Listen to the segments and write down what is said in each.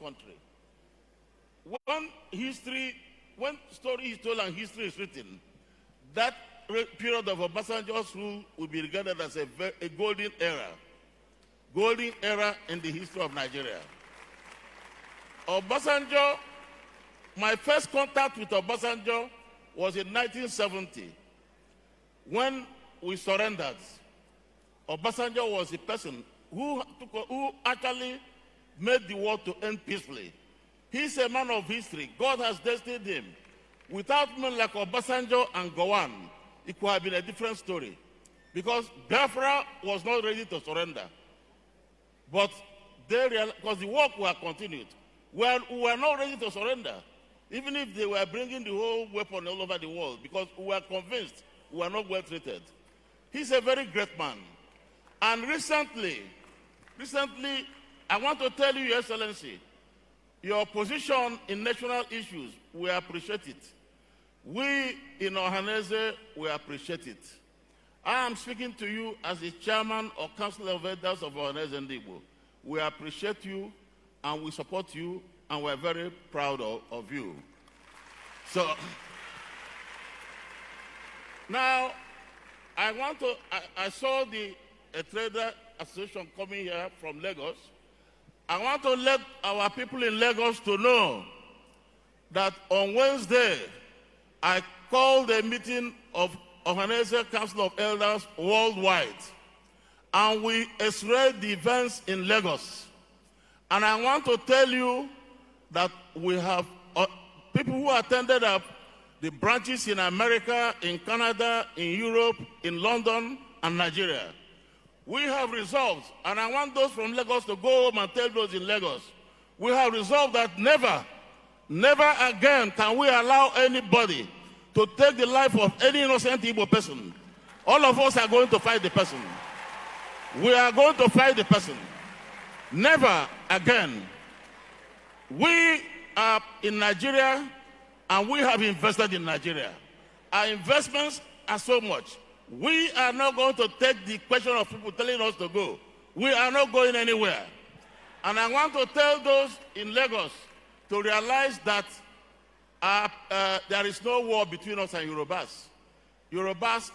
country. When story is told and history is written, that period of Obasanjo's rule will be regarded as a golden era in the history of Nigeria. Obasanjo, my first contact with Obasanjo was in 1970 when we surrendered. Obasanjo was the person who actually made the war to end peacefully. He's a man of history. God has destined him. Without men like Obasanjo and Gowon, it could have been a different story. Because Biafra was not ready to surrender. But they realized, because the war would have continued. We were not ready to surrender, even if they were bringing the whole weapon all over the world, because we were convinced we were not well treated. He's a very great man. And recently, I want to tell you, Your Excellency, your position in national issues, we appreciate it. We in Ohaneze, we appreciate it. I am speaking to you as the chairman or council of elders of Ohaneze Ndigbo. We appreciate you and we support you and we're very proud of you. So, now, I saw the trader association coming here from Lagos. I want to let our people in Lagos to know that on Wednesday, I called a meeting of Ohaneze Council of Elders worldwide, and we x-rayed the events in Lagos. And I want to tell you that we have people who attended the branches in America, in Canada, in Europe, in London, and Nigeria. We have resolved, and I want those from Lagos to go home and tell those in Lagos, we have resolved that never again can we allow anybody to take the life of any innocent Igbo person. All of us are going to fight the person. We are going to fight the person. Never again. We are in Nigeria, and we have invested in Nigeria. Our investments are so much. We are not going to take the question of people telling us to go. We are not going anywhere. And I want to tell those in Lagos to realize that there is no war between us and Yorubas. Yorubas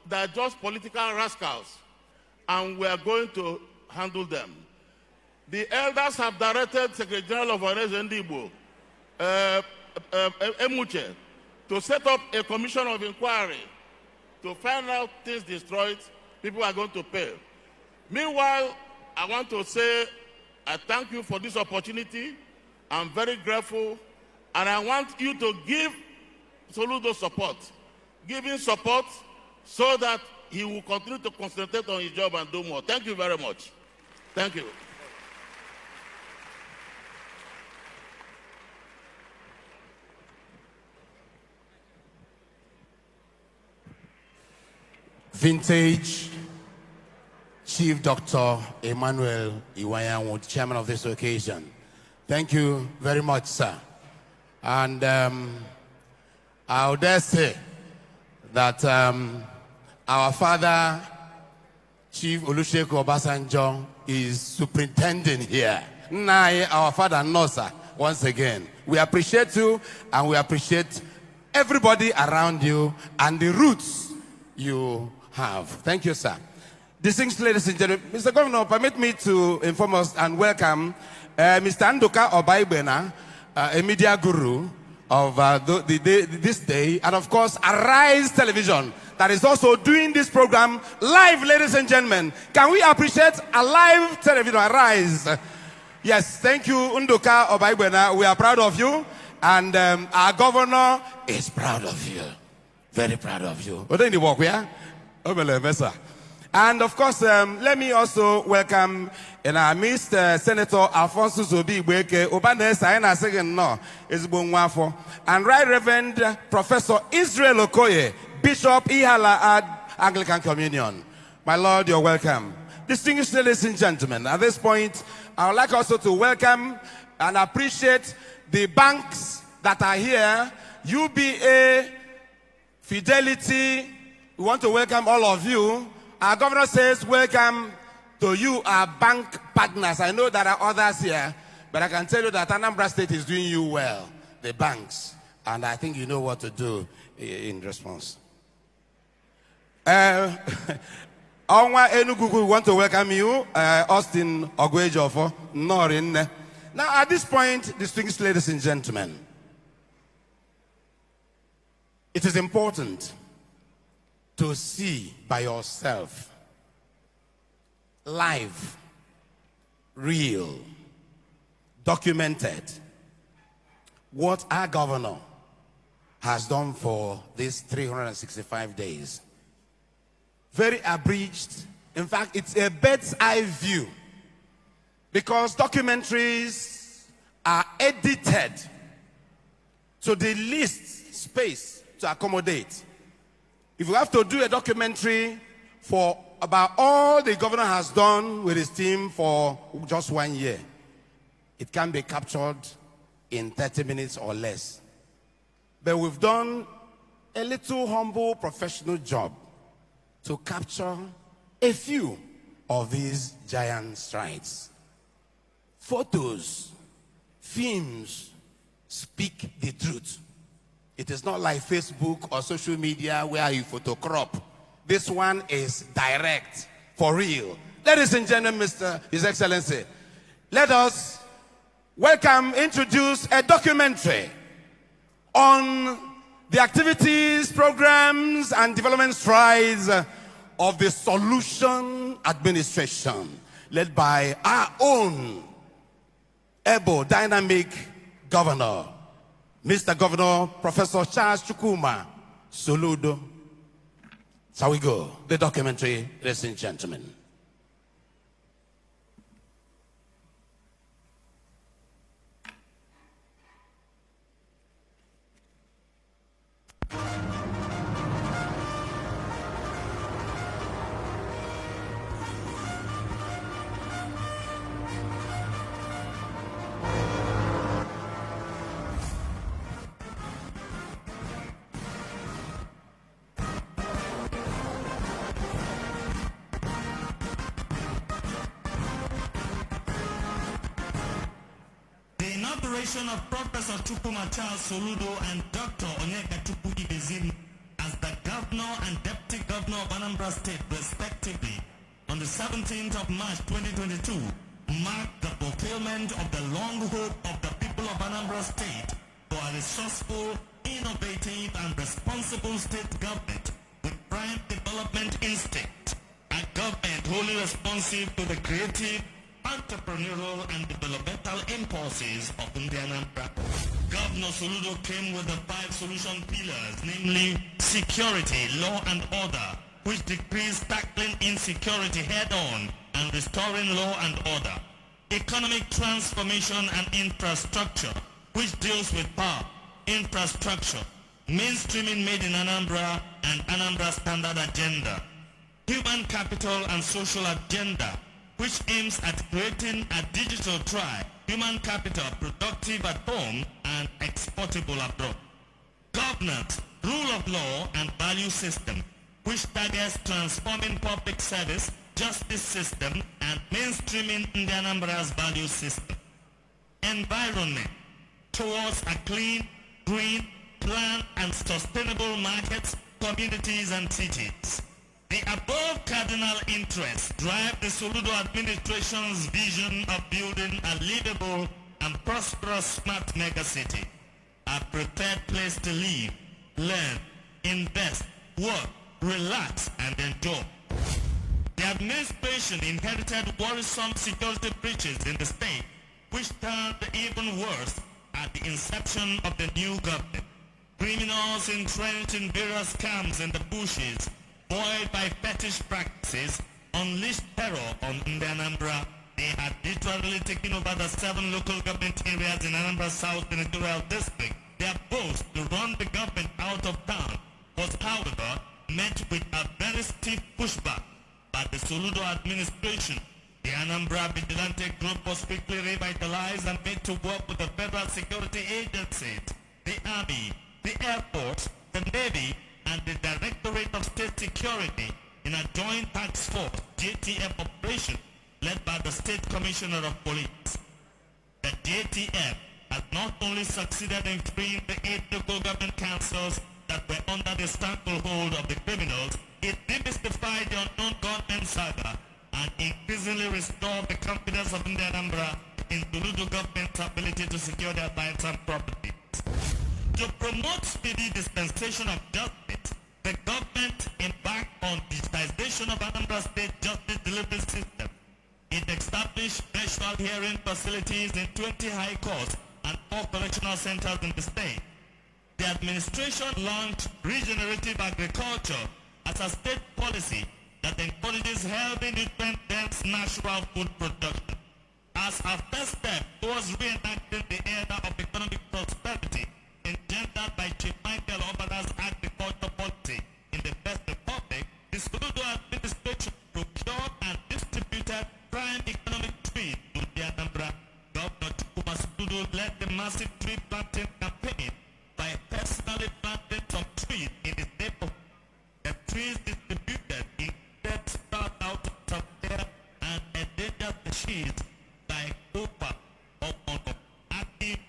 they're just political rascals, and we are going to handle them. The elders have directed Secretary General of Ohaneze Ndigbo, Emuche, to set up a commission of inquiry to find out things destroyed. People are going to pay. Meanwhile, I want to say I thank you for this opportunity. I'm very grateful, and I want you to give Soludo support. Give him support so that he will continue to concentrate on his job and do more. Thank you very much. Thank you. Vintage Chief Dr. Emmanuel Iwayanwu, chairman of this occasion. Thank you very much, sir. And I would dare say that our father, Chief Olusegun Obasanjo, is superintending here. Nai, our father, Nosa, once again. We appreciate you, and we appreciate everybody around you and the roots you have. Thank you, sir. Distinguished ladies and gentlemen, Mr. Governor, permit me to inform us and welcome Mr. Andoka Obaibena, a media guru of this day, and of course, Arise Television, that is also doing this program live, ladies and gentlemen. Can we appreciate a live television, Arise? Yes, thank you, Undoka Obaibena. We are proud of you, and our governor is proud of you. Very proud of you. And of course, let me also welcome in our midst Senator Alfonso Zobi Ibweke, and Right Reverend Professor Israel Okoye, Bishop Ihala Anglican Communion. My Lord, you're welcome. Distinguished ladies and gentlemen, at this point, I would like also to welcome and appreciate the banks that are here, UBA, Fidelity. We want to welcome all of you. Our governor says welcome to you, our bank partners. I know there are others here. But I can tell you that Anambra State is doing you well, the banks, and I think you know what to do in response. Onwa Enugu, we want to welcome you, Austin Ogwejofo, Norin. Now, at this point, distinguished ladies and gentlemen, it is important to see by yourself, live, real, documented, what our governor has done for these 365 days. Very abridged. In fact, it's a bird's eye view, because documentaries are edited to the least space to accommodate. If you have to do a documentary for about all the governor has done with his team for just 1 year, it can be captured in 30 minutes or less. But we've done a little humble professional job to capture a few of these giant strides. Photos, films speak the truth. It is not like Facebook or social media where you photocrop. This one is direct, for real. Ladies and gentlemen, His Excellency, let us introduce a documentary on the activities, programs, and development strides of the Solution Administration, led by our own able, dynamic governor, Mr. Governor Professor Charles Chukwuma Soludo. Shall we go? The documentary, ladies and gentlemen. Of Professor Chukwuma Charles Soludo and Dr. Onyeka Chukwu Ibezim as the Governor and Deputy Governor of Anambra State, respectively, on the 17th of March 2022, marked the fulfillment of the long hope of the people of Anambra State for a resourceful, innovative, and responsible state government with prime development instinct, a government wholly responsive to the creative, entrepreneurial and developmental impulses of Anambra. Governor Soludo came with the 5 solution pillars, namely security, law and order, which decrees tackling insecurity head-on and restoring law and order. Economic transformation and infrastructure, which deals with power, infrastructure, mainstreaming made in Anambra and Anambra Standard Agenda. Human capital and social agenda, which aims at creating a digital tribe, human capital productive at home and exportable abroad. Governance, rule of law and value system, which targets transforming public service, justice system and mainstreaming the Anambra's value system. Environment, towards a clean, green, planned and sustainable markets, communities and cities. The above cardinal interests drive the Soludo administration's vision of building a livable and prosperous smart megacity, a preferred place to live, learn, invest, work, relax, and enjoy. The administration inherited worrisome security breaches in the state, which turned even worse at the inception of the new government. Criminals entrenched in various camps in the bushes, buoyed by fetish practices, unleashed terror on Anambra. They had literally taken over the 7 local government areas in Anambra South Senatorial District. Their boast to run the government out of town was, however, met with a very stiff pushback by the Soludo administration. The Anambra Vigilante Group was quickly revitalized and made to work with the federal security agencies, the Army, the Air Force, the Navy, and the Directorate of State Security in a joint task force, JTF operation, led by the State Commissioner of Police. The JTF has not only succeeded in freeing the 8 local government councils that were under the stranglehold of the criminals, it demystified the unknown gunmen saga and increasingly restored the confidence of Anambra in Soludo government's ability to secure their lives and property. To promote speedy dispensation of justice, the government embarked on digitization of Anambra State justice delivery system. It established virtual hearing facilities in 20 high courts and 4 correctional centers in the state. The administration launched regenerative agriculture as a state policy that encourages healthy, nutrient-dense natural food production. As a first step towards reenacting the era of economic prosperity engendered by Chief Michael Obada's agriculture policy in the First Republic, the Soludo administration procured and distributed prime economic trees to the Anambra. Governor Chukwuma Soludo led the massive tree planting campaign by personally planting some trees in his neighborhood. The trees distributed included sprout out of there and endangered species like Opa, Aki,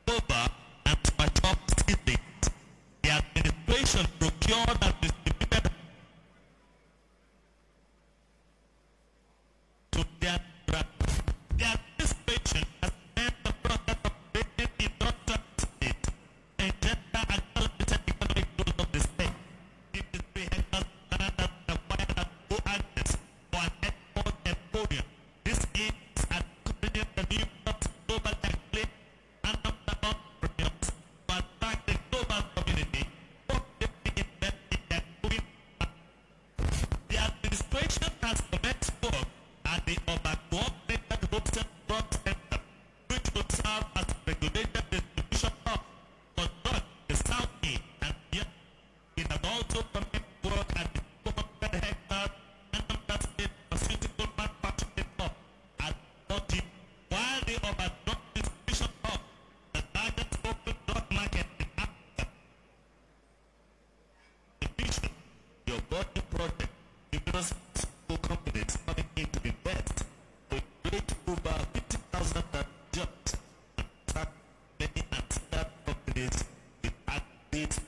Boba, and Spachop seedlings. The administration procured and distributed to their the administration has meant the process of creating industrial cities and gender accelerated economic growth of the state. 53 hectares of land has been acquired at Go Agnes for an export emporium. This aims at encouraging the new global acclaim and entrepreneurs to attract the global community, positively invest in their growing. The administration has commenced work at the Obaguo Wholesale Drug Center, which will serve as a regulated distribution hub for drugs in the Southeast and beyond. It has also commenced work at the 400 hectare Anambra State Pharmaceutical Manufacturing Hub at Moji, while the Obaguo Distribution Hub, the largest open drug market in Africa. The vision, your body project, numerous pharmaceutical companies coming in to invest will create over 50,000 jobs and attract many ancillary companies with aggregate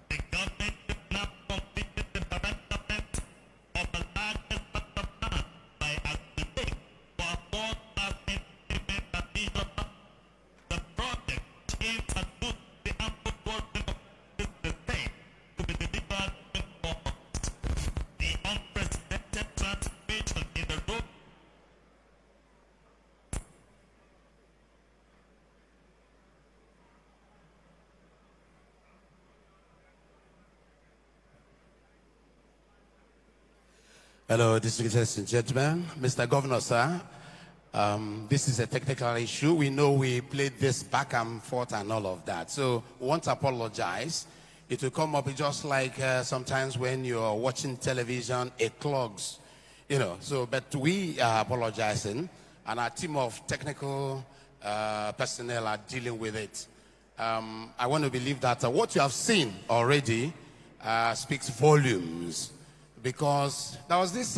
the government is now completing the development of the largest master plan by Agri-Lake for a 4,000 implement and leisure park. The project aims at boosting the ample volume of the state to be delivered in 4 months. The unprecedented transformation in the road Hello, distinguished and gentlemen. Mr. Governor, sir, this is a technical issue. We know we played this back and forth and all of that. So we want to apologize. It will come up just like sometimes when you're watching television, it clogs, you know. So, but we are apologizing, and our team of technical personnel are dealing with it. I want to believe that what you have seen already speaks volumes, because there was this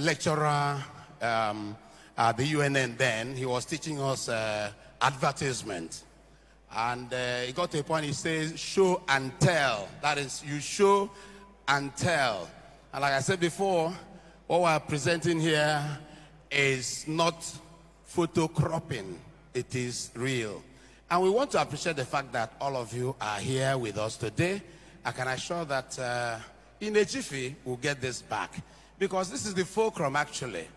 lecturer at the UNN then. He was teaching us advertisement. And he got to a point, he says, show and tell. That is, you show and tell. And like I said before, what we're presenting here is not photo cropping. It is real. And we want to appreciate the fact that all of you are here with us today. I can assure that in a jiffy, we'll get this back. Because this is the fulcrum, actually.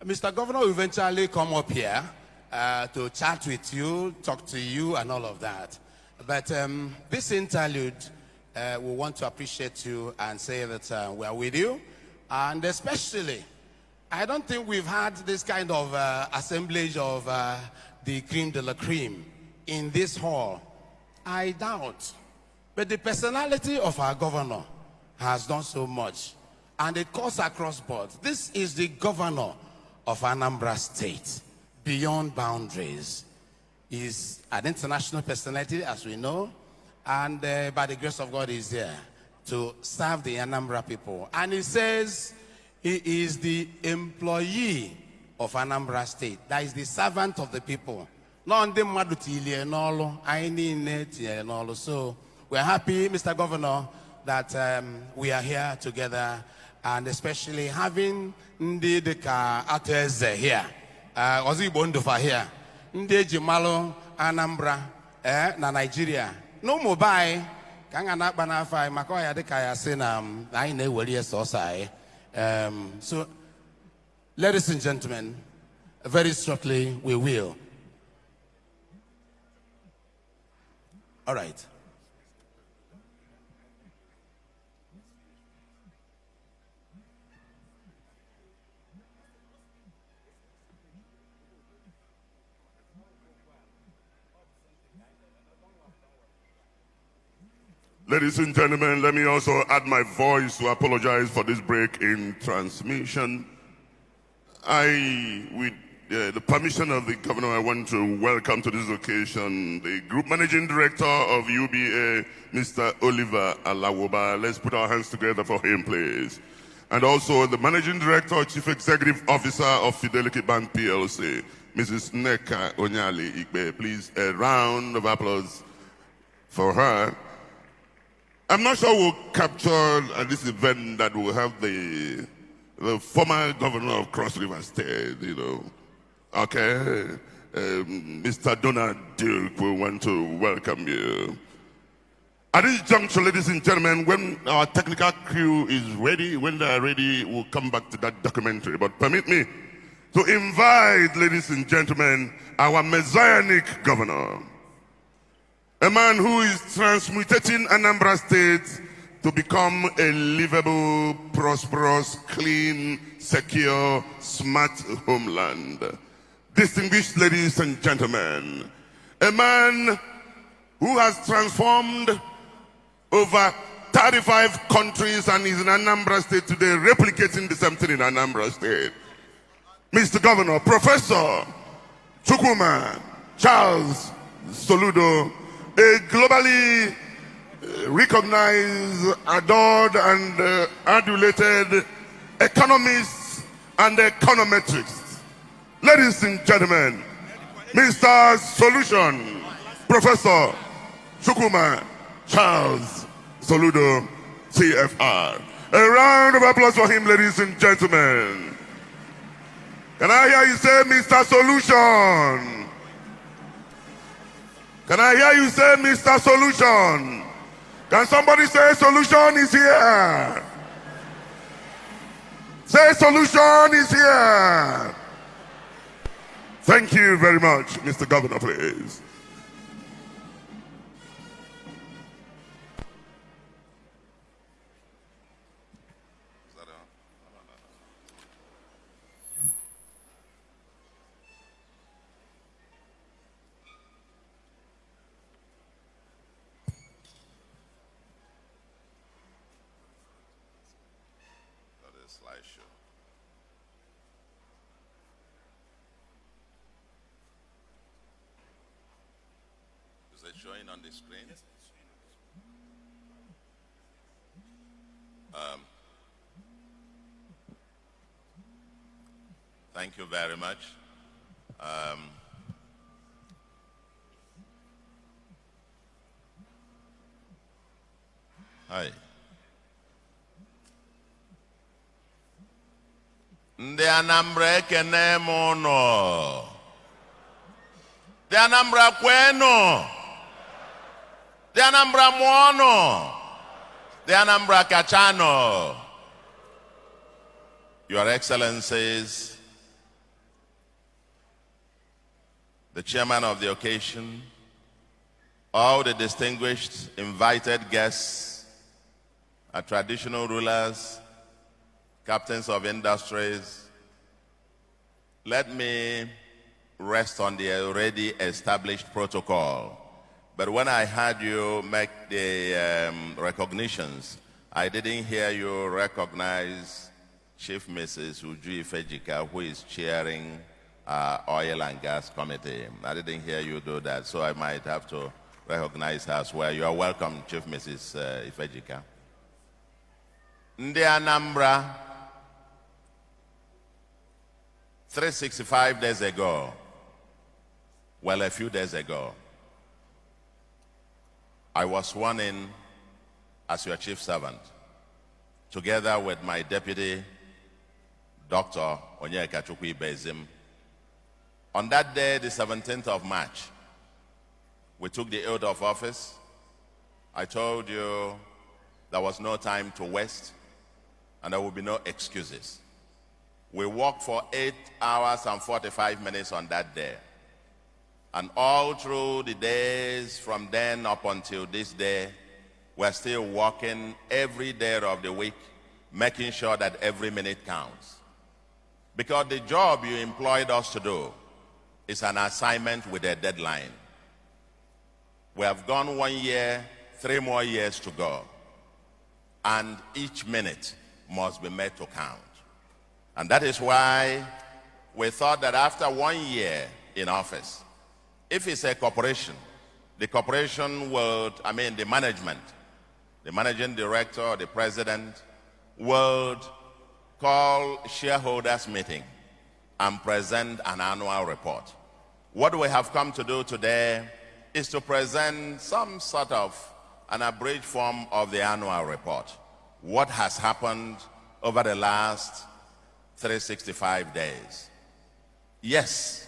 Mr. Governor will eventually come up here to chat with you, talk to you, and all of that. But this interlude, we want to appreciate you and say that we are with you. And especially, I don't think we've had this kind of assemblage of the cream de la cream in this hall. I doubt. But the personality of our governor has done so much. And it cuts across board. This is the governor of Anambra State. Beyond boundaries. He's an international personality, as we know, and by the grace of God, he's there to serve the Anambra people. And he says, He is the employee of Anambra State. That is the servant of the people. So we're happy, Mr. Governor, that we are here together, and especially having Ndideka Ateze here. Ozibondofa here. Ndejimalo Anambra na Nigeria. No mobile. Kangana banafa makoya de kaya sena I ne wali sosai. So, ladies and gentlemen, very shortly we will. All right. Ladies and gentlemen, let me also add my voice to apologize for this break in transmission. With the permission of the governor, I want to welcome to this occasion the Group Managing Director of UBA, Mr. Oliver Alawoba. Let's put our hands together for him, please. And also the Managing Director, Chief Executive Officer of Fidelity Bank PLC, Mrs. Neka Onyali Ikbe. Please, a round of applause for her. I'm not sure we'll capture at this event that we'll have the former governor of Cross River State, you know. Okay. Mr. Donald Duke, we want to welcome you. At this juncture, ladies and gentlemen, when our technical crew is ready, when they are ready, we'll come back to that documentary. But permit me to invite, ladies and gentlemen, our messianic governor, a man who is transmutating Anambra State to become a livable, prosperous, clean, secure, smart homeland. Distinguished ladies and gentlemen, a man who has transformed over 35 countries and is in Anambra State today, replicating the same thing in Anambra State. Mr. Governor, Professor Chukwuma Charles Soludo, a globally recognized, adored, and adulated economist and econometrist. Ladies and gentlemen, Mr. Solution, Professor Chukwuma Charles Soludo, CFR. A round of applause for him, ladies and gentlemen. Can I hear you say, Mr. Solution? Can I hear you say, Mr. Solution? Can somebody say solution is here? Say solution is here. Thank you very much, Mr. Governor, please. Slideshow. Is it showing on the screen? Yes. Thank you very much. Hi. Ndị Anambra ekene m ụnụ. Ndị Anambra kwenu. Ndị Anambra mụọnụ. Ndị Anambra kachanụ. Your Excellencies, the chairman of the occasion, all the distinguished invited guests, our traditional rulers, captains of industries, let me rest on the already established protocol. But when I heard you make the recognitions, I didn't hear you recognize Chief Mrs. Uju Ifejika, who is chairing Oil and Gas Committee. I didn't hear you do that, so I might have to recognize her as well. You are welcome, Chief Mrs. Ifejika. Ndị Anambra, 365 days ago, well, a few days ago, I was sworn in as your chief servant, together with my deputy, Dr. Onyeka Chukwu Ibezim. On that day, the 17th of March, we took the oath of office. I told you there was no time to waste and there would be no excuses. We worked for 8 hours and 45 minutes on that day. And all through the days from then up until this day, we're still working every day of the week, making sure that every minute counts. Because the job you employed us to do is an assignment with a deadline. We have gone 1 year, 3 more years to go. And each minute must be made to count. And that is why we thought that after 1 year in office, if it's a corporation, the corporation would, the management, the managing director or the president would call shareholders meeting and present an annual report. What we have come to do today is to present some sort of an abridged form of the annual report. What has happened over the last 365 days. Yes,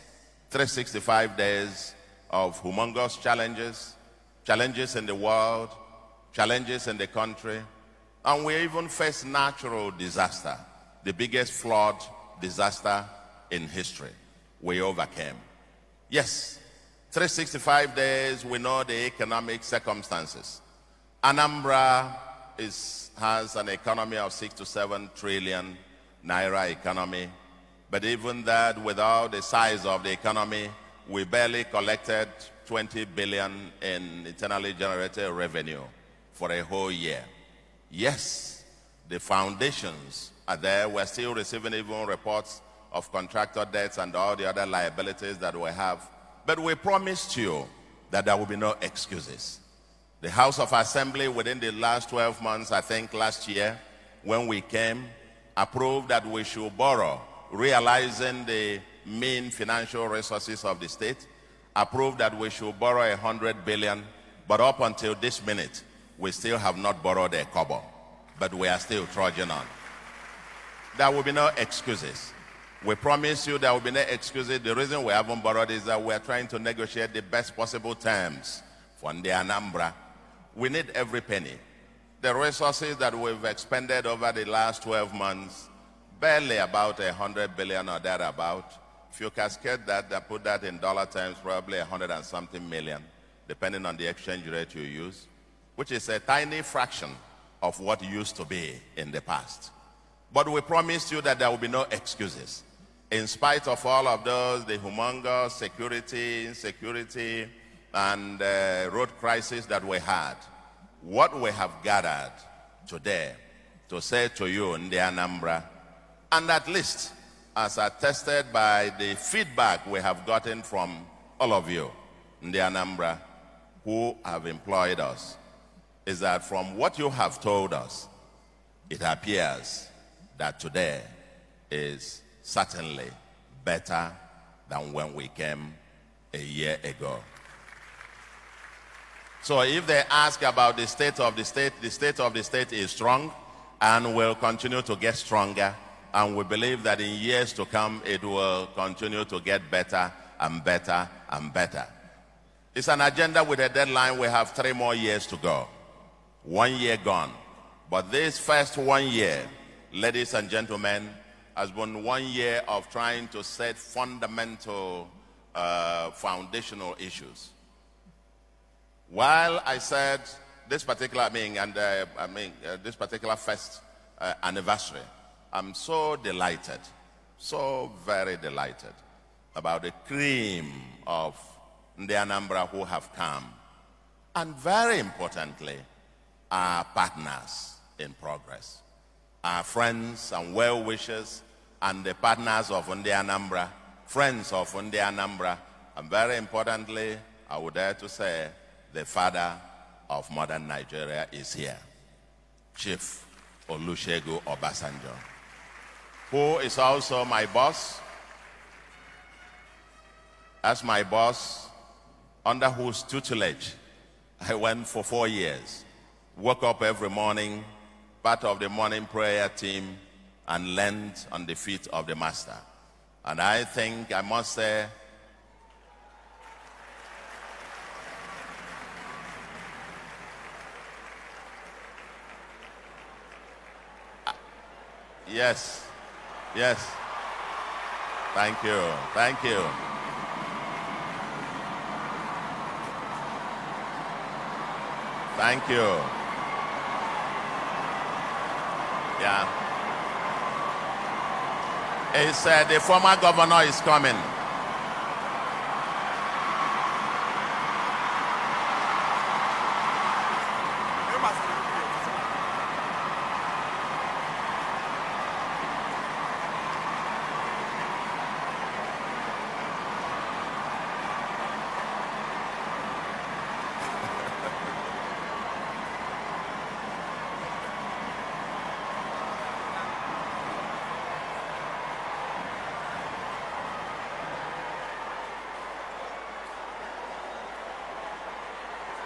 365 days of humongous challenges, challenges in the world, challenges in the country, and we even faced natural disaster, the biggest flood disaster in history. We overcame. Yes, 365 days, we know the economic circumstances. Anambra has an economy of 6 to 7 trillion naira economy, but even that, without the size of the economy, we barely collected 20 billion in internally generated revenue for a whole year. Yes, the foundations are there. We're still receiving even reports of contractor debts and all the other liabilities that we have. But we promised you that there will be no excuses. The House of Assembly, within the last 12 months, I think last year, when we came, approved that we should borrow, realizing the mean financial resources of the state, approved that we should borrow 100 billion, but up until this minute, we still have not borrowed a kobo, but we are still trudging on. There will be no excuses. We promise you there will be no excuses. The reason we haven't borrowed is that we are trying to negotiate the best possible terms for the Anambra. We need every penny. The resources that we've expended over the last 12 months, barely about 100 billion or thereabout. If you cascade that, put that in dollar terms, probably 100 and something million, depending on the exchange rate you use, which is a tiny fraction of what used to be in the past. But we promised you that there will be no excuses. In spite of all of those, the humongous security, insecurity, and road crisis that we had, what we have gathered today to say to you in the Anambra, and at least as attested by the feedback we have gotten from all of you in the Anambra who have employed us, is that from what you have told us, it appears that today is certainly better than when we came a year ago. So if they ask about the state of the state of the state is strong and will continue to get stronger, and we believe that in years to come it will continue to get better and better and better. It's an agenda with a deadline. We have 3 more years to go. 1 year gone. But this first 1 year, ladies and gentlemen, has been 1 year of trying to set fundamental foundational issues. While I said this particular this particular first anniversary, I'm so delighted, so very delighted about the cream of the Anambra who have come, and very importantly, our partners in progress, our friends and well-wishers, and the partners of Ndi Anambra, friends of Ndi Anambra, and very importantly, I would dare to say, the father of modern Nigeria is here, Chief Olusegun Obasanjo, who is also my boss, as my boss, under whose tutelage I went for 4 years. Woke up every morning, part of the morning prayer team, and learned on the feet of the master. And I think I must say, yes, yes. Thank you, thank you. Thank you. Yeah. It's the former governor is coming.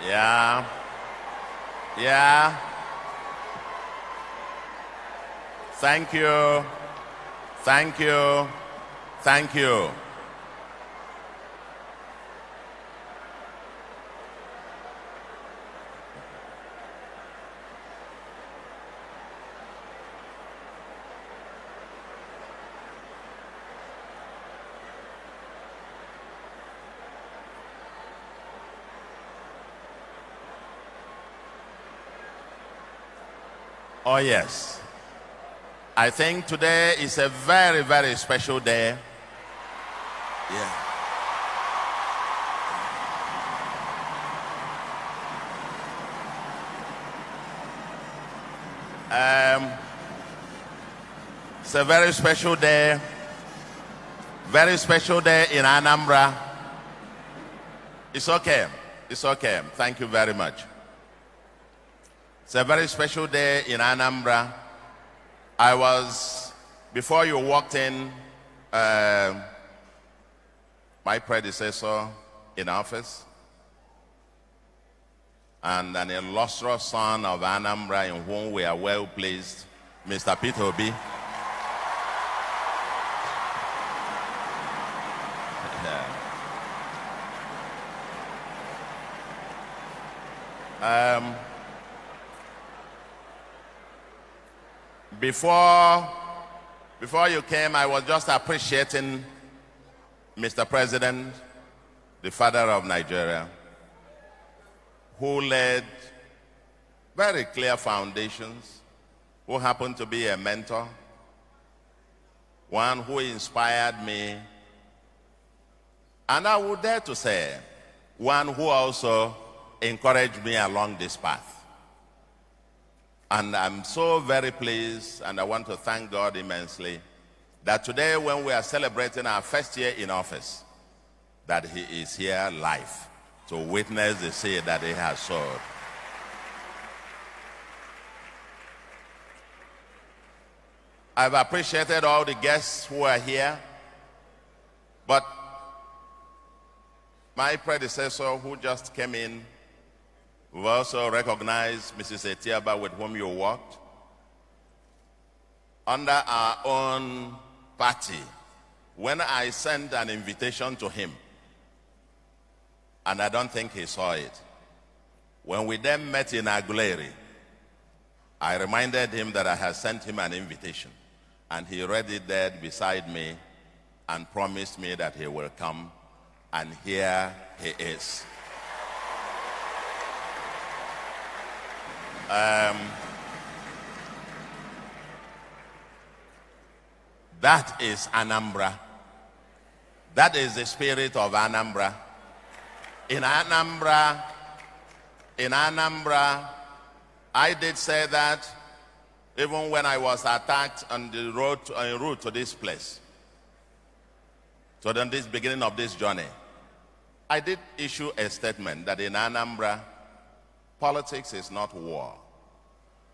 Yeah. Yeah. Thank you. Thank you. Thank you. Oh, yes. I think today is a very, very special day. Yeah. It's a very special day. Very special day in Anambra. It's okay. It's okay. Thank you very much. It's a very special day in Anambra. Before you walked in, my predecessor in office, and an illustrious son of Anambra in whom we are well pleased, Mr. Peter Obi. Before you came, I was just appreciating Mr. President, the father of Nigeria, who laid very clear foundations, who happened to be a mentor, one who inspired me, and I would dare to say, one who also encouraged me along this path. And I'm so very pleased, and I want to thank God immensely, that today when we are celebrating our first year in office, that he is here live to witness the seed that he has sowed. I've appreciated all the guests who are here, but my predecessor who just came in, we've also recognized Mrs. Etiaba, with whom you worked. Under our own party, when I sent an invitation to him, and I don't think he saw it, when we then met in Aguleri, I reminded him that I had sent him an invitation, and he read it there beside me and promised me that he will come, and here he is. That is Anambra. That is the spirit of Anambra. In Anambra, I did say that even when I was attacked on the road, en route to this place, so then this beginning of this journey, I did issue a statement that in Anambra, politics is not war.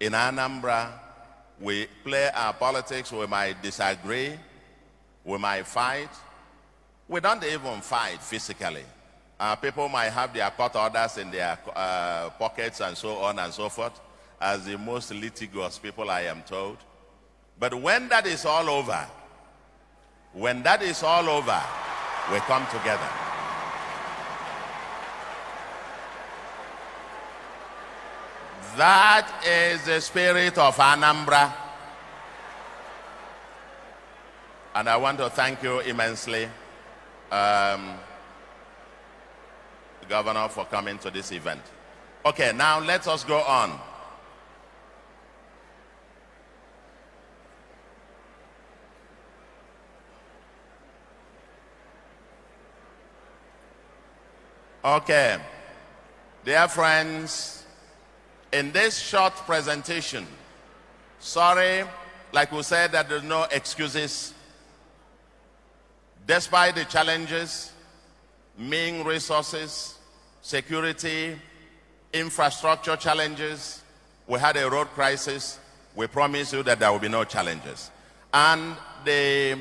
In Anambra, we play our politics. We might disagree, we might fight, We don't even fight physically. People might have their court orders in their pockets and so on and so forth, as the most litigious people, I am told. But when that is all over, we come together. That is the spirit of Anambra. And I want to thank you immensely, Governor, for coming to this event. Okay, now let us go on. Okay, dear friends, in this short presentation, sorry, like we said, that there's no excuses. Despite the challenges, mean resources, security, infrastructure challenges, we had a road crisis. We promise you that there will be no challenges. And the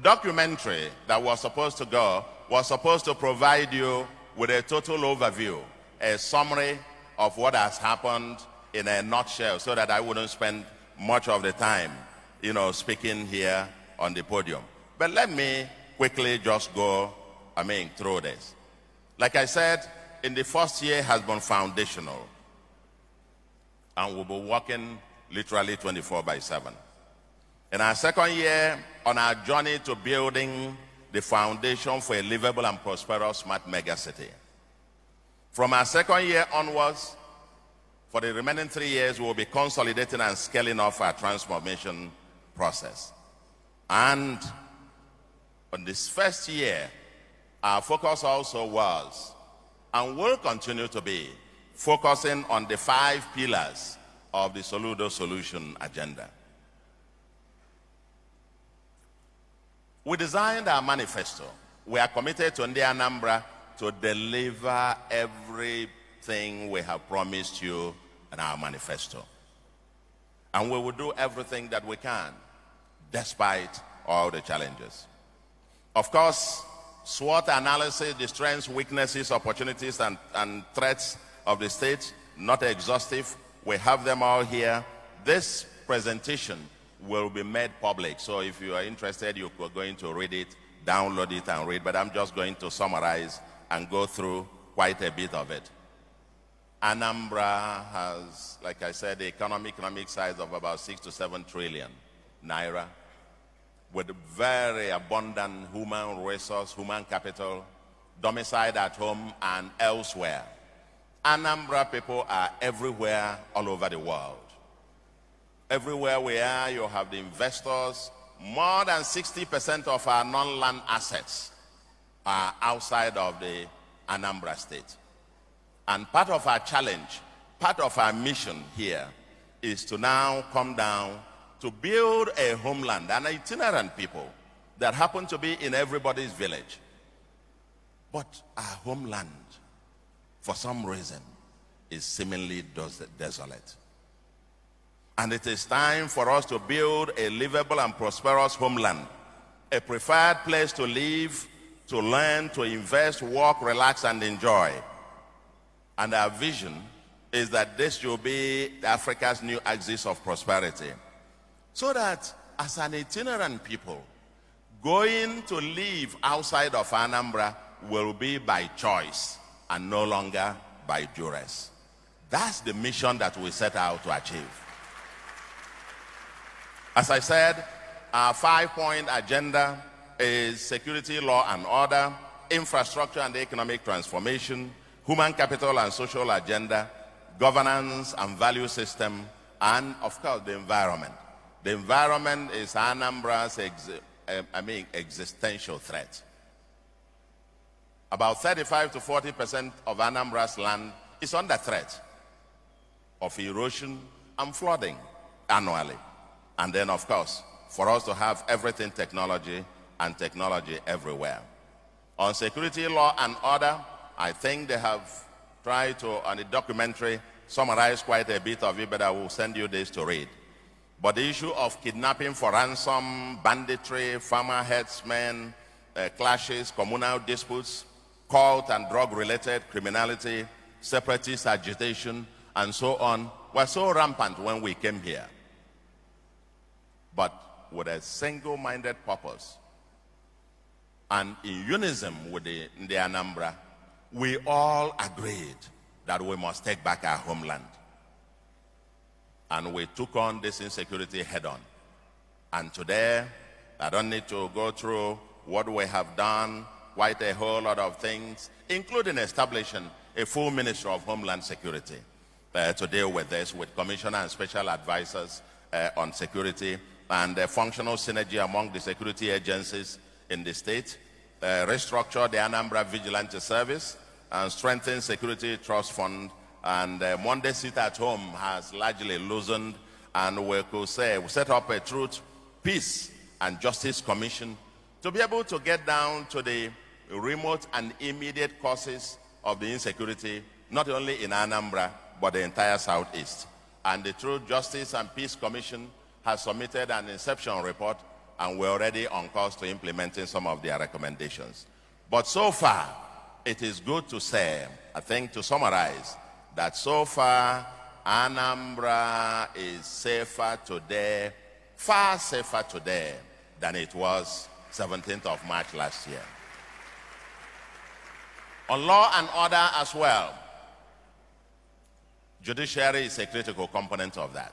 documentary that was supposed to go was supposed to provide you with a total overview, a summary of what has happened in a nutshell, so that I wouldn't spend much of the time, speaking here on the podium. But let me quickly just go, through this. Like I said, in the first year has been foundational, and we'll be working literally 24/7. In our second year, on our journey to building the foundation for a livable and prosperous smart megacity. From our second year onwards, for the remaining 3 years, we'll be consolidating and scaling off our transformation process. And on this first year, our focus also was, and will continue to be, focusing on the 5 pillars of the Soludo Solution Agenda. We designed our manifesto. We are committed to Ndi Anambra to deliver everything we have promised you in our manifesto. And we will do everything that we can, despite all the challenges. Of course, SWOT analysis, the strengths, weaknesses, opportunities, and threats of the state, not exhaustive. We have them all here. This presentation will be made public. So if you are interested, you are going to read it, download it and read. But I'm just going to summarize and go through quite a bit of it. Anambra has, like I said, the economic size of about 6 to 7 trillion naira, with very abundant human resource, human capital, domiciled at home and elsewhere. Anambra people are everywhere, all over the world. Everywhere we are, you have the investors. More than 60% of our non-land assets are outside of the Anambra state. And part of our challenge, part of our mission here is to now come down to build a homeland, an itinerant people that happen to be in everybody's village. But our homeland, for some reason, is seemingly desolate. And it is time for us to build a livable and prosperous homeland, a preferred place to live, to learn, to invest, work, relax, and enjoy. And our vision is that this will be Africa's new axis of prosperity. So that as an itinerant people, going to live outside of Anambra will be by choice and no longer by duress. That's the mission that we set out to achieve. As I said, our 5-point agenda is security, law and order, infrastructure and economic transformation, human capital and social agenda, governance and value system, and of course the environment. The environment is Anambra's existential threat. About 35 to 40% of Anambra's land is under threat of erosion and flooding annually. And then, of course, for us to have everything technology and technology everywhere. On security, law, and order, I think they have tried to, on the documentary, summarize quite a bit of it, but I will send you this to read. But the issue of kidnapping for ransom, banditry, farmer headsmen, clashes, communal disputes, cult and drug-related criminality, separatist agitation, and so on, were so rampant when we came here. But with a single-minded purpose and in unison with the Anambra, we all agreed that we must take back our homeland. And we took on this insecurity head-on. And today, I don't need to go through what we have done, quite a whole lot of things, including establishing a full Ministry of Homeland Security to deal with this, with commissioner and special advisors on security, and a functional synergy among the security agencies in the state, restructure the Anambra Vigilante Service, and strengthen Security Trust Fund. And Monday Sit at Home has largely loosened, and we could say we set up a Truth, Peace, and Justice Commission to be able to get down to the remote and immediate causes of the insecurity, not only in Anambra, but the entire Southeast. And the Truth, Justice, and Peace Commission has submitted an inception report, and we're already on course to implementing some of their recommendations. But so far, it is good to say, I think to summarize, that so far, Anambra is safer today, far safer today than it was 17th of March last year. On law and order as well, judiciary is a critical component of that.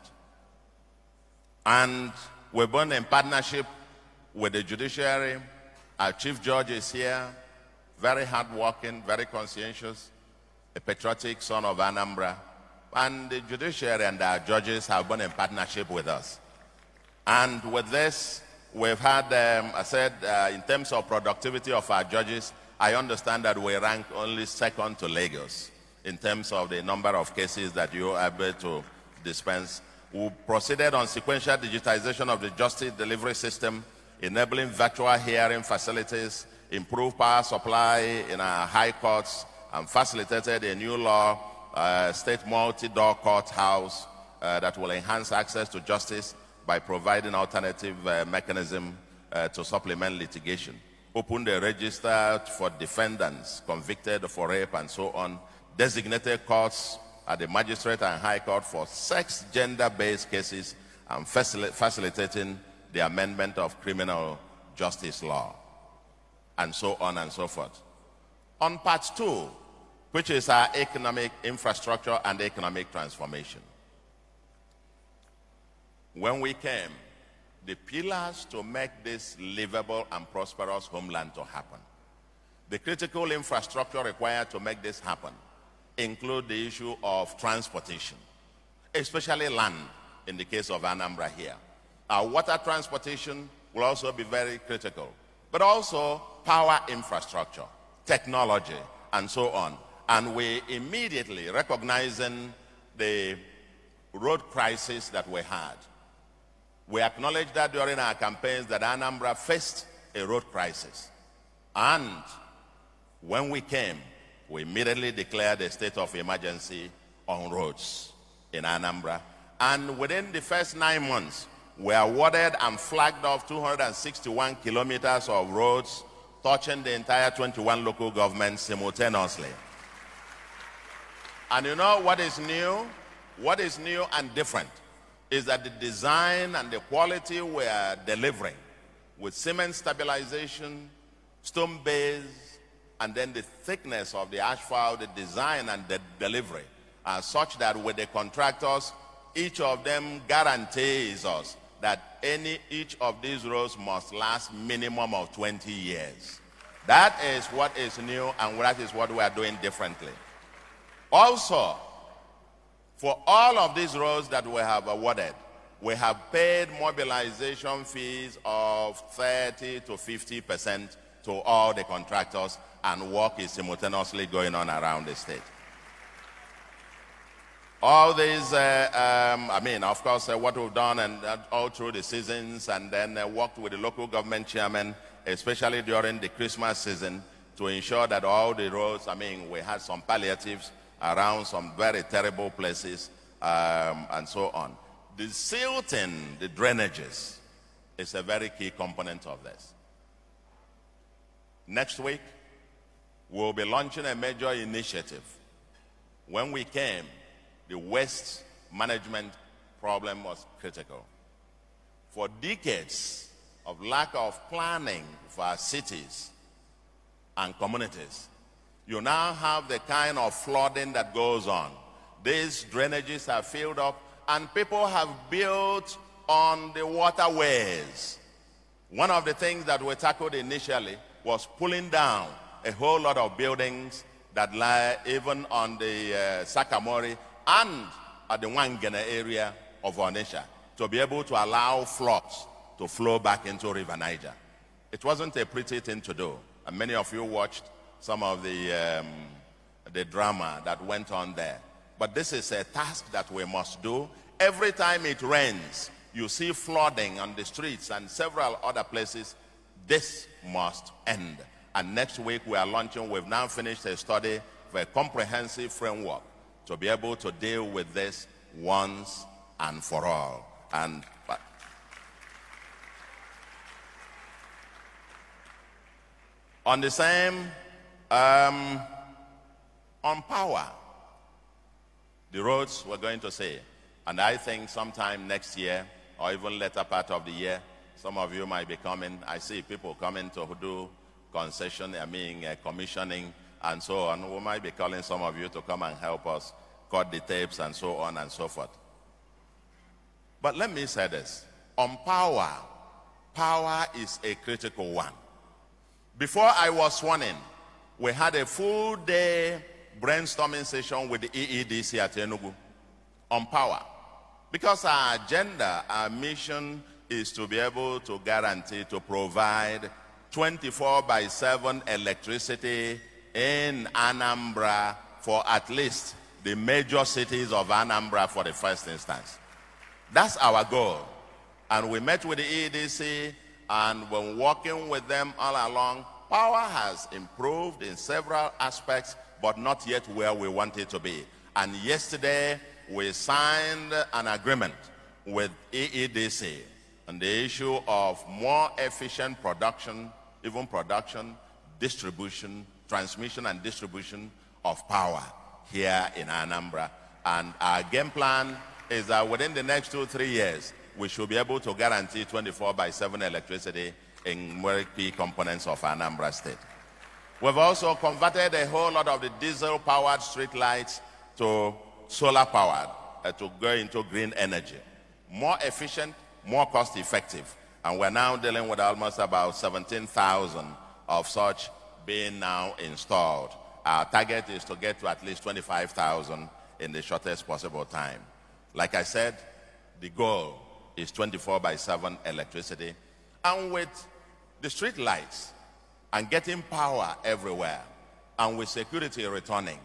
And we've been in partnership with the judiciary. Our chief judge is here, very hardworking, very conscientious, a patriotic son of Anambra. And the judiciary and our judges have been in partnership with us. And with this, we've had, I said, in terms of productivity of our judges, I understand that we rank only second to Lagos in terms of the number of cases that you are able to dispense. We proceeded on sequential digitization of the justice delivery system, enabling virtual hearing facilities, improved power supply in our high courts, and facilitated a new law, state multi-door courthouse that will enhance access to justice by providing alternative mechanism to supplement litigation. Opened a register for defendants convicted for rape and so on, designated courts at the magistrate and high court for sex gender-based cases, and facilitating the amendment of criminal justice law, and so on and so forth. On part 2, which is our economic infrastructure and economic transformation. When we came, the pillars to make this livable and prosperous homeland to happen, the critical infrastructure required to make this happen, include the issue of transportation, especially land in the case of Anambra here. Our water transportation will also be very critical, but also power infrastructure, technology, and so on. And we immediately, recognizing the road crisis that we had, we acknowledged that during our campaigns that Anambra faced a road crisis. And when we came, we immediately declared a state of emergency on roads in Anambra. And within the first 9 months, we awarded and flagged off 261 kilometers of roads touching the entire 21 local governments simultaneously. And you know what is new? What is new and different is that the design and the quality we are delivering with cement stabilization, stone base, and then the thickness of the asphalt, the design and the delivery are such that with the contractors, each of them guarantees us that each of these roads must last minimum of 20 years. That is what is new, and that is what we are doing differently. Also, for all of these roads that we have awarded, we have paid mobilization fees of 30 to 50% to all the contractors, and work is simultaneously going on around the state. All these, of course, what we've done and all through the seasons, and then worked with the local government chairman, especially during the Christmas season, to ensure that all the roads, we had some palliatives around some very terrible places, and so on. The silting, the drainages, is a very key component of this. Next week, we'll be launching a major initiative. When we came, the waste management problem was critical. For decades of lack of planning for our cities and communities, you now have the kind of flooding that goes on. These drainages are filled up and people have built on the waterways. One of the things that we tackled initially was pulling down a whole lot of buildings that lie even on the Sakamori and at the Wangene area of Onitsha to be able to allow floods to flow back into River Niger. It wasn't a pretty thing to do, and many of you watched some of the drama that went on there. But this is a task that we must do. Every time it rains, you see flooding on the streets and several other places. This must end. And next week we are launching, we've now finished a study for a comprehensive framework to be able to deal with this once and for all. And on the same, on power, the roads we're going to see, and I think sometime next year or even later part of the year, some of you might be coming. I see people coming to do concession, commissioning and so on. We might be calling some of you to come and help us cut the tapes and so on and so forth. But let me say this, on power, power is a critical one. Before I was sworn in, we had a full day brainstorming session with the EEDC at Enugu on power. Because our agenda, our mission is to be able to guarantee, to provide 24/7 electricity in Anambra for at least the major cities of Anambra for the first instance. That's our goal. And we met with the EEDC and when working with them all along, power has improved in several aspects, but not yet where we want it to be. And yesterday, we signed an agreement with EEDC on the issue of more efficient production, even production, distribution, transmission and distribution of power here in Anambra. And our game plan is that within the next 2-3 years, we should be able to guarantee 24/7 electricity in very key components of Anambra State. We've also converted a whole lot of the diesel-powered street lights to solar-powered to go into green energy. More efficient, more cost-effective. And we're now dealing with almost about 17,000 of such being now installed. Our target is to get to at least 25,000 in the shortest possible time. Like I said, the goal is 24/7 electricity. And with the street lights and getting power everywhere, and with security returning,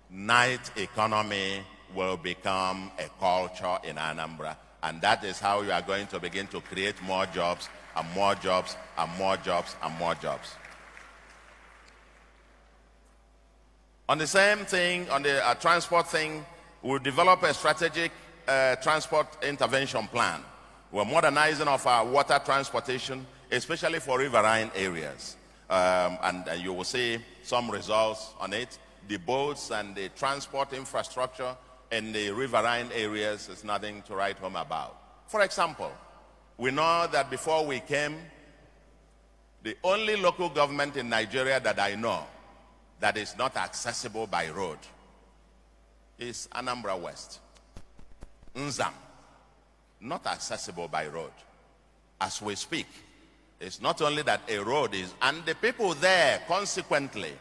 night economy will become a culture in Anambra. And that is how we are going to begin to create more jobs and more jobs and more jobs and more jobs. On the same thing, on the transport thing, we'll develop a strategic transport intervention plan. We're modernizing of our water transportation, especially for riverine areas. And you will see some results on it. The boats and the transport infrastructure in the riverine areas is nothing to write home about. For example, we know that before we came, the only local government in Nigeria that I know that is not accessible by road is Anambra West. Nzam, not accessible by road. As we speak, it's not only that a road is, and the people there, consequently,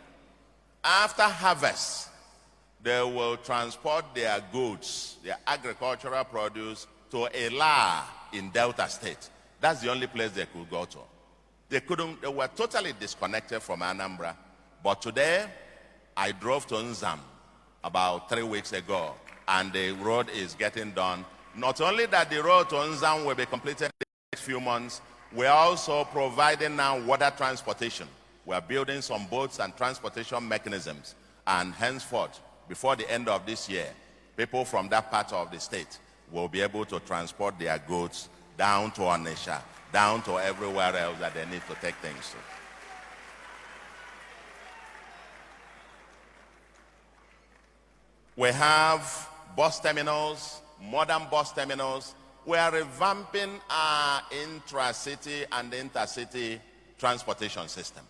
after harvest, they will transport their goods, their agricultural produce, to Ela in Delta State. That's the only place they could go to. They were totally disconnected from Anambra. But today, I drove to Nzam about 3 weeks ago, and the road is getting done. Not only that the road to Nzam will be completed in the next few months, we're also providing now water transportation. We're building some boats and transportation mechanisms, and henceforth, before the end of this year, people from that part of the state will be able to transport their goods down to Onitsha, down to everywhere else that they need to take things to. We have bus terminals, modern bus terminals. We are revamping our intra-city and intercity transportation system.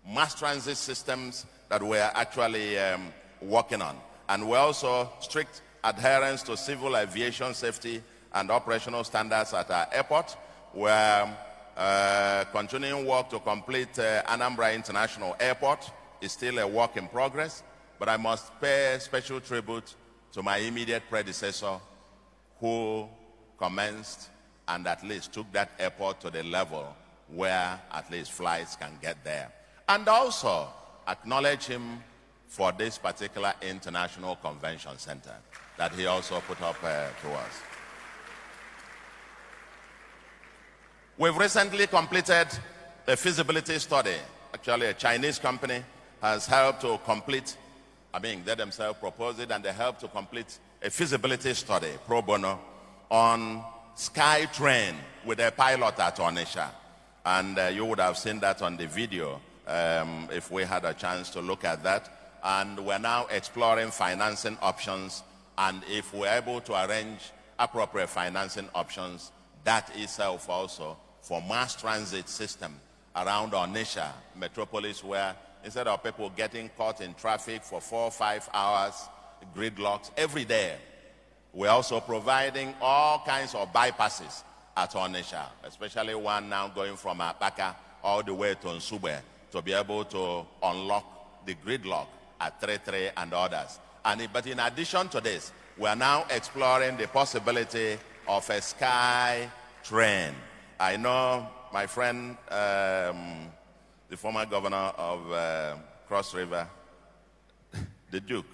Mass transit systems that we are actually working on. And we're also strict adherence to civil aviation safety and operational standards at our airport. We're continuing work to complete Anambra International Airport. It's still a work in progress, but I must pay special tribute to my immediate predecessor who commenced and at least took that airport to the level where at least flights can get there. And also acknowledge him for this particular international convention center that he also put up to us. We've recently completed a feasibility study. Actually, a Chinese company has helped to complete, they themselves proposed it, and they helped to complete a feasibility study, pro bono, on SkyTrain with a pilot at Onitsha. And you would have seen that on the video if we had a chance to look at that. And we're now exploring financing options, and if we're able to arrange appropriate financing options, that itself also for mass transit system around Onitsha metropolis, where instead of people getting caught in traffic for 4 or 5 hours, gridlocks every day, we're also providing all kinds of bypasses at Onitsha, especially one now going from Apaka all the way to Nsugbe to be able to unlock the gridlock at 33 and others. But in addition to this, we are now exploring the possibility of a sky train. I know my friend, the former governor of Cross River, the Duke,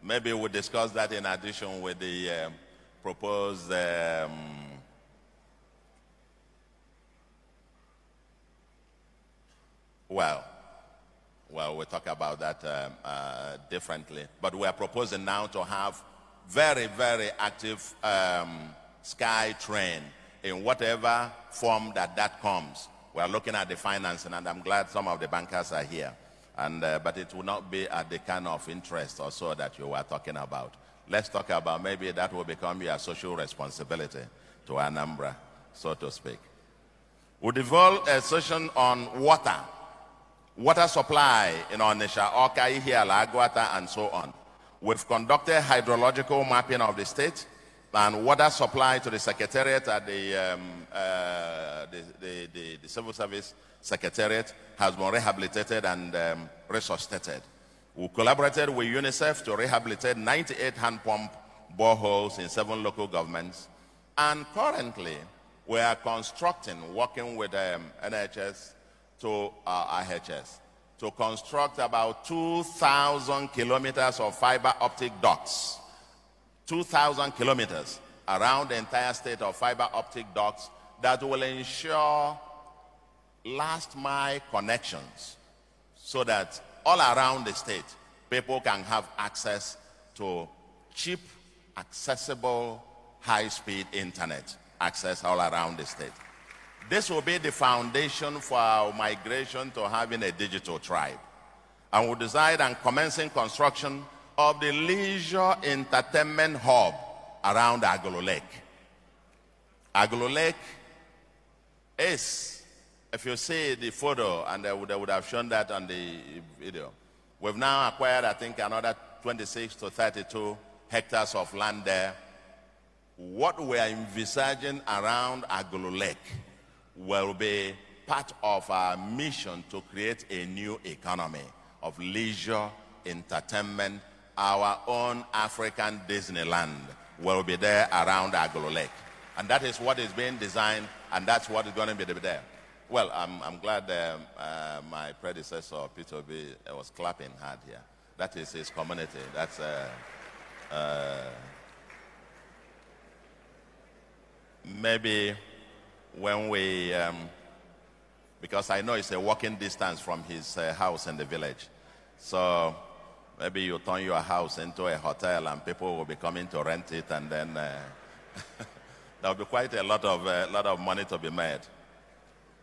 maybe we'll discuss that in addition with the proposed we'll talk about that differently. But we are proposing now to have very, very active sky train in whatever form that comes. We are looking at the financing, and I'm glad some of the bankers are here. But it will not be at the kind of interest or so that you were talking about. Let's talk about maybe that will become your social responsibility to Anambra, so to speak. We developed a session on water supply in Onitsha, Oka, Ihiala, Agwata, and so on. We've conducted hydrological mapping of the state, and water supply to the secretariat at the Civil Service Secretariat has been rehabilitated and resuscitated. We collaborated with UNICEF to rehabilitate 98 hand pump boreholes in 7 local governments. And currently, we are constructing, working with NHS to IHS, to construct about 2,000 kilometers of fiber optic ducts. 2,000 kilometers around the entire state of fiber optic ducts that will ensure last mile connections so that all around the state people can have access to cheap, accessible, high-speed internet access all around the state. This will be the foundation for our migration to having a digital tribe. And we'll decide on commencing construction of the leisure entertainment hub around Agolo Lake. Agolo Lake is, if you see the photo, and they would have shown that on the video, we've now acquired, I think, another 26 to 32 hectares of land there. What we are envisaging around Agolo Lake will be part of our mission to create a new economy of leisure, entertainment. Our own African Disneyland will be there around Agolo Lake. And that is what is being designed, and that's what is going to be there. Well, I'm glad my predecessor, Peter B., was clapping hard here. That is his community. That's maybe when we, because I know it's a walking distance from his house in the village. So maybe you turn your house into a hotel and people will be coming to rent it, and then there will be quite a lot of money to be made.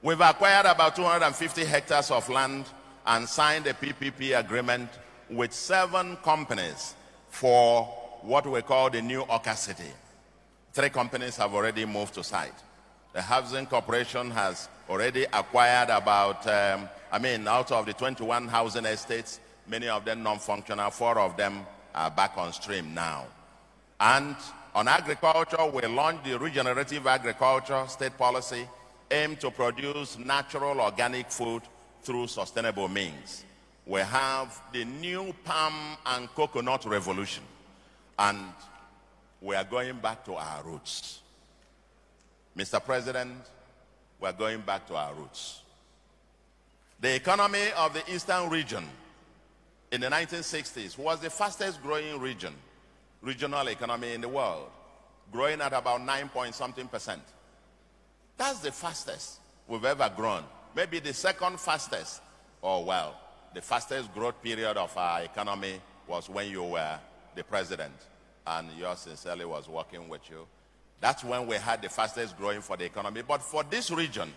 We've acquired about 250 hectares of land and signed a PPP agreement with 7 companies for what we call the new Oka City. 3 companies have already moved to site. The Housing Corporation has already acquired about, out of the 21 housing estates, many of them non-functional, 4 of them are back on stream now. And on agriculture, we launched the regenerative agriculture state policy aimed to produce natural organic food through sustainable means. We have the new palm and coconut revolution, and we are going back to our roots. Mr. President, we are going back to our roots. The economy of the Eastern region in the 1960s was the fastest growing regional economy in the world, growing at about 9-point-something%. That's the fastest we've ever grown. Maybe the second fastest, the fastest growth period of our economy was when you were the president, and yours sincerely was working with you. That's when we had the fastest growing for the economy. But for this region,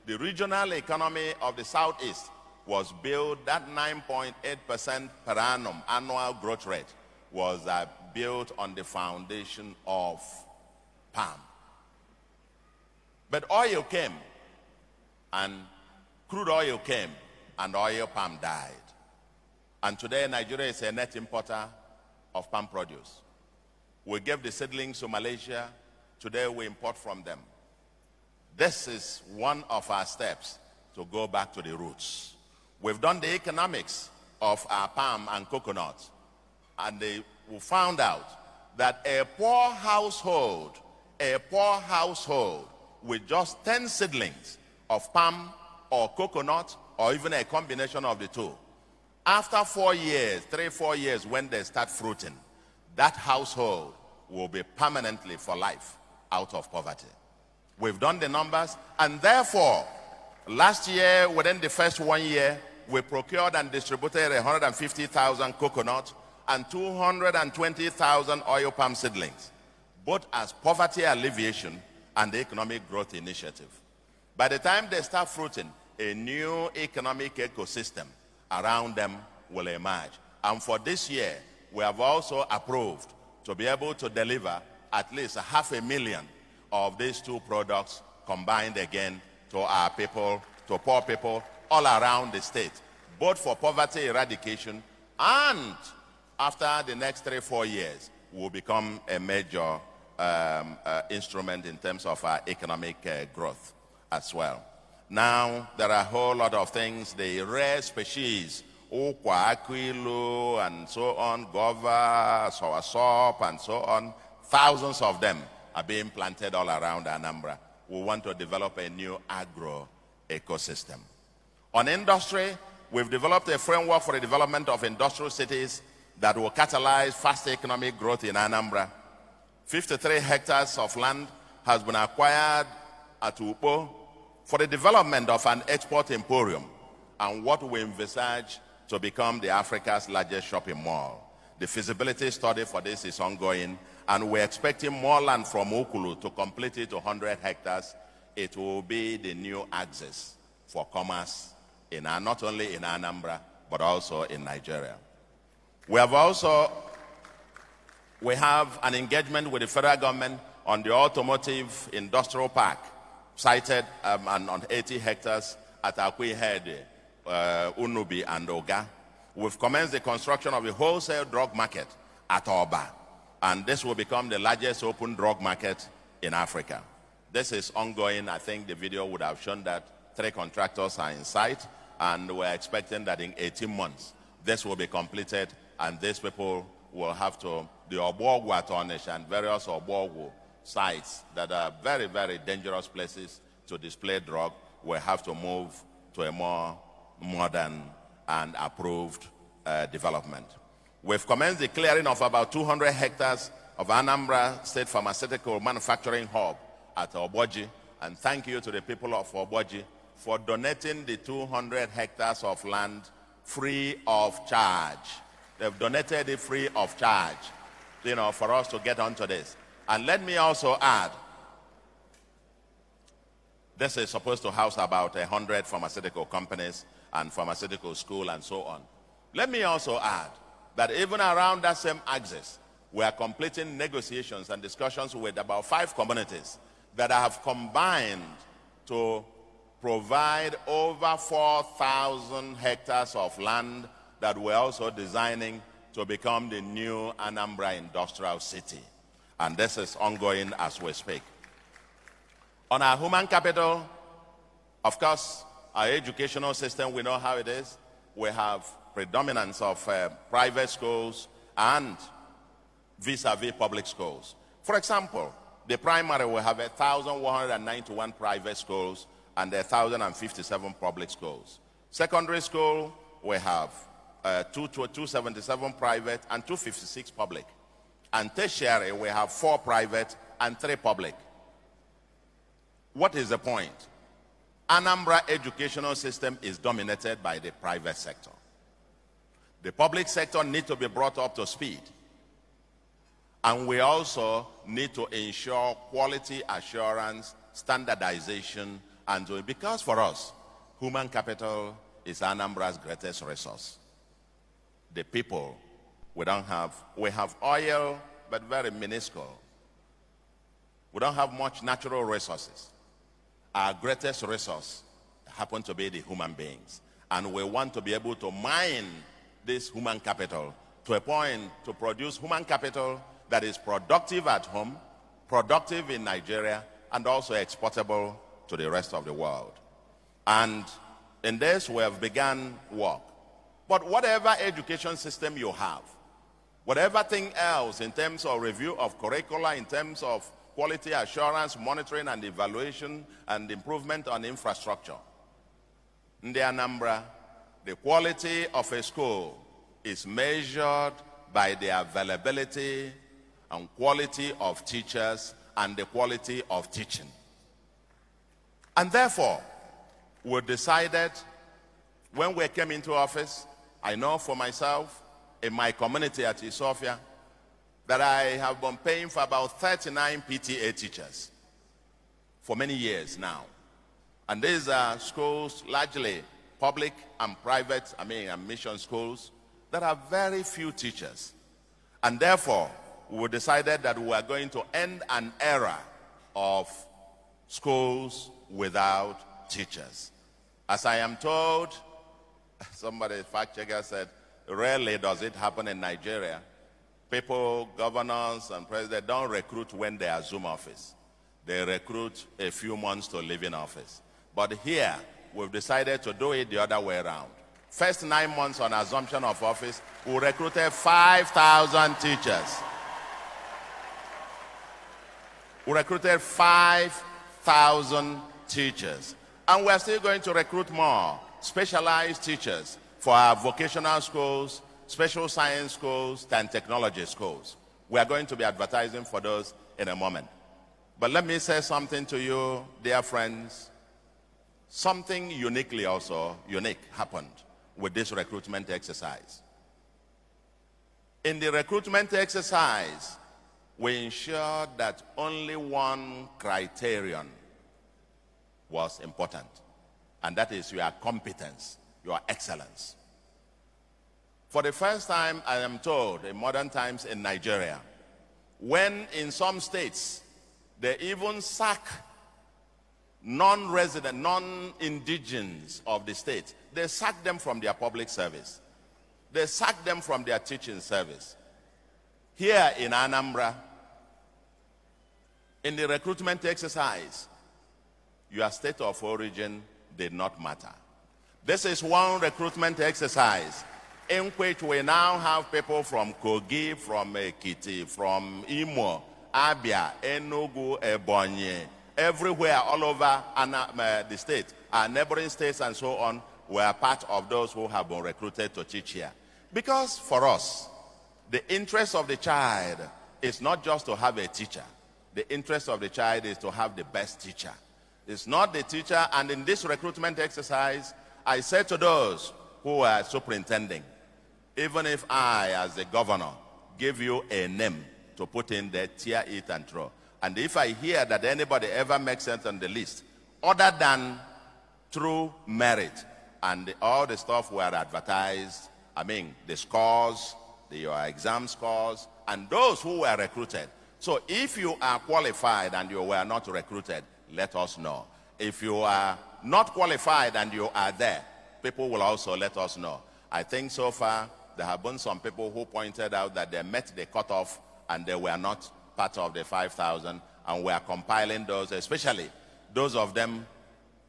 the regional economy of the Southeast was built, that 9.8% per annum annual growth rate was built on the foundation of palm. But oil came, and crude oil came, and oil palm died. And today Nigeria is a net importer of palm produce. We gave the seedlings to Malaysia. Today we import from them. This is one of our steps to go back to the roots. We've done the economics of our palm and coconut, and we found out that a poor household with just 10 seedlings of palm or coconut, or even a combination of the two, after 4 years, 3-4 years, when they start fruiting, that household will be permanently for life out of poverty. We've done the numbers, and therefore, last year, within the first 1 year, we procured and distributed 150,000 coconut and 220,000 oil palm seedlings, both as poverty alleviation and the economic growth initiative. By the time they start fruiting, a new economic ecosystem around them will emerge. And for this year, we have also approved to be able to deliver at least 500,000 of these two products combined again to our people, to poor people all around the state, both for poverty eradication, and after the next 3-4 years will become a major instrument in terms of our economic growth as well. Now, there are a whole lot of things, the rare species, okwa, aquilo, and so on, guava, soursop, and so on, thousands of them are being planted all around Anambra. We want to develop a new agro ecosystem. On industry, we've developed a framework for the development of industrial cities that will catalyze faster economic growth in Anambra. 53 hectares of land has been acquired at Upo for the development of an export emporium and what we envisage to become the Africa's largest shopping mall. The feasibility study for this is ongoing, and we're expecting more land from Ukulu to complete it to 100 hectares. It will be the new axis for commerce in not only in Anambra, but also in Nigeria. We have an engagement with the federal government on the automotive industrial park, sited on 80 hectares at Akwi Head, Unubi, and Oga. We've commenced the construction of a wholesale drug market at Oba, and this will become the largest open drug market in Africa. This is ongoing. I think the video would have shown that 3 contractors are in sight, and we're expecting that in 18 months, this will be completed, and these people will have to, the Obogwu at Onisha and various Obogwu sites that are very, very dangerous places to display drug, will have to move to a more modern and approved development. We've commenced the clearing of about 200 hectares of Anambra State Pharmaceutical Manufacturing Hub at Oboji, and thank you to the people of Oboji for donating the 200 hectares of land free of charge. They've donated it free of charge, for us to get onto this. And let me also add, this is supposed to house about 100 pharmaceutical companies and pharmaceutical school and so on. Let me also add that even around that same axis, we are completing negotiations and discussions with about 5 communities that have combined to provide over 4,000 hectares of land that we're also designing to become the new Anambra Industrial City. And this is ongoing as we speak. On our human capital, of course, our educational system, we know how it is. We have predominance of private schools and vis-a-vis public schools. For example, the primary will have 1,191 private schools and 1,057 public schools. Secondary school, we have 277 private and 256 public. And tertiary, we have 4 private and 3 public. What is the point? Anambra educational system is dominated by the private sector. The public sector needs to be brought up to speed. And we also need to ensure quality assurance, standardization, and because for us, human capital is Anambra's greatest resource. The people, we have oil, but very minuscule. We don't have much natural resources. Our greatest resource happen to be the human beings. And we want to be able to mine this human capital to a point to produce human capital that is productive at home, productive in Nigeria, and also exportable to the rest of the world. And in this, we have begun work. But whatever education system you have, whatever thing else in terms of review of curricula, in terms of quality assurance, monitoring and evaluation, and improvement on infrastructure, in the Anambra, the quality of a school is measured by the availability and quality of teachers and the quality of teaching. And therefore, we decided when we came into office, I know for myself, in my community at Isofia, that I have been paying for about 39 PTA teachers for many years now. And these are schools, largely public and private, and mission schools, that have very few teachers. And therefore, we decided that we are going to end an era of schools without teachers. As I am told, somebody, fact checker said, rarely does it happen in Nigeria. People, governors and presidents don't recruit when they assume office. They recruit a few months to live in office. But here, we've decided to do it the other way around. First 9 months on assumption of office, we recruited 5,000 teachers. We recruited 5,000 teachers. And we're still going to recruit more specialized teachers for our vocational schools, special science schools, and technology schools. We are going to be advertising for those in a moment. But let me say something to you, dear friends. Something unique happened with this recruitment exercise. In the recruitment exercise, we ensured that only one criterion was important, and that is your competence, your excellence. For the first time, I am told, in modern times in Nigeria, when in some states, they even sack non-resident, non-indigens of the state. They sack them from their public service. They sack them from their teaching service. Here in Anambra, in the recruitment exercise, your state of origin did not matter. This is one recruitment exercise in which we now have people from Kogi, from Ekiti, from Imo, Abia, Enugu, Ebonyi, everywhere, all over the state, our neighboring states and so on, were part of those who have been recruited to teach here. Because for us, the interest of the child is not just to have a teacher. The interest of the child is to have the best teacher. It's not the teacher, and in this recruitment exercise, I said to those who are superintending, even if I, as the governor, give you a name to put in there, tear it and throw. And if I hear that anybody ever makes sense on the list, other than through merit, and all the stuff were advertised the scores, your exam scores, and those who were recruited. So if you are qualified and you were not recruited, let us know. If you are not qualified and you are there, people will also let us know. I think so far there have been some people who pointed out that they met the cutoff and they were not part of the 5,000, and we are compiling those, especially those of them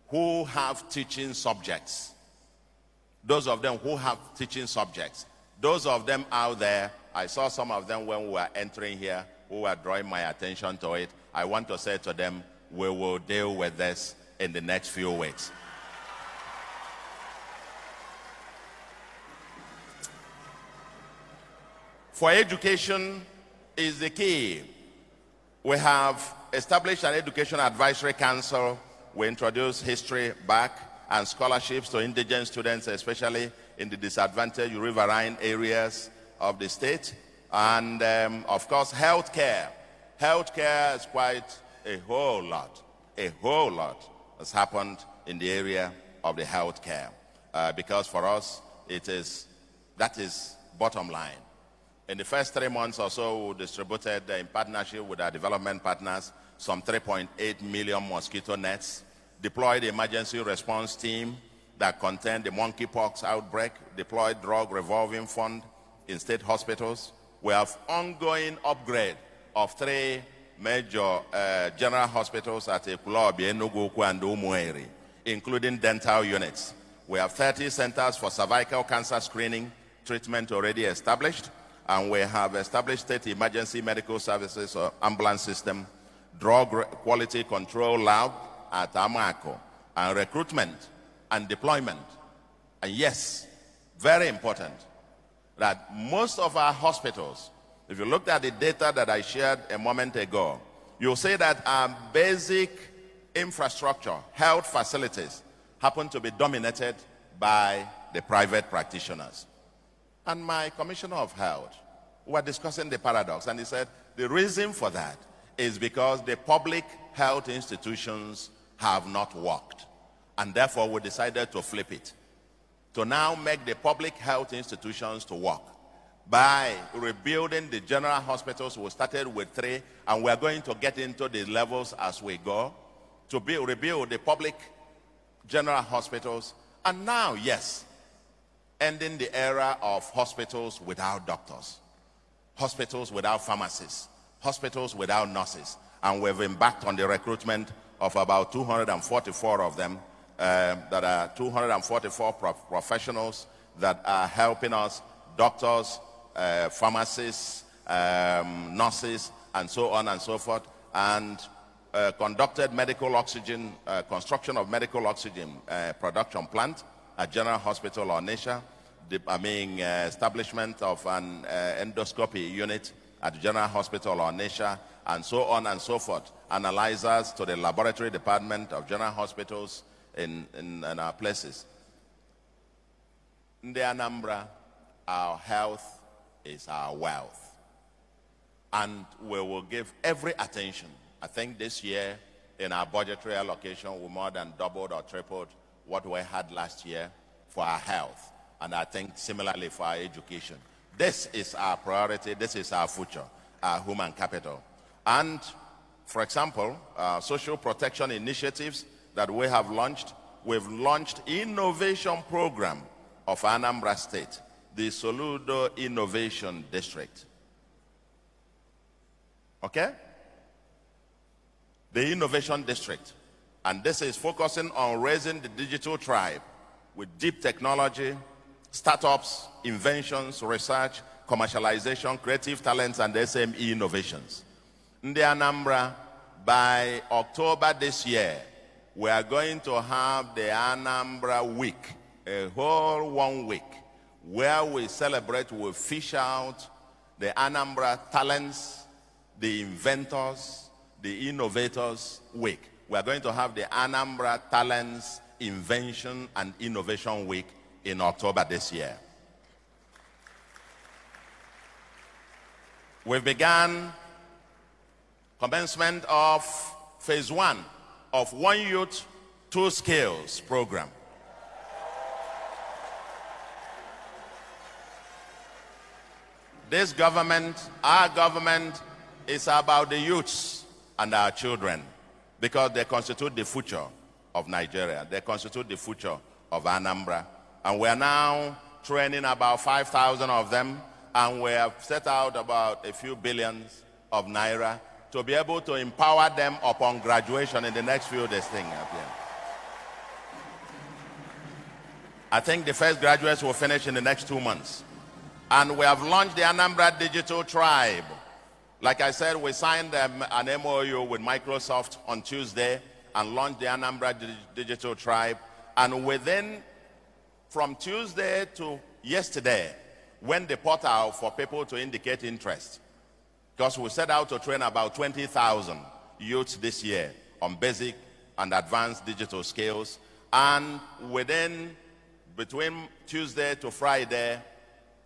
who have teaching subjects. Those of them who have teaching subjects. Those of them out there, I saw some of them when we were entering here who were drawing my attention to it. I want to say to them, we will deal with this in the next few weeks. For education is the key. We have established an Education Advisory Council. We introduced history back and scholarships to indigent students, especially in the disadvantaged riverine areas of the state. And of course, healthcare. Healthcare is quite a whole lot has happened in the area of the healthcare. Because for us, that is bottom line. In the first 3 months or so, we distributed in partnership with our development partners some 3.8 million mosquito nets, deployed the emergency response team that contained the monkeypox outbreak, deployed drug revolving fund in state hospitals. We have ongoing upgrade of 3 major general hospitals at Ekulobi, Enugu, and Umueri, including dental units. We have 30 centers for cervical cancer screening treatment already established, and we have established state emergency medical services or ambulance system, drug quality control lab at Amako, and recruitment and deployment. And yes, very important, that most of our hospitals, if you looked at the data that I shared a moment ago, you'll see that our basic infrastructure, health facilities, happen to be dominated by the private practitioners. And my Commissioner of Health, we were discussing the paradox, and he said the reason for that is because the public health institutions have not worked. And therefore, we decided to flip it, to now make the public health institutions to work by rebuilding the general hospitals. We started with 3, and we're going to get into the levels as we go to rebuild the public general hospitals. And now, yes, ending the era of hospitals without doctors, hospitals without pharmacists, hospitals without nurses. And we've embarked on the recruitment of about 244 of them, that are 244 professionals that are helping us, doctors, pharmacists, nurses, and so on and so forth, and conducted medical oxygen, construction of medical oxygen production plant at General Hospital Onitsha, establishment of an endoscopy unit at General Hospital Onitsha, and so on and so forth. Analyzers to the laboratory department of general hospitals in our places. In the Anambra, our health is our wealth. And we will give every attention. I think this year, in our budgetary allocation, we more than doubled or tripled what we had last year for our health. And I think similarly for our education. This is our priority. This is our future, our human capital. And, for example, social protection initiatives that we have launched, we've launched innovation program of Anambra State, the Soludo Innovation District. Okay? The Innovation District. And this is focusing on raising the digital tribe with deep technology, startups, inventions, research, commercialization, creative talents, and SME innovations. In the Anambra, by October this year, we are going to have the Anambra Week, a whole 1 week, where we celebrate, we fish out the Anambra talents, the inventors, the innovators week. We are going to have the Anambra Talents, Invention, and Innovation Week in October this year. We've begun commencement of phase 1 of One Youth, Two Skills program. This government, our government, is about the youths and our children because they constitute the future of Nigeria. They constitute the future of Anambra. And we are now training about 5,000 of them, and we have set out about a few billions of naira to be able to empower them upon graduation in the next few days. I think the first graduates will finish in the next 2 months. And we have launched the Anambra Digital Tribe. Like I said, we signed an MOU with Microsoft on Tuesday and launched the Anambra Digital Tribe. And from Tuesday to yesterday, when the portal for people to indicate interest, because we set out to train about 20,000 youths this year on basic and advanced digital skills. And between Tuesday to Friday,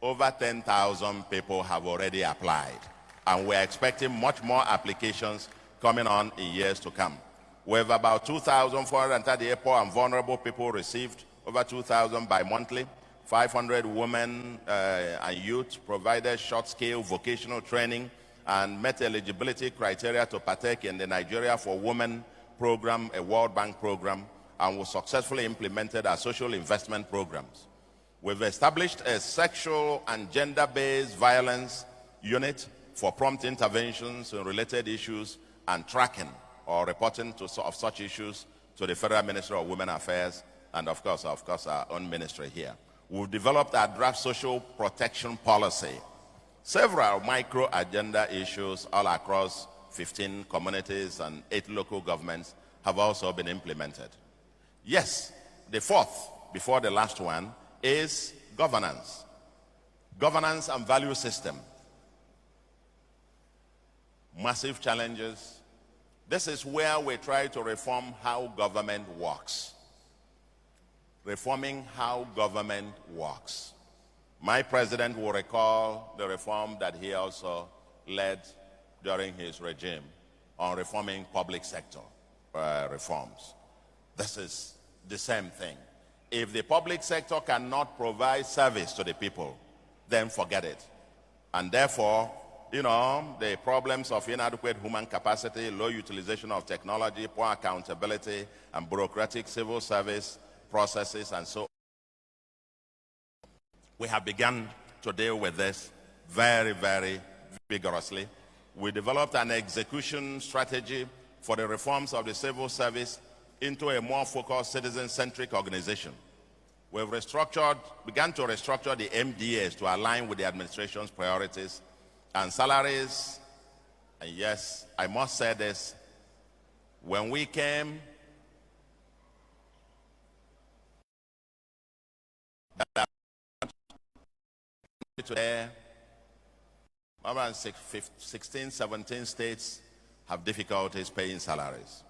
over 10,000 people have already applied. And we're expecting much more applications coming on in years to come. We have about 2,438 poor and vulnerable people received, over 2,000 bi-monthly, 500 women and youth provided short-scale vocational training and met eligibility criteria to partake in the Nigeria for Women program, a World Bank program, and we successfully implemented our social investment programs. We've established a sexual and gender-based violence unit for prompt interventions in related issues and tracking or reporting of such issues to the Federal Ministry of Women Affairs and, of course, our own ministry here. We've developed our draft social protection policy. Several micro-agenda issues all across 15 communities and 8 local governments have also been implemented. Yes, the fourth, before the last one, is governance. Governance and value system. Massive challenges. This is where we try to reform how government works. Reforming how government works. My president will recall the reform that he also led during his regime on reforming public sector reforms. This is the same thing. If the public sector cannot provide service to the people, then forget it. And therefore, the problems of inadequate human capacity, low utilization of technology, poor accountability, and bureaucratic civil service processes, and so on. We have begun to deal with this very, very vigorously. We developed an execution strategy for the reforms of the civil service into a more focused, citizen-centric organization. We've began to restructure the MDAs to align with the administration's priorities and salaries. And yes, I must say this, when we came, today, around 16, 17 states have difficulties paying salaries.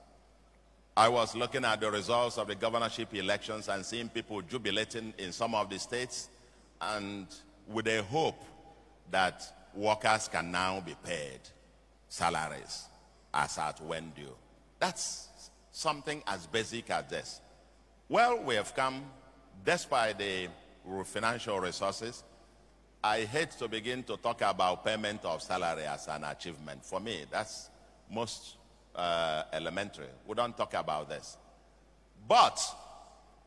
I was looking at the results of the governorship elections and seeing people jubilating in some of the states and with a hope that workers can now be paid salaries as at when due. That's something as basic as this. Well, we have come, despite the financial resources. I hate to begin to talk about payment of salary as an achievement. For me, that's most elementary. We don't talk about this. But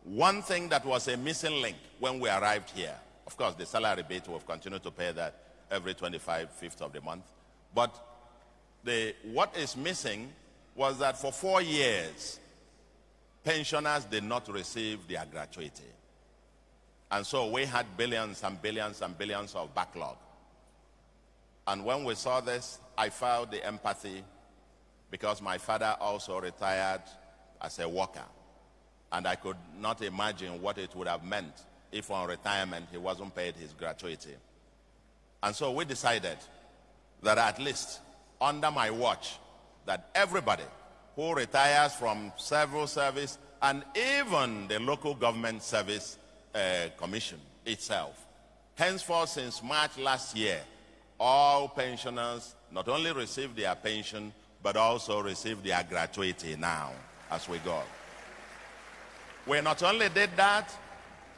one thing that was a missing link when we arrived here, of course, the salary bit, we've continued to pay that every 25th of the month. But what is missing was that for 4 years, pensioners did not receive their gratuity. And so we had billions and billions and billions of backlog. And when we saw this, I felt the empathy because my father also retired as a worker. And I could not imagine what it would have meant if on retirement he wasn't paid his gratuity. And so we decided that at least under my watch, that everybody who retires from civil service and even the local government service commission itself, henceforth since March last year, all pensioners not only receive their pension, but also receive their gratuity now as we go. We not only did that,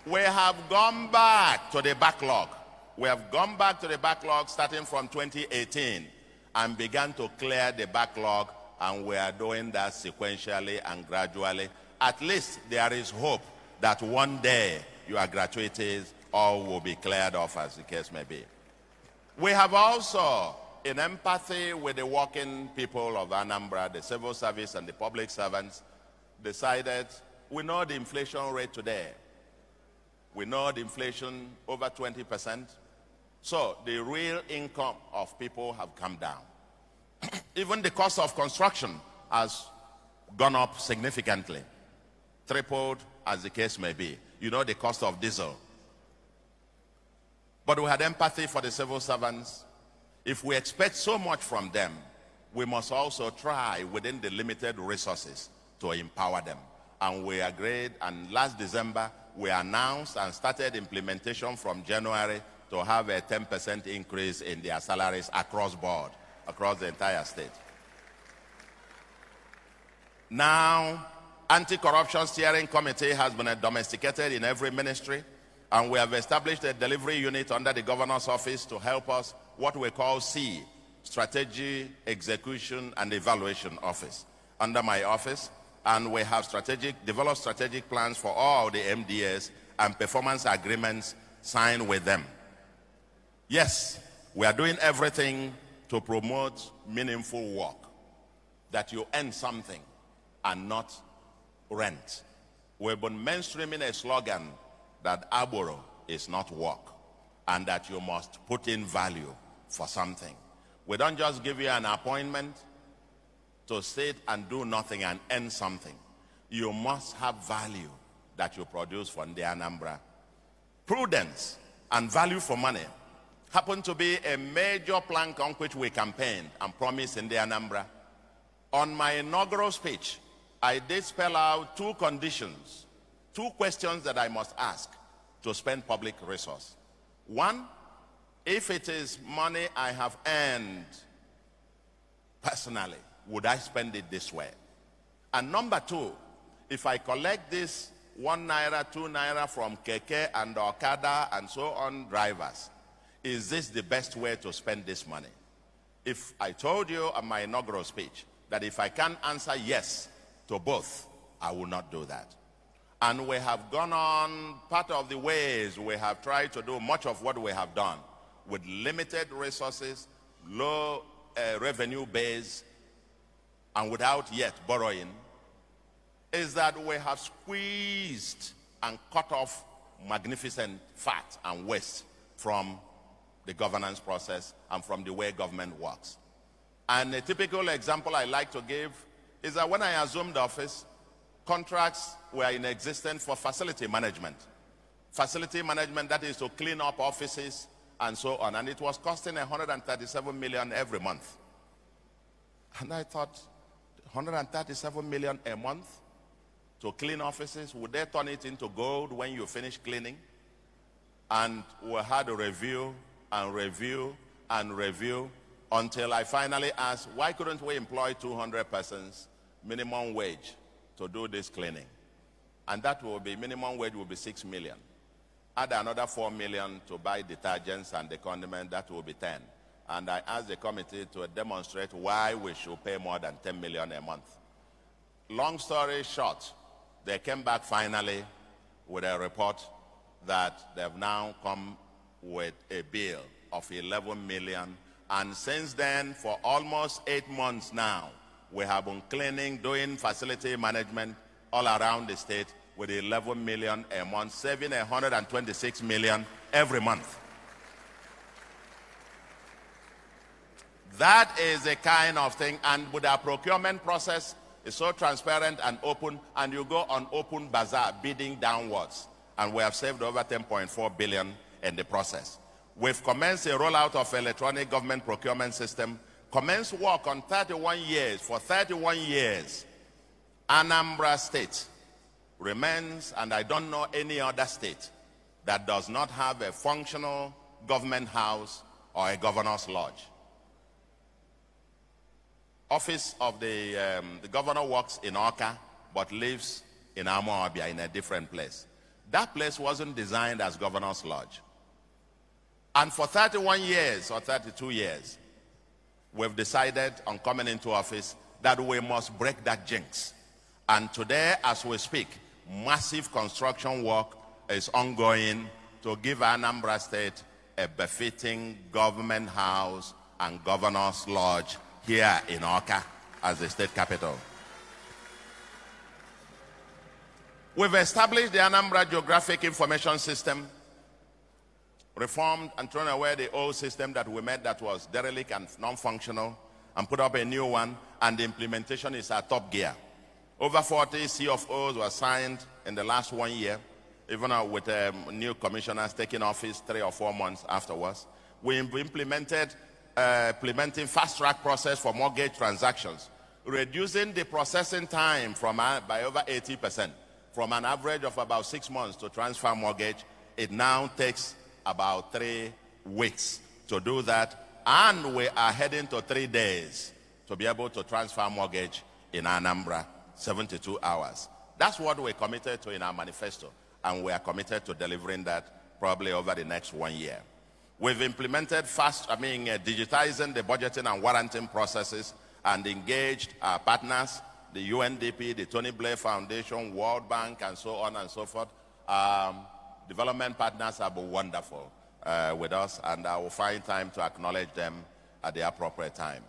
we have gone back to the backlog. We have gone back to the backlog starting from 2018 and began to clear the backlog, and we are doing that sequentially and gradually. At least there is hope that one day your gratuities all will be cleared off, as the case may be. We have also, in empathy with the working people of Anambra, the civil service and the public servants, decided, we know the inflation rate today. We know the inflation over 20%. So the real income of people have come down. Even the cost of construction has gone up significantly, tripled as the case may be. You know, the cost of diesel. But we had empathy for the civil servants. If we expect so much from them, we must also try within the limited resources to empower them. And we agreed, and last December, we announced and started implementation from January to have a 10% increase in their salaries across board, across the entire state. Now, Anti-Corruption Steering Committee has been domesticated in every ministry, and we have established a delivery unit under the governor's office to help us, what we call C, Strategy, Execution, and Evaluation Office, under my office. And we have developed strategic plans for all the MDAs and performance agreements signed with them. Yes, we are doing everything to promote meaningful work, that you earn something and not rent. We've been mainstreaming a slogan that Arboro is not work, and that you must put in value for something. We don't just give you an appointment to sit and do nothing and earn something. You must have value that you produce from the Anambra. Prudence and value for money happen to be a major plank on which we campaigned and promised in the Anambra. On my inaugural speech, I did spell out two conditions, two questions that I must ask to spend public resource. One, if it is money I have earned personally, would I spend it this way? And number two, if I collect this 1 naira, 2 naira from Keke and Okada and so on drivers, is this the best way to spend this money? If I told you on my inaugural speech that if I can answer yes to both, I will not do that. And we have gone on, part of the ways we have tried to do much of what we have done with limited resources, low revenue base, and without yet borrowing, is that we have squeezed and cut off magnificent fat and waste from the governance process and from the way government works. And a typical example I like to give is that when I assumed office, contracts were in existence for facility management. Facility management, that is to clean up offices and so on. And it was costing 137 million every month. And I thought, 137 million a month to clean offices, would they turn it into gold when you finish cleaning? And we had a review and review and review until I finally asked, why couldn't we employ 200 persons, minimum wage, to do this cleaning? And that will be, minimum wage will be 6 million. Add another 4 million to buy detergents and the condiment, that will be 10. And I asked the committee to demonstrate why we should pay more than 10 million a month. Long story short, they came back finally with a report that they've now come with a bill of 11 million. And since then, for almost 8 months now, we have been cleaning, doing facility management all around the state with 11 million a month, saving 126 million every month. That is the kind of thing, and with our procurement process, it's so transparent and open, and you go on open bazaar bidding downwards. And we have saved over 10.4 billion in the process. We've commenced a rollout of electronic government procurement system, commenced work on 31 years. For 31 years, Anambra State remains, and I don't know any other state that does not have a functional government house or a governor's lodge. Office of the governor works in Oka, but lives in Amoabia in a different place. That place wasn't designed as governor's lodge. And for 31 years or 32 years, we've decided on coming into office that we must break that jinx. And today, as we speak, massive construction work is ongoing to give Anambra State a befitting government house and governor's lodge here in Awka as the state capital. We've established the Anambra Geographic Information System, reformed and thrown away the old system that we made that was derelict and non-functional, and put up a new one, and the implementation is at top gear. Over 40 CFOs were signed in the last 1 year, even with new commissioners taking office 3 or 4 months afterwards. We implementing fast-track process for mortgage transactions, reducing the processing time by over 80%. From an average of about 6 months to transfer mortgage, it now takes about 3 weeks to do that. And we are heading to 3 days to be able to transfer mortgage in Anambra, 72 hours. That's what we're committed to in our manifesto. And we are committed to delivering that probably over the next 1 year. We've implemented digitizing the budgeting and warranting processes and engaged our partners, the UNDP, the Tony Blair Foundation, World Bank, and so on and so forth. Development partners have been wonderful with us, and I will find time to acknowledge them at the appropriate time.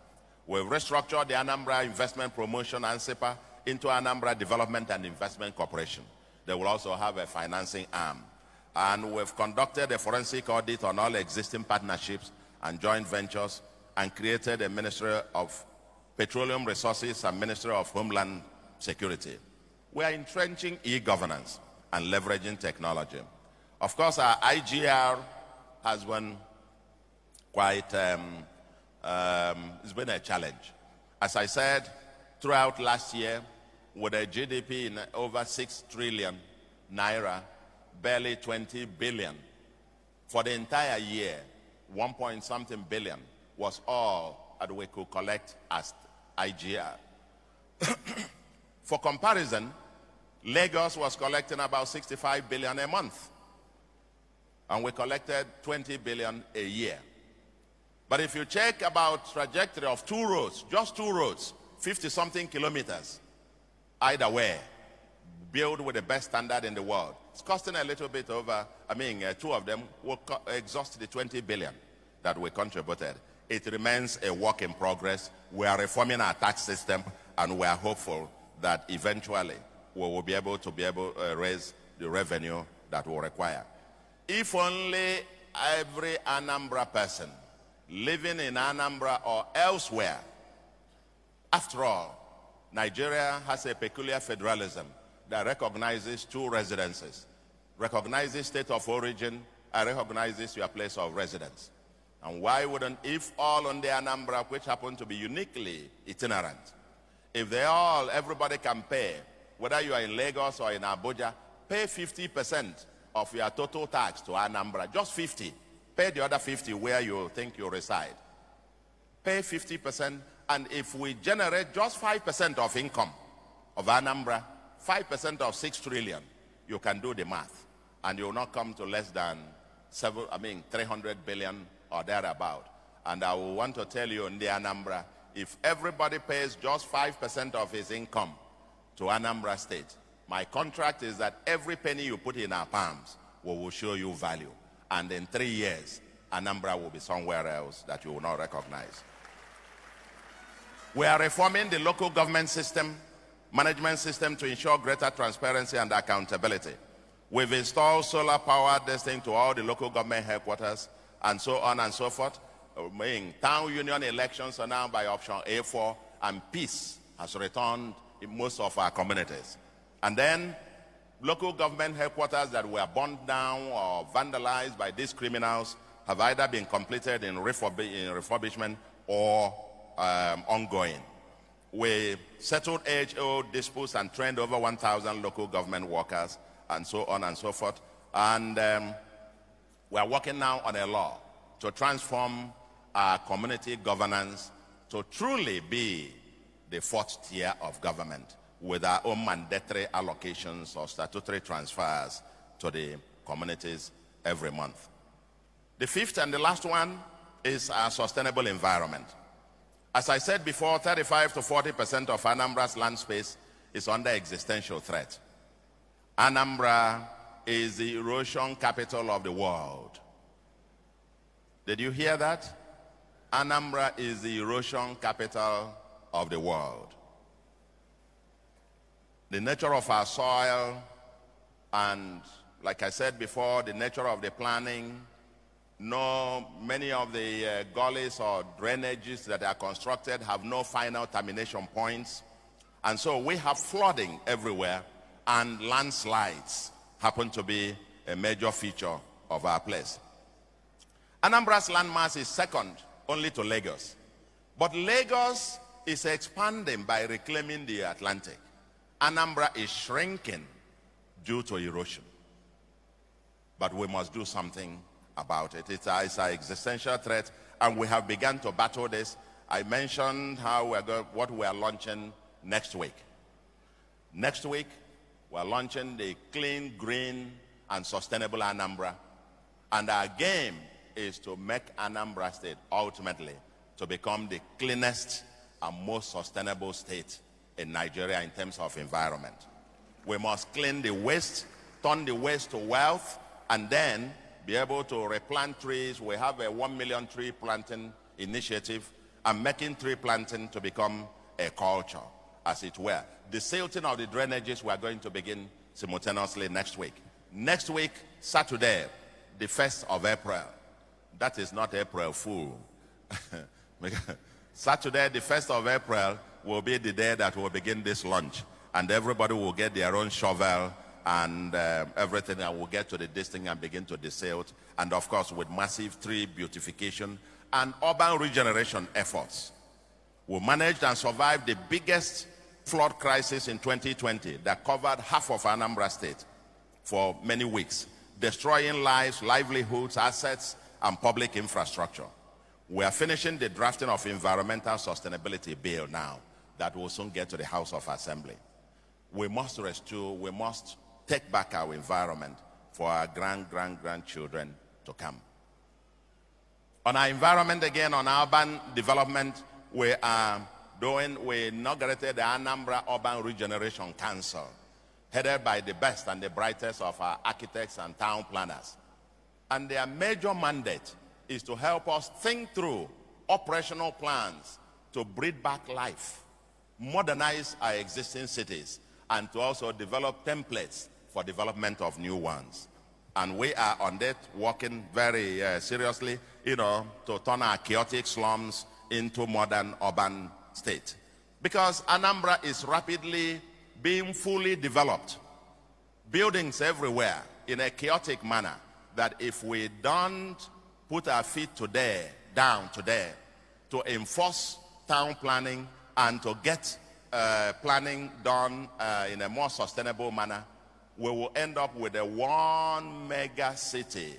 We've restructured the Anambra Investment Promotion, ANSIPA, into Anambra Development and Investment Corporation. They will also have a financing arm. And we've conducted a forensic audit on all existing partnerships and joint ventures and created a Ministry of Petroleum Resources and Ministry of Homeland Security. We are entrenching e-governance and leveraging technology. Of course, our IGR has been quite, it's been a challenge. As I said, throughout last year, with a GDP in over 6 trillion naira, barely 20 billion. For the entire year, 1-point-something billion was all that we could collect as IGR. For comparison, Lagos was collecting about 65 billion a month, and we collected 20 billion a year. But if you check about trajectory of 2 roads, just 2 roads, 50-something kilometers, either way, built with the best standard in the world, it's costing a little bit over, 2 of them will exhaust the 20 billion that we contributed. It remains a work in progress. We are reforming our tax system, and we are hopeful that eventually we will be able to raise the revenue that will require. If only every Anambra person living in Anambra or elsewhere, after all, Nigeria has a peculiar federalism that recognizes 2 residences, recognizes state of origin, and recognizes your place of residence. And why wouldn't, if all on the Anambra, which happen to be uniquely itinerant, if everybody can pay, whether you are in Lagos or in Abuja, pay 50% of your total tax to Anambra, just 50. Pay the other 50 where you think you reside. Pay 50%, and if we generate just 5% of income of Anambra, 5% of 6 trillion, you can do the math, and you will not come to less than 300 billion or thereabout. And I will want to tell you in the Anambra, if everybody pays just 5% of his income to Anambra State, my contract is that every penny you put in our palms, we will show you value. And in 3 years, Anambra will be somewhere else that you will not recognize. We are reforming the local government system, management system to ensure greater transparency and accountability. We've installed solar power destined to all the local government headquarters and so on and so forth. Town union elections are now by option A4, and peace has returned in most of our communities. And then local government headquarters that were burned down or vandalized by these criminals have either been completed in refurbishment or ongoing. We settled HO disputes and trained over 1,000 local government workers and so on and so forth. And we are working now on a law to transform our community governance to truly be the 4th tier of government with our own mandatory allocations or statutory transfers to the communities every month. The fifth and the last one is our sustainable environment. As I said before, 35 to 40% of Anambra's land space is under existential threat. Anambra is the erosion capital of the world. Did you hear that? Anambra is the erosion capital of the world. The nature of our soil and, like I said before, the nature of the planning, many of the gullies or drainages that are constructed have no final termination points. And so we have flooding everywhere, and landslides happen to be a major feature of our place. Anambra's landmass is second only to Lagos. But Lagos is expanding by reclaiming the Atlantic. Anambra is shrinking due to erosion. But we must do something about it. It's an existential threat, and we have begun to battle this. I mentioned what we are launching next week. Next week, we're launching the Clean, Green, and Sustainable Anambra. And our game is to make Anambra State ultimately to become the cleanest and most sustainable state in Nigeria in terms of environment. We must clean the waste, turn the waste to wealth, and then be able to replant trees. We have a 1 million tree planting initiative and making tree planting to become a culture, as it were. The silting of the drainages we are going to begin simultaneously next week. Next week, Saturday, the 1st of April. That is not April Fool. Saturday, the 1st of April, will be the day that we'll begin this launch. And everybody will get their own shovel and everything, and we'll get to this thing and begin to desilt. And of course, with massive tree beautification and urban regeneration efforts. We managed and survived the biggest flood crisis in 2020 that covered half of Anambra State for many weeks, destroying lives, livelihoods, assets, and public infrastructure. We are finishing the drafting of environmental sustainability bill now that will soon get to the House of Assembly. We must restore, we must take back our environment for our grandchildren to come. On our environment again, on urban development, we inaugurated the Anambra Urban Regeneration Council, headed by the best and the brightest of our architects and town planners. And their major mandate is to help us think through operational plans to breed back life, modernize our existing cities, and to also develop templates for development of new ones. And we are on that, working very seriously, to turn our chaotic slums into modern urban state. Because Anambra is rapidly being fully developed. Buildings everywhere in a chaotic manner that if we don't put our feet down today to enforce town planning and to get planning done in a more sustainable manner, we will end up with a one mega city,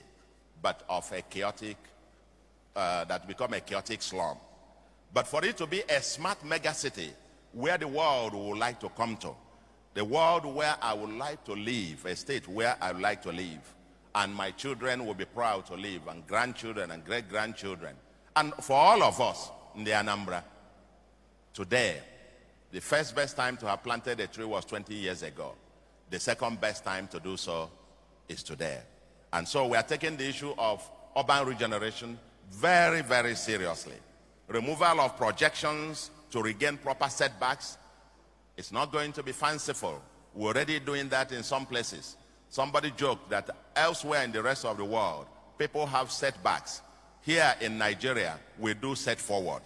but of a chaotic, that become a chaotic slum. But for it to be a smart mega city where the world would like to come to, the world where I would like to live, a state where I would like to live, and my children will be proud to live, and grandchildren and great-grandchildren. And for all of us in the Anambra, today, the first best time to have planted a tree was 20 years ago. The second best time to do so is today. And so we are taking the issue of urban regeneration very, very seriously. Removal of projections to regain proper setbacks. It's not going to be fanciful. We're already doing that in some places. Somebody joked that elsewhere in the rest of the world, people have setbacks. Here in Nigeria, we do set forward.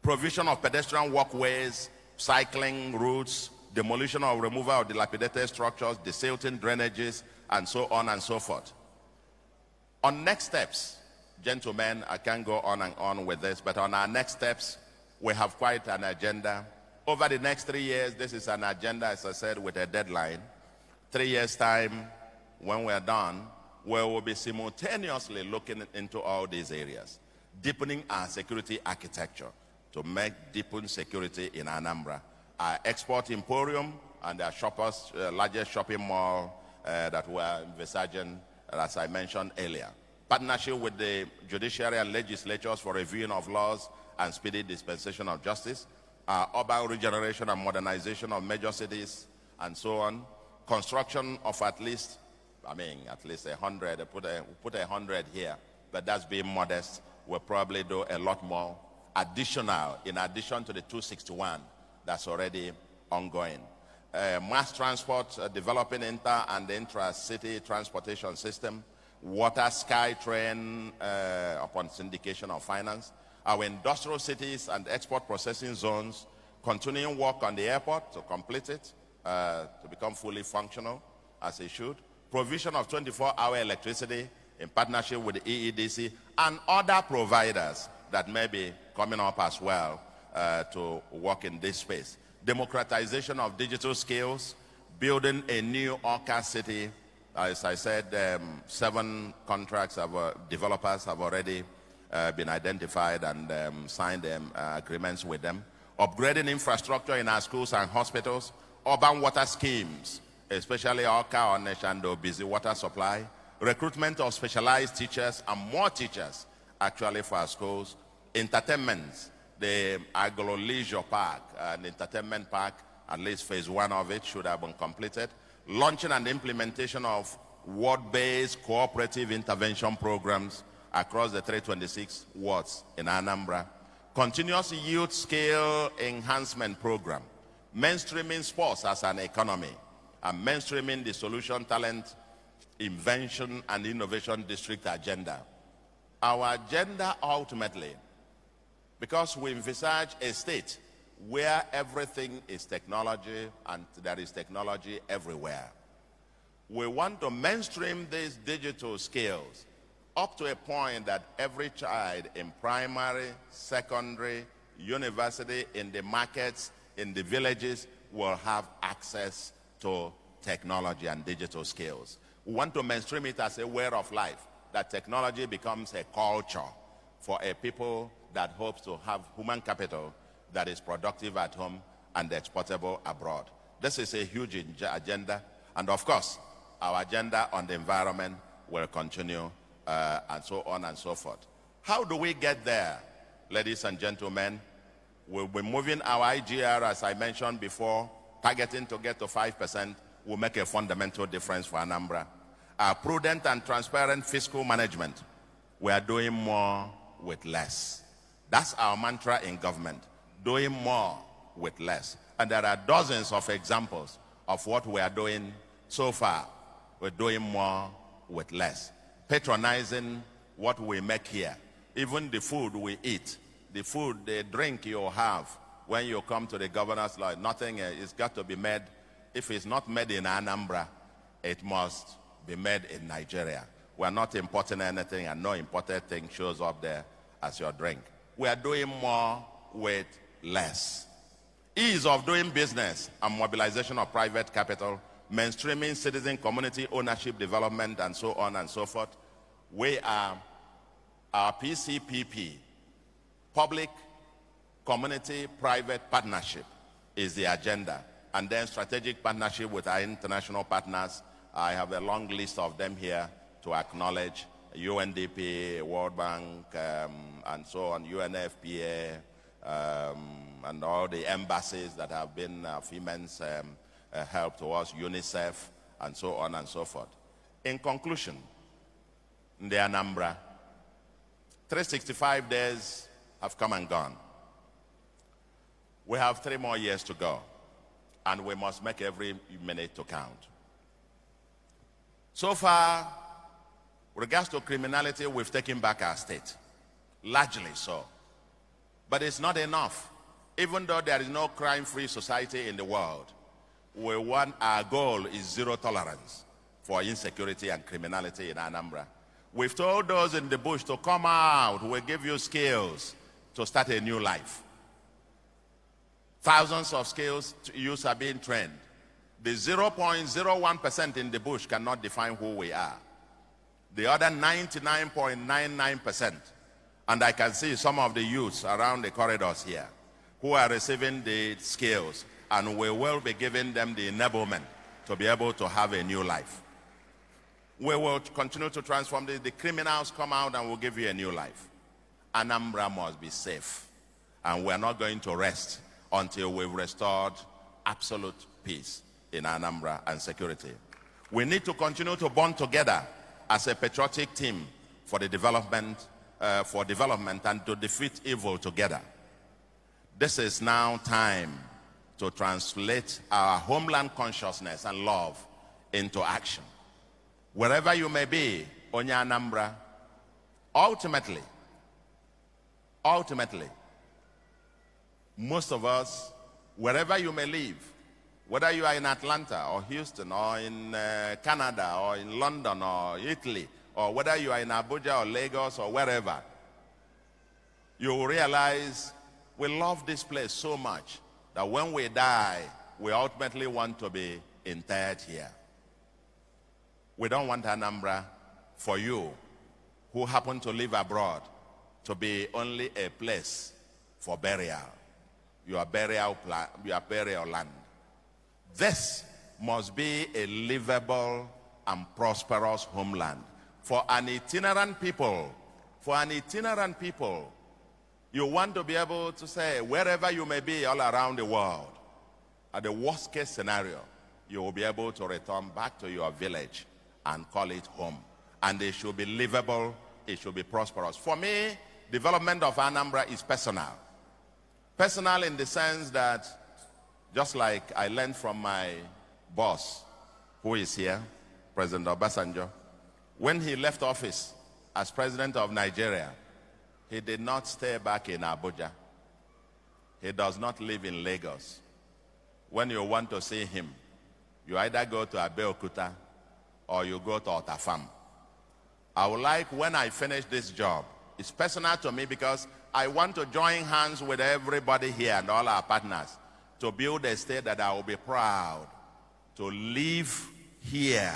Provision of pedestrian walkways, cycling routes, demolition or removal of dilapidated structures, desilting drainages, and so on and so forth. On next steps, gentlemen, I can't go on and on with this, but on our next steps, we have quite an agenda. Over the next 3 years, this is an agenda, as I said, with a deadline. 3 years' time, when we're done, we will be simultaneously looking into all these areas, deepening our security architecture to make deepen security in Anambra. Our export emporium and our largest shopping mall that we're envisaging, as I mentioned earlier, partnership with the judiciary and legislatures for reviewing of laws and speedy dispensation of justice, urban regeneration and modernization of major cities, and so on. Construction of at least 100, put 100 here, but that's being modest. We'll probably do a lot more additional, in addition to the 261 that's already ongoing. Mass transport, developing inter and intra-city transportation system, water, sky train upon syndication of finance, our industrial cities and export processing zones, continuing work on the airport to complete it, to become fully functional as it should, provision of 24-hour electricity in partnership with the EEDC and other providers that may be coming up as well to work in this space. Democratization of digital skills, building a new Orca city. As I said, 7 contracts developers have already been identified and signed agreements with them. Upgrading infrastructure in our schools and hospitals, urban water schemes, especially Orca, Onesh, and Busy water supply, recruitment of specialized teachers and more teachers actually for our schools, entertainment, the Agro Leisure Park, an entertainment park, at least phase 1 of it should have been completed. Launching and implementation of ward-based cooperative intervention programs across the 326 wards in Anambra. Continuous youth skill enhancement program. Mainstreaming sports as an economy. And mainstreaming the solution, talent, invention, and innovation district agenda. Our agenda ultimately, because we envisage a state where everything is technology and there is technology everywhere. We want to mainstream these digital skills up to a point that every child in primary, secondary, university, in the markets, in the villages will have access to technology and digital skills. We want to mainstream it as a way of life, that technology becomes a culture for a people that hopes to have human capital that is productive at home and exportable abroad. This is a huge agenda, and of course, our agenda on the environment will continue, and so on and so forth. How do we get there, ladies and gentlemen? We'll be moving our IGR, as I mentioned before, targeting to get to 5%, will make a fundamental difference for Anambra. Our prudent and transparent fiscal management, we are doing more with less. That's our mantra in government, doing more with less. And there are dozens of examples of what we are doing so far. We're doing more with less. Patronizing what we make here. Even the food we eat, the drink you have when you come to the governor's lodge, nothing is got to be made. If it's not made in Anambra, it must be made in Nigeria. We're not importing anything, and no imported thing shows up there as your drink. We are doing more with less. Ease of doing business and mobilization of private capital, mainstreaming citizen community ownership development, and so on and so forth. We are, our PCPP, public community private partnership, is the agenda. And then strategic partnership with our international partners. I have a long list of them here to acknowledge: UNDP, World Bank, and so on, UNFPA, and all the embassies that have been of immense help to us, UNICEF, and so on and so forth. In conclusion, in the Anambra, 365 days have come and gone. We have 3 more years to go, and we must make every minute to count. So far, with regards to criminality, we've taken back our state, largely so. But it's not enough. Even though there is no crime-free society in the world, our goal is zero tolerance for insecurity and criminality in Anambra. We've told those in the bush to come out. We'll give you skills to start a new life. Thousands of skills youths are being trained. The 0.01% in the bush cannot define who we are. The other 99.99%, and I can see some of the youths around the corridors here who are receiving the skills, and we will be giving them the enablement to be able to have a new life. We will continue to transform this. The criminals come out and we'll give you a new life. Anambra must be safe. And we're not going to rest until we've restored absolute peace in Anambra and security. We need to continue to bond together as a patriotic team for the development, and to defeat evil together. This is now time to translate our homeland consciousness and love into action. Wherever you may be, Onye Anambra, ultimately, most of us, wherever you may live, whether you are in Atlanta or Houston or in Canada or in London or Italy, or whether you are in Abuja or Lagos or wherever, you will realize we love this place so much that when we die, we ultimately want to be interred here. We don't want Anambra for you who happen to live abroad to be only a place for burial, your burial land. This must be a livable and prosperous homeland for an itinerant people. For an itinerant people, you want to be able to say, wherever you may be all around the world, at the worst case scenario, you will be able to return back to your village and call it home. And it should be livable, it should be prosperous. For me, development of Anambra is personal. Personal in the sense that, just like I learned from my boss, who is here, President Obasanjo, when he left office as president of Nigeria, he did not stay back in Abuja. He does not live in Lagos. When you want to see him, you either go to Abeokuta or you go to Otafam. I would like, when I finish this job, it's personal to me because I want to join hands with everybody here and all our partners to build a state that I will be proud to live here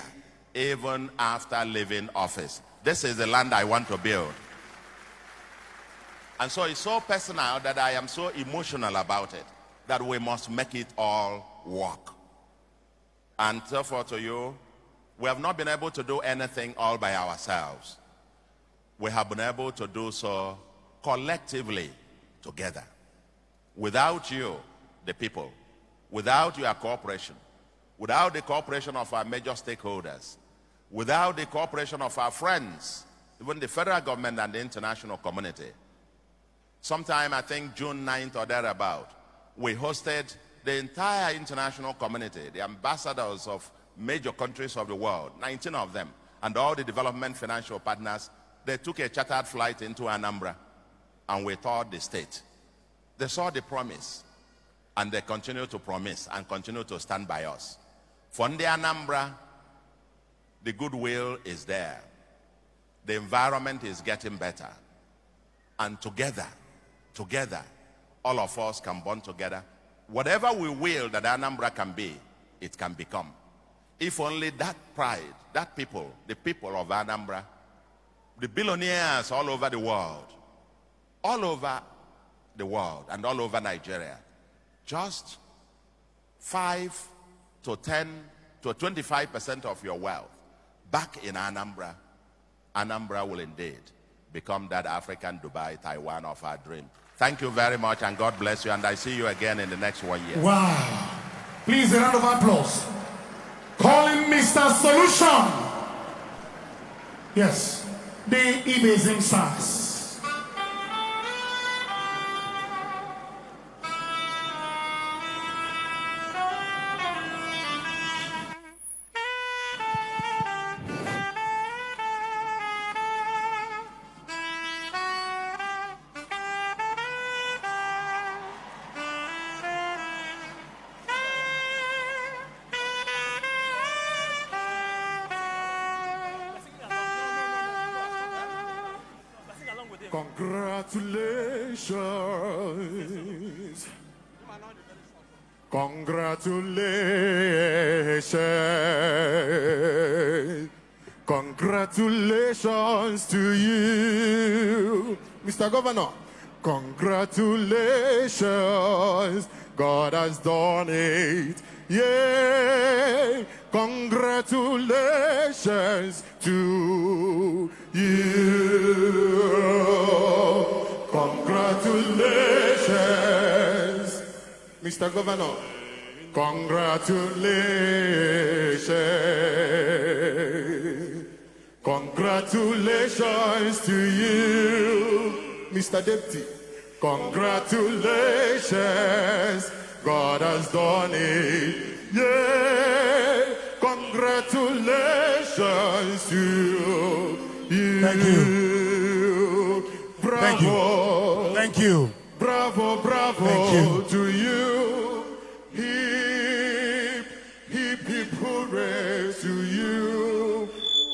even after leaving office. This is the land I want to build. And so it's so personal that I am so emotional about it, that we must make it all work. And therefore to you, we have not been able to do anything all by ourselves. We have been able to do so collectively together. Without you, the people, without your cooperation, without the cooperation of our major stakeholders, without the cooperation of our friends, even the federal government and the international community. Sometime, I think June 9th or thereabout, we hosted the entire international community, the ambassadors of major countries of the world, 19 of them, and all the development financial partners. They took a chartered flight into Anambra, and we toured the state. They saw the promise, and they continue to promise and continue to stand by us. For the Anambra, the goodwill is there. The environment is getting better. And together, all of us can bond together. Whatever we will that Anambra can be, it can become. If only that pride, that people, the people of Anambra, the billionaires all over the world and all over Nigeria, just 5 to 10 to 25% of your wealth back in Anambra, Anambra will indeed become that African Dubai, Taiwan of our dream. Thank you very much, and God bless you, and I see you again in the next 1 year. Wow. Please, a round of applause. Call him Mr. Solution. Yes, the Ibezim SARS. Congratulations. Congratulations. Congratulations to you, Mr. Governor. Congratulations. God has done it. Yay! Congratulations to you. Congratulations, Mr. Governor. Congratulations. Congratulations to you, Mr. Deputy. Congratulations. God has done it. Yeah. Congratulations to you. Thank you. Bravo. Thank you. Thank you. Bravo, bravo. Thank you. To you. Hip, hip, hip, hooray to you.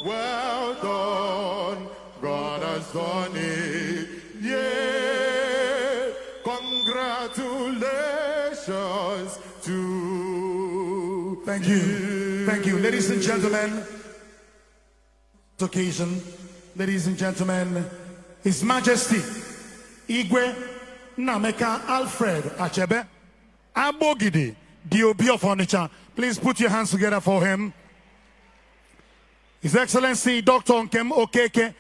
Well done. God has done it. Yeah. Congratulations to Thank you. Thank you. Ladies and gentlemen, this occasion, ladies and gentlemen, His Majesty Igwe Nameka Alfred Achebe Abogidi, DOB of Onitsha. Please put your hands together for him. His Excellency Dr. Nkem Okeke,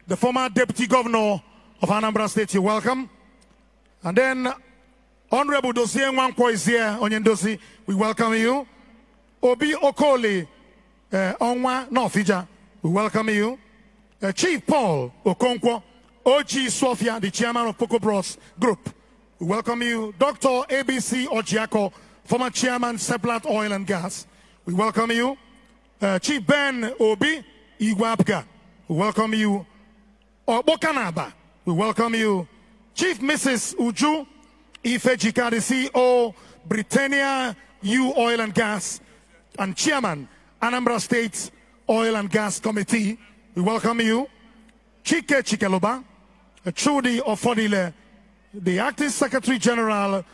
the former Deputy Governor of Anambra State, you're welcome. And then Honorable Dosie Nwankwo is here, Onyendosi, we welcome you. Obi Okoli Onwa Nofija, we welcome you. Chief Paul Okonkwo, OG Sofia, the chairman of Poco Bros Group, we welcome you. Dr. ABC Ojiako, former chairman Seplat Oil and Gas, we welcome you. Chief Ben Obi Igwapka, we welcome you. Obokanaba, we welcome you. Chief Mrs. Uju Ifejika, the CEO, Britannia U Oil and Gas, and Chairman, Anambra State Oil and Gas Committee, we welcome you. Chike Chikeloba, Chudi Ofodile, the Acting Secretary General,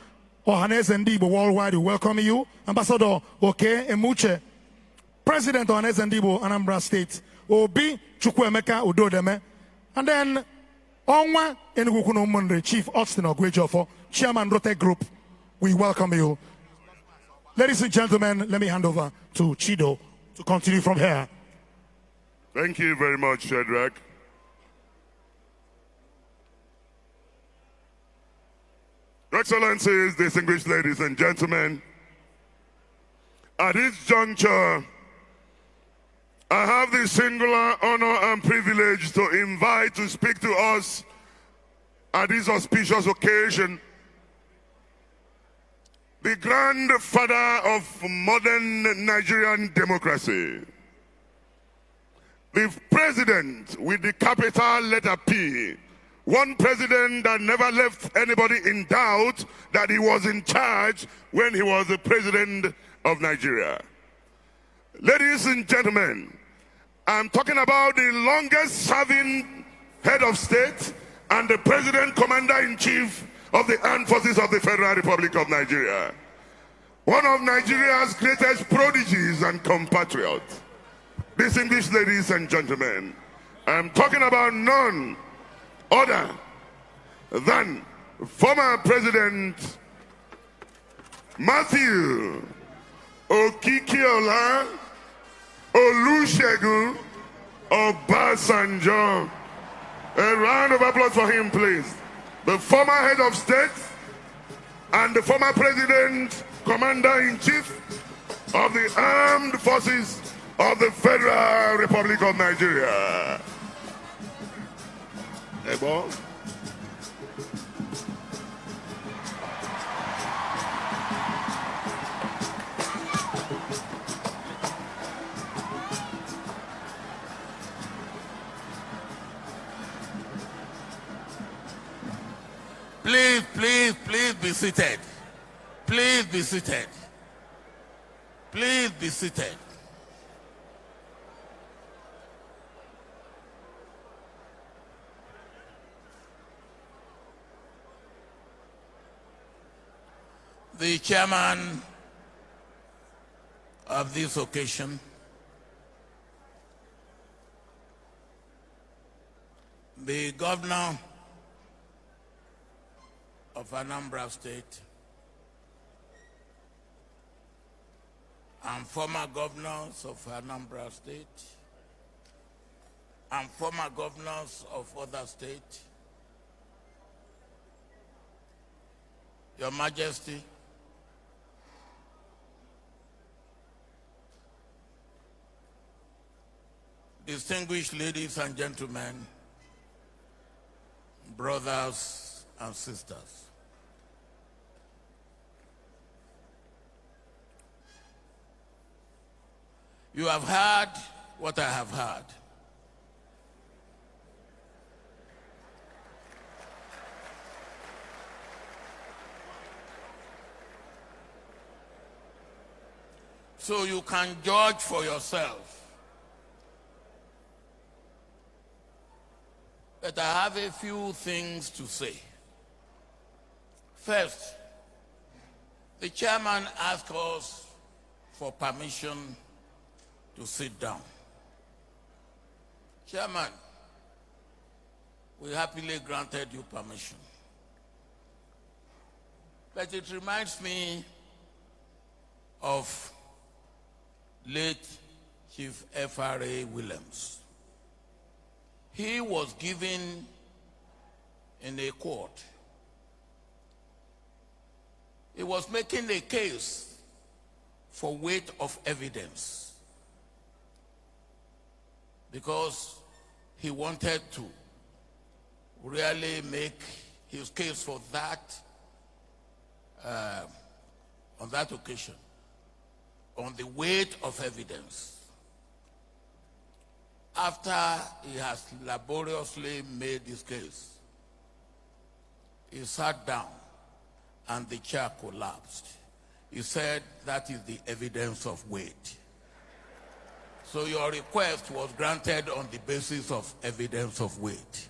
Ohanes Ndibo Worldwide, we welcome you. Ambassador Oke Emuche, President Ohanes Ndibo, Anambra State, Obi Chukwemeka Udodeme, and then Onwa Enugukuno Mundre, Chief Austin Ogwejofo, Chairman Rote Group, we welcome you. Ladies and gentlemen, let me hand over to Chido to continue from here. Thank you very much, Shadrach. Your Excellencies, distinguished ladies and gentlemen, at this juncture, I have the singular honor and privilege to invite to speak to us at this auspicious occasion the grandfather of modern Nigerian democracy, the president with the capital letter P, one president that never left anybody in doubt that he was in charge when he was the president of Nigeria. Ladies and gentlemen, I'm talking about the longest serving head of state and the president commander-in-chief of the Armed Forces of the Federal Republic of Nigeria. One of Nigeria's greatest prodigies and compatriots. Distinguished ladies and gentlemen, I'm talking about none other than former President Matthew Okikiola Olusegun Obasanjo. A round of applause for him, please. The former head of state and the former president, commander-in-chief of the Armed Forces of the Federal Republic of Nigeria. Hey, boy. Please be seated. Please be seated. Please be seated. The chairman of this occasion, the governor of Anambra State, and former governors of Anambra State, and former governors of other states, Your Majesty, distinguished ladies and gentlemen, brothers and sisters, you have heard what I have heard. So you can judge for yourself. But I have a few things to say. First, the chairman asked us for permission to sit down. Chairman, we happily granted you permission. But it reminds me of late Chief F.R.A. Williams. He was given in a court. He was making a case for weight of evidence because he wanted to really make his case for that on that occasion, on the weight of evidence. After he has laboriously made his case, he sat down and the chair collapsed. He said, that is the evidence of weight. So your request was granted on the basis of evidence of weight.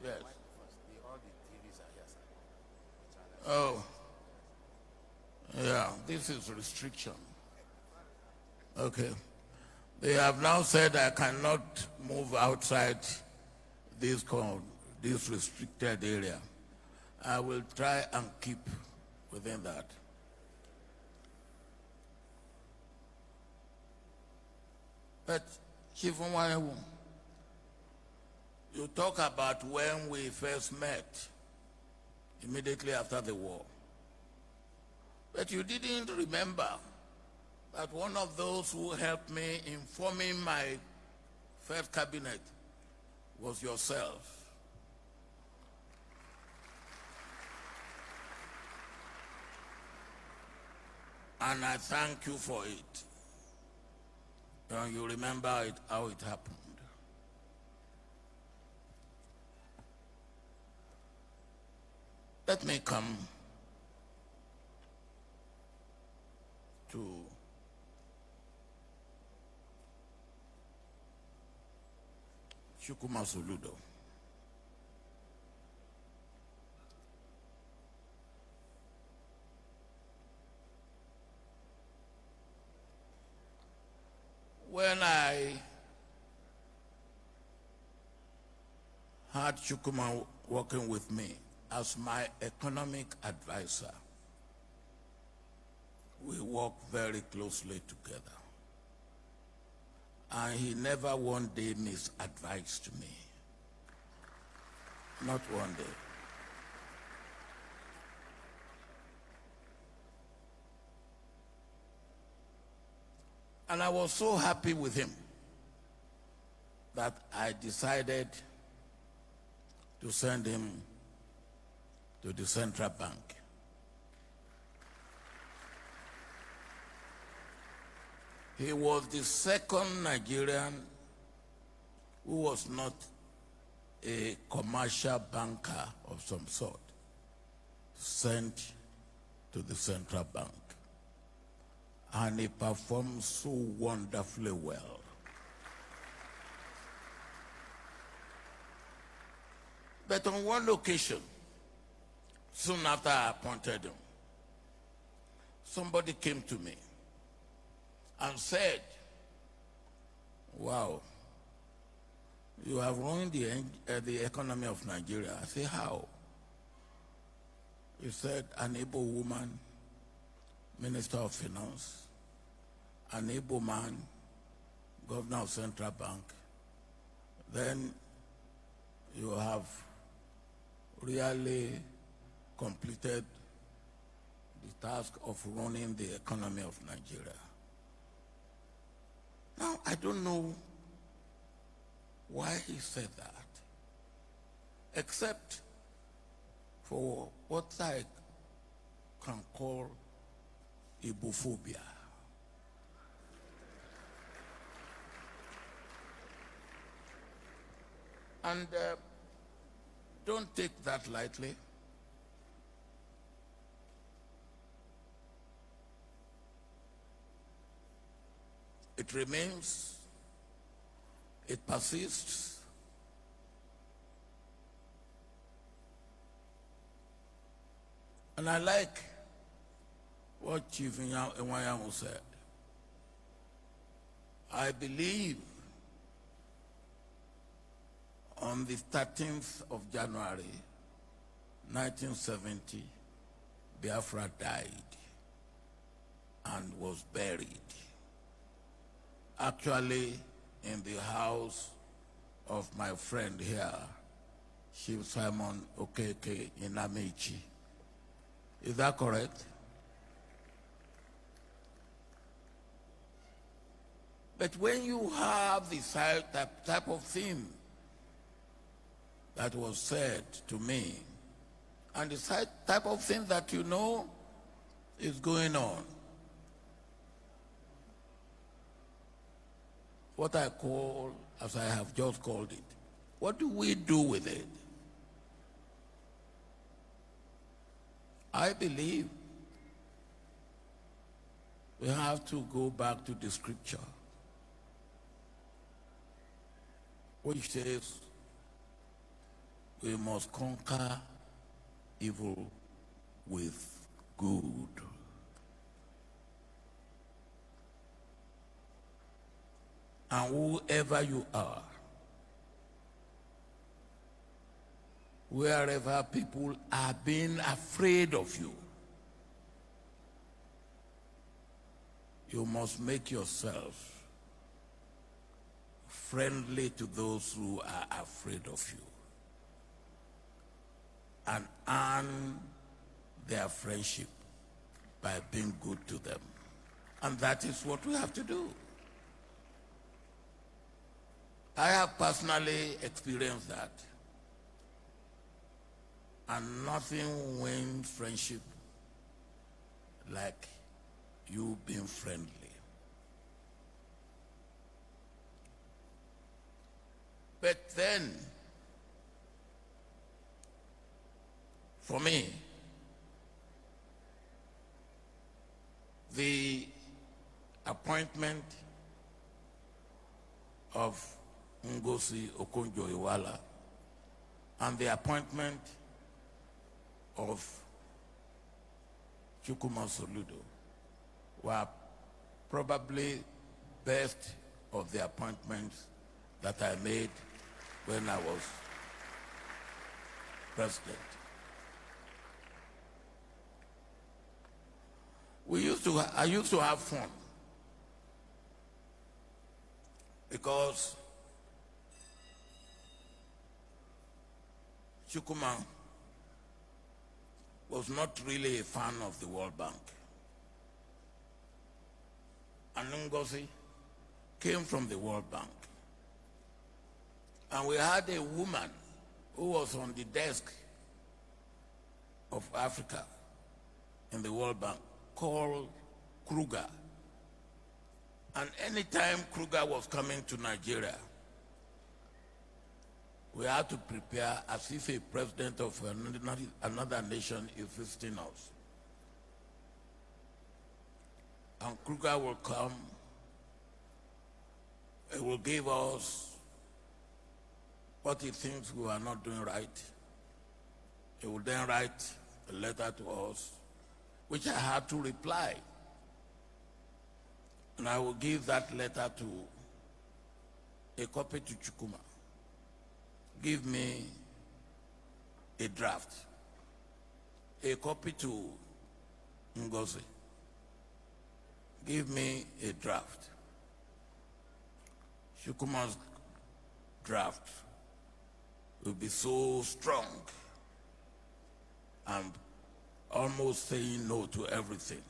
Yes. Oh. Yeah, this is restriction. Okay. They have now said I cannot move outside this restricted area. I will try and keep within that. But Chief Nwanewu, you talk about when we first met, immediately after the war. But you didn't remember that one of those who helped me in forming my first cabinet was yourself. And I thank you for it. And you remember how it happened. Let me come to Chukwuma Soludo. When I had Chukwuma working with me as my economic advisor, we worked very closely together. And he never one day misadvised me. Not one day. And I was so happy with him that I decided to send him to the Central Bank. He was the second Nigerian who was not a commercial banker of some sort sent to the Central Bank. And he performed so wonderfully well. But on one occasion, soon after I appointed him, somebody came to me and said, wow, You have ruined the economy of Nigeria. I say, how? You said an able woman, Minister of Finance, an able man, Governor of Central Bank. Then you have really completed the task of running the economy of Nigeria. Now, I don't know why he said that, except for what I can call Ibophobia. And don't take that lightly. It remains, it persists. And I like what Chief Iwayamu said. I believe on the 13th of January, 1970, Biafra died and was buried. Actually, in the house of my friend here, Chief Simon Okeke in Amici. Is that correct? But when you have the type of thing that was said to me, and the type of thing that you know is going on, what I call, as I have just called it, what do we do with it? I believe we have to go back to the scripture, which says we must conquer evil with good. And whoever you are, wherever people are being afraid of you, you must make yourself friendly to those who are afraid of you and earn their friendship by being good to them. And that is what we have to do. I have personally experienced that. And nothing wins friendship like you being friendly. But then, for me, the appointment of Ngozi Okonjo-Iweala and the appointment of Chukwuma Soludo were probably best of the appointments that I made when I was president. I used to have fun because Chukwuma was not really a fan of the World Bank. And Ngozi came from the World Bank. And we had a woman who was on the desk of Africa in the World Bank called Kruger. And anytime Kruger was coming to Nigeria, we had to prepare as if a president of another nation is visiting us. And Kruger will come, he will give us what he thinks we are not doing right. He will then write a letter to us, which I had to reply. And I will give that letter to a copy to Chukwuma. give me a draft, a copy to Ngozi. Give me a draft. Chukwuma's draft will be so strong and almost saying no to everything.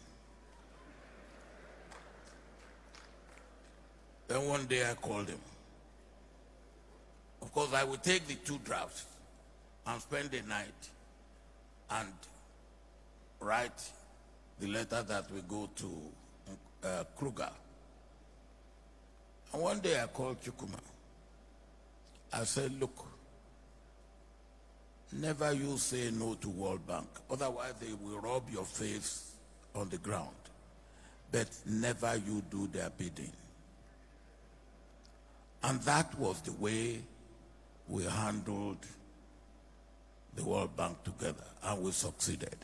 Then one day I called him. Of course, I will take the two drafts and spend the night and write the letter that will go to Kruger. And one day I called Chukwuma. I said, look, never you say no to World Bank. Otherwise, they will rub your face on the ground. But never you do their bidding. And that was the way we handled the World Bank together, and we succeeded.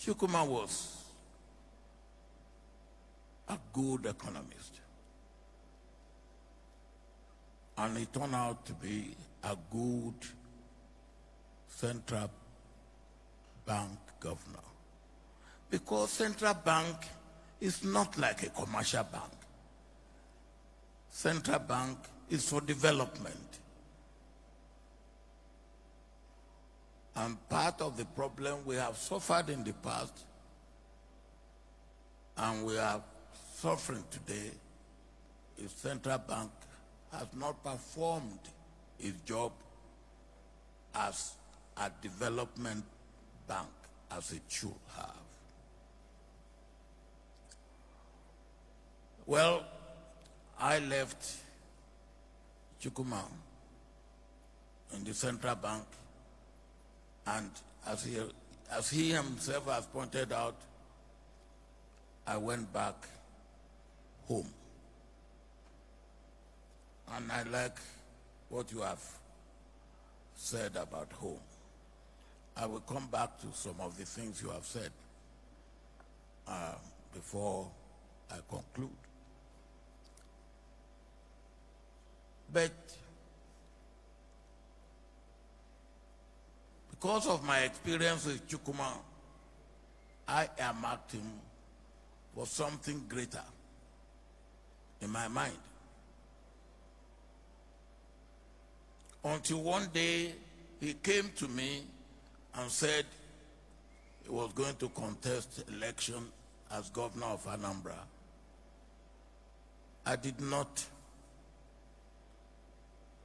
Chukwuma was a good economist, and he turned out to be a good central bank governor, because central bank is not like a commercial bank. Central bank is for development. And part of the problem we have suffered in the past and we are suffering today is central bank has not performed its job as a development bank as it should have. Well, I left Chukwuma in the central bank, and as he himself has pointed out, I went back home. And I like what you have said about home. I will come back to some of the things you have said before I conclude. But because of my experience with Chukwuma, I earmarked him for something greater in my mind. Until one day he came to me and said he was going to contest election as governor of Anambra. I did not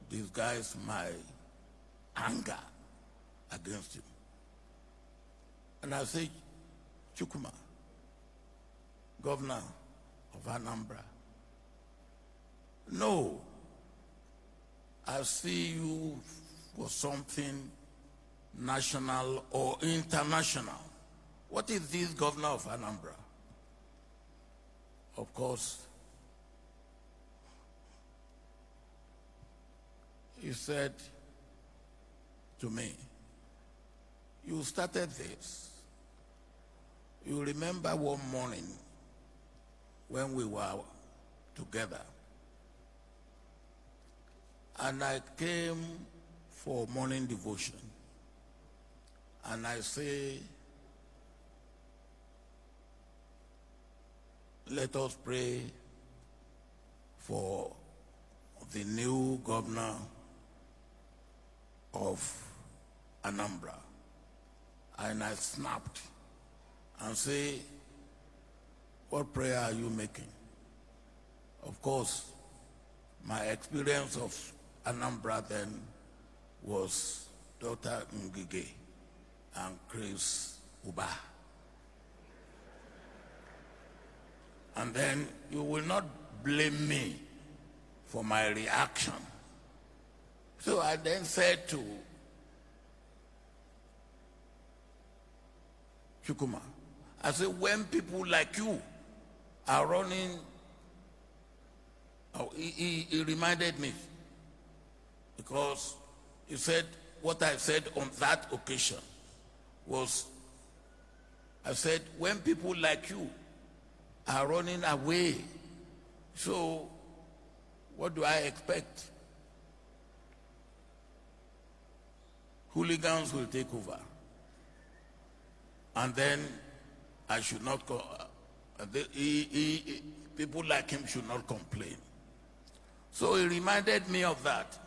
disguise my anger against him. And I said, Chukwuma, governor of Anambra, no, I see you for something national or international. What is this governor of Anambra? Of course, he said to me, you started this. You remember one morning when we were together, and I came for morning devotion, and I say, let us pray for the new governor of Anambra. And I snapped and say, what prayer are you making? Of course, my experience of Anambra then was Dr. Ngige and Chris Uba. And then you will not blame me for my reaction. So I then said to Chukwuma, I said, when people like you are running, he reminded me, because he said what I said on that occasion was I said, when people like you are running away, so what do I expect? Hooligans will take over. And then I should not go. People like him should not complain. So he reminded me of that.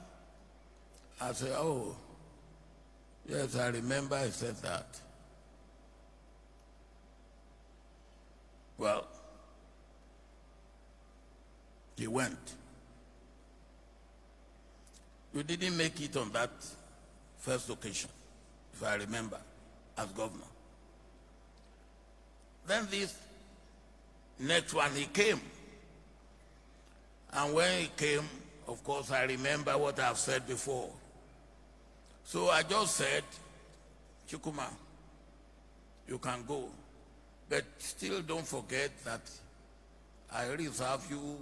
I said, oh, yes, I remember I said that. Well, he went. You didn't make it on that first occasion, if I remember, as governor. Then this next one, he came. And when he came, of course, I remember what I've said before. So I just said, Chukuma, you can go. But still don't forget that I reserve you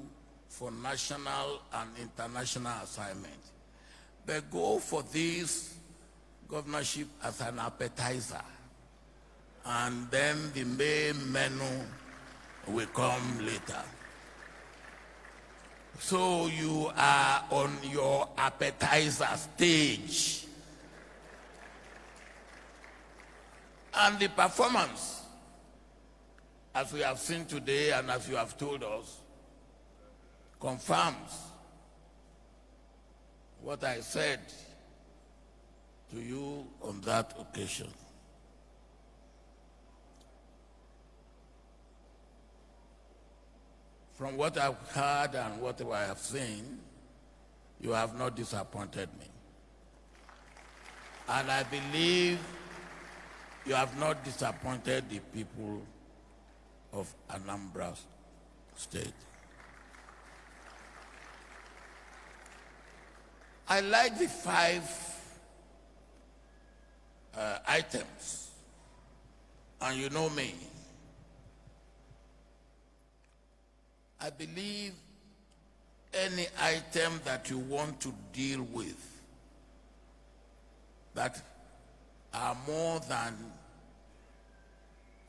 for national and international assignment. But go for this governorship as an appetizer. And then the main menu will come later. So you are on your appetizer stage. And the performance, as we have seen today and as you have told us, confirms what I said to you on that occasion. From what I've heard and what I have seen, you have not disappointed me. And I believe you have not disappointed the people of Anambra State. I like the 5 items, and you know me. I believe any item that you want to deal with that are more than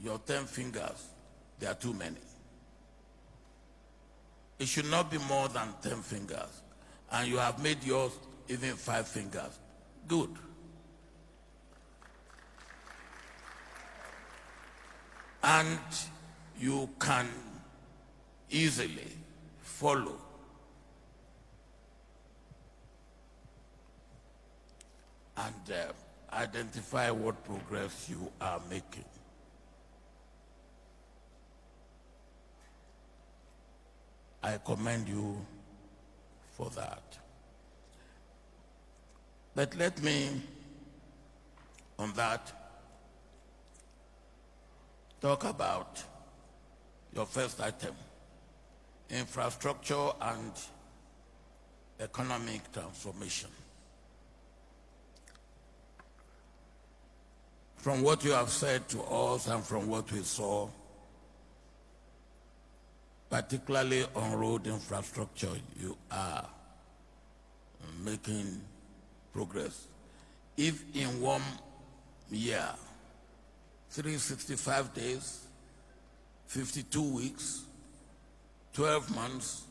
your 10 fingers, there are too many. It should not be more than 10 fingers. And you have made yours even 5 fingers. Good. And you can easily follow and identify what progress you are making. I commend you for that. But let me, on that, talk about your first item, infrastructure and economic transformation. From what you have said to us and from what we saw, particularly on road infrastructure, you are making progress. If in 1 year, 365 days, 52 weeks, 12 months,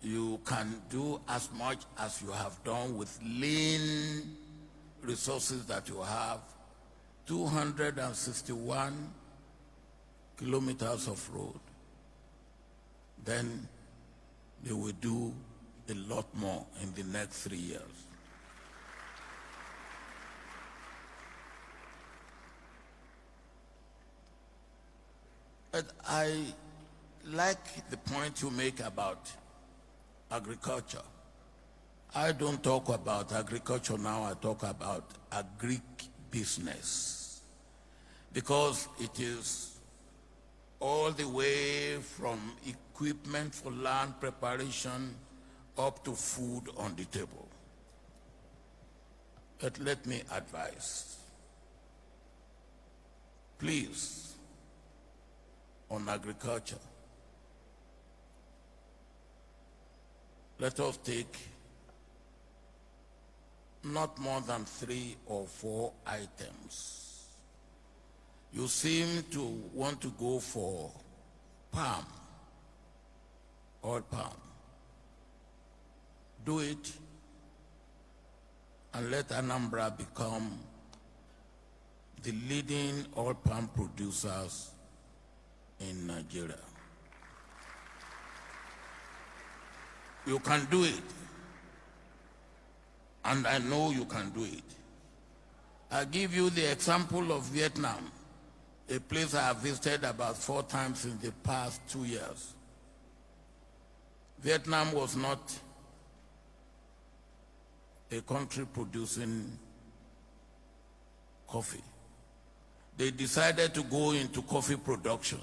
you can do as much as you have done with lean resources that you have, 261 kilometers of road, then they will do a lot more in the next 3 years. But I like the point you make about agriculture. I don't talk about agriculture now, I talk about agribusiness, because it is all the way from equipment for land preparation up to food on the table. But let me advise, please, on agriculture, let us take not more than 3 or 4 items. You seem to want to go for palm, oil palm. Do it and let Anambra become the leading oil palm producers in Nigeria. You can do it, and I know you can do it. I give you the example of Vietnam, a place I have visited about 4 times in the past 2 years. Vietnam was not a country producing coffee. They decided to go into coffee production.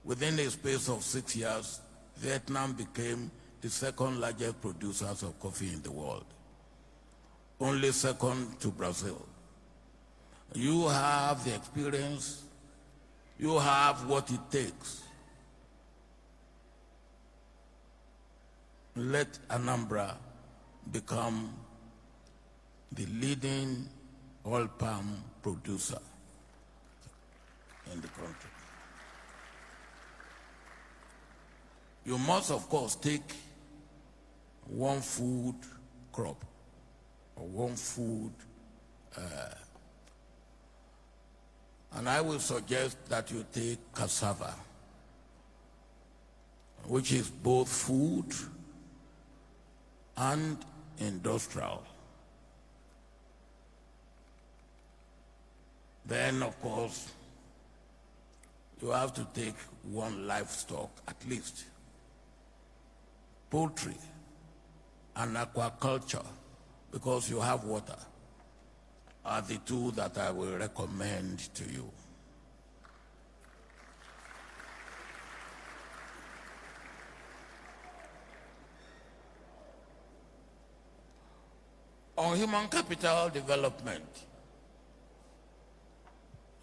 Within a space of 6 years, Vietnam became the second largest producers of coffee in the world, only second to Brazil. You have the experience, you have what it takes. Let Anambra become the leading oil palm producer in the country. You must, of course, take one food crop or one food, and I will suggest that you take cassava, which is both food and industrial. Then, of course, you have to take one livestock at least. Poultry and aquaculture, because you have water, are the two that I will recommend to you. On human capital development,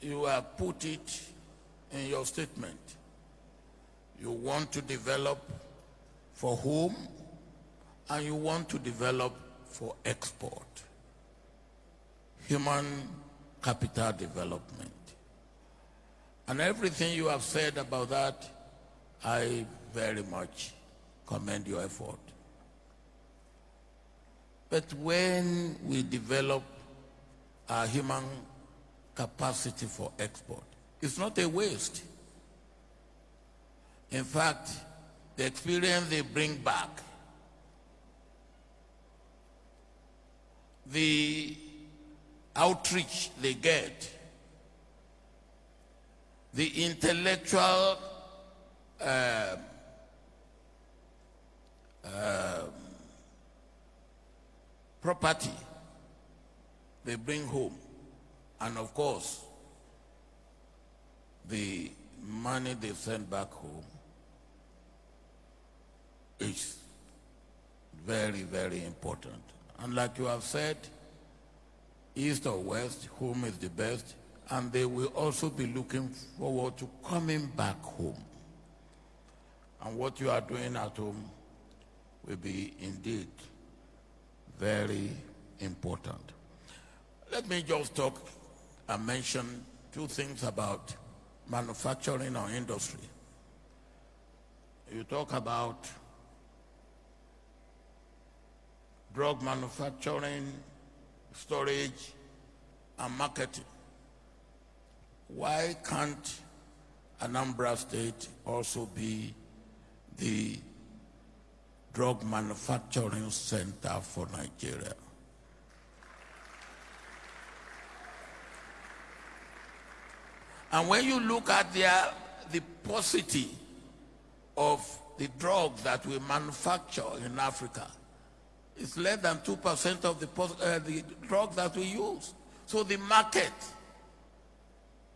you have put it in your statement. You want to develop for home, and you want to develop for export. Human capital development. And everything you have said about that, I very much commend your effort. But when we develop our human capacity for export, it's not a waste. In fact, the experience they bring back, the outreach they get, the intellectual property they bring home, and of course, the money they send back home is very, very important. And like you have said, east or west, home is the best, and they will also be looking forward to coming back home. And what you are doing at home will be indeed very important. Let me just talk and mention 2 things about manufacturing or industry. You talk about drug manufacturing, storage, and marketing. Why can't Anambra State also be the drug manufacturing center for Nigeria? And when you look at the paucity of the drugs that we manufacture in Africa, it's less than 2% of the drugs that we use. So the market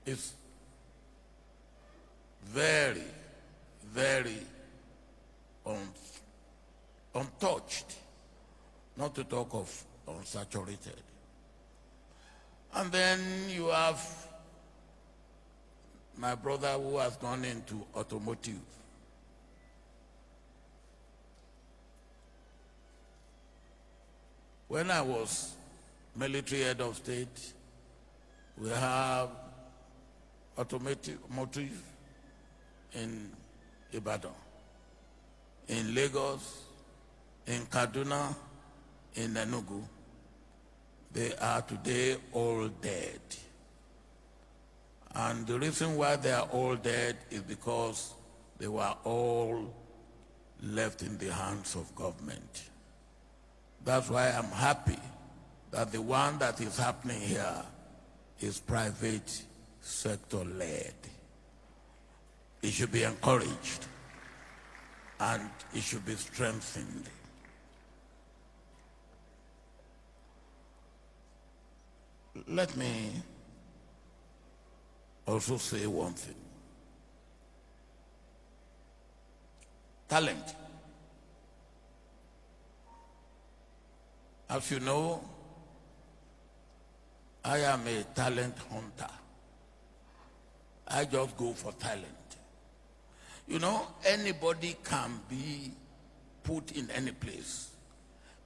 is very, very untouched, not to talk of unsaturated. And then you have my brother who has gone into automotive. When I was military head of state, we have motive in Ibadan, in Lagos, in Kaduna, in Enugu. They are today all dead. And the reason why they are all dead is because they were all left in the hands of government. That's why I'm happy that the one that is happening here is private sector led. It should be encouraged and it should be strengthened. Let me also say one thing. Talent. As you know, I am a talent hunter. I just go for talent. You know, anybody can be put in any place,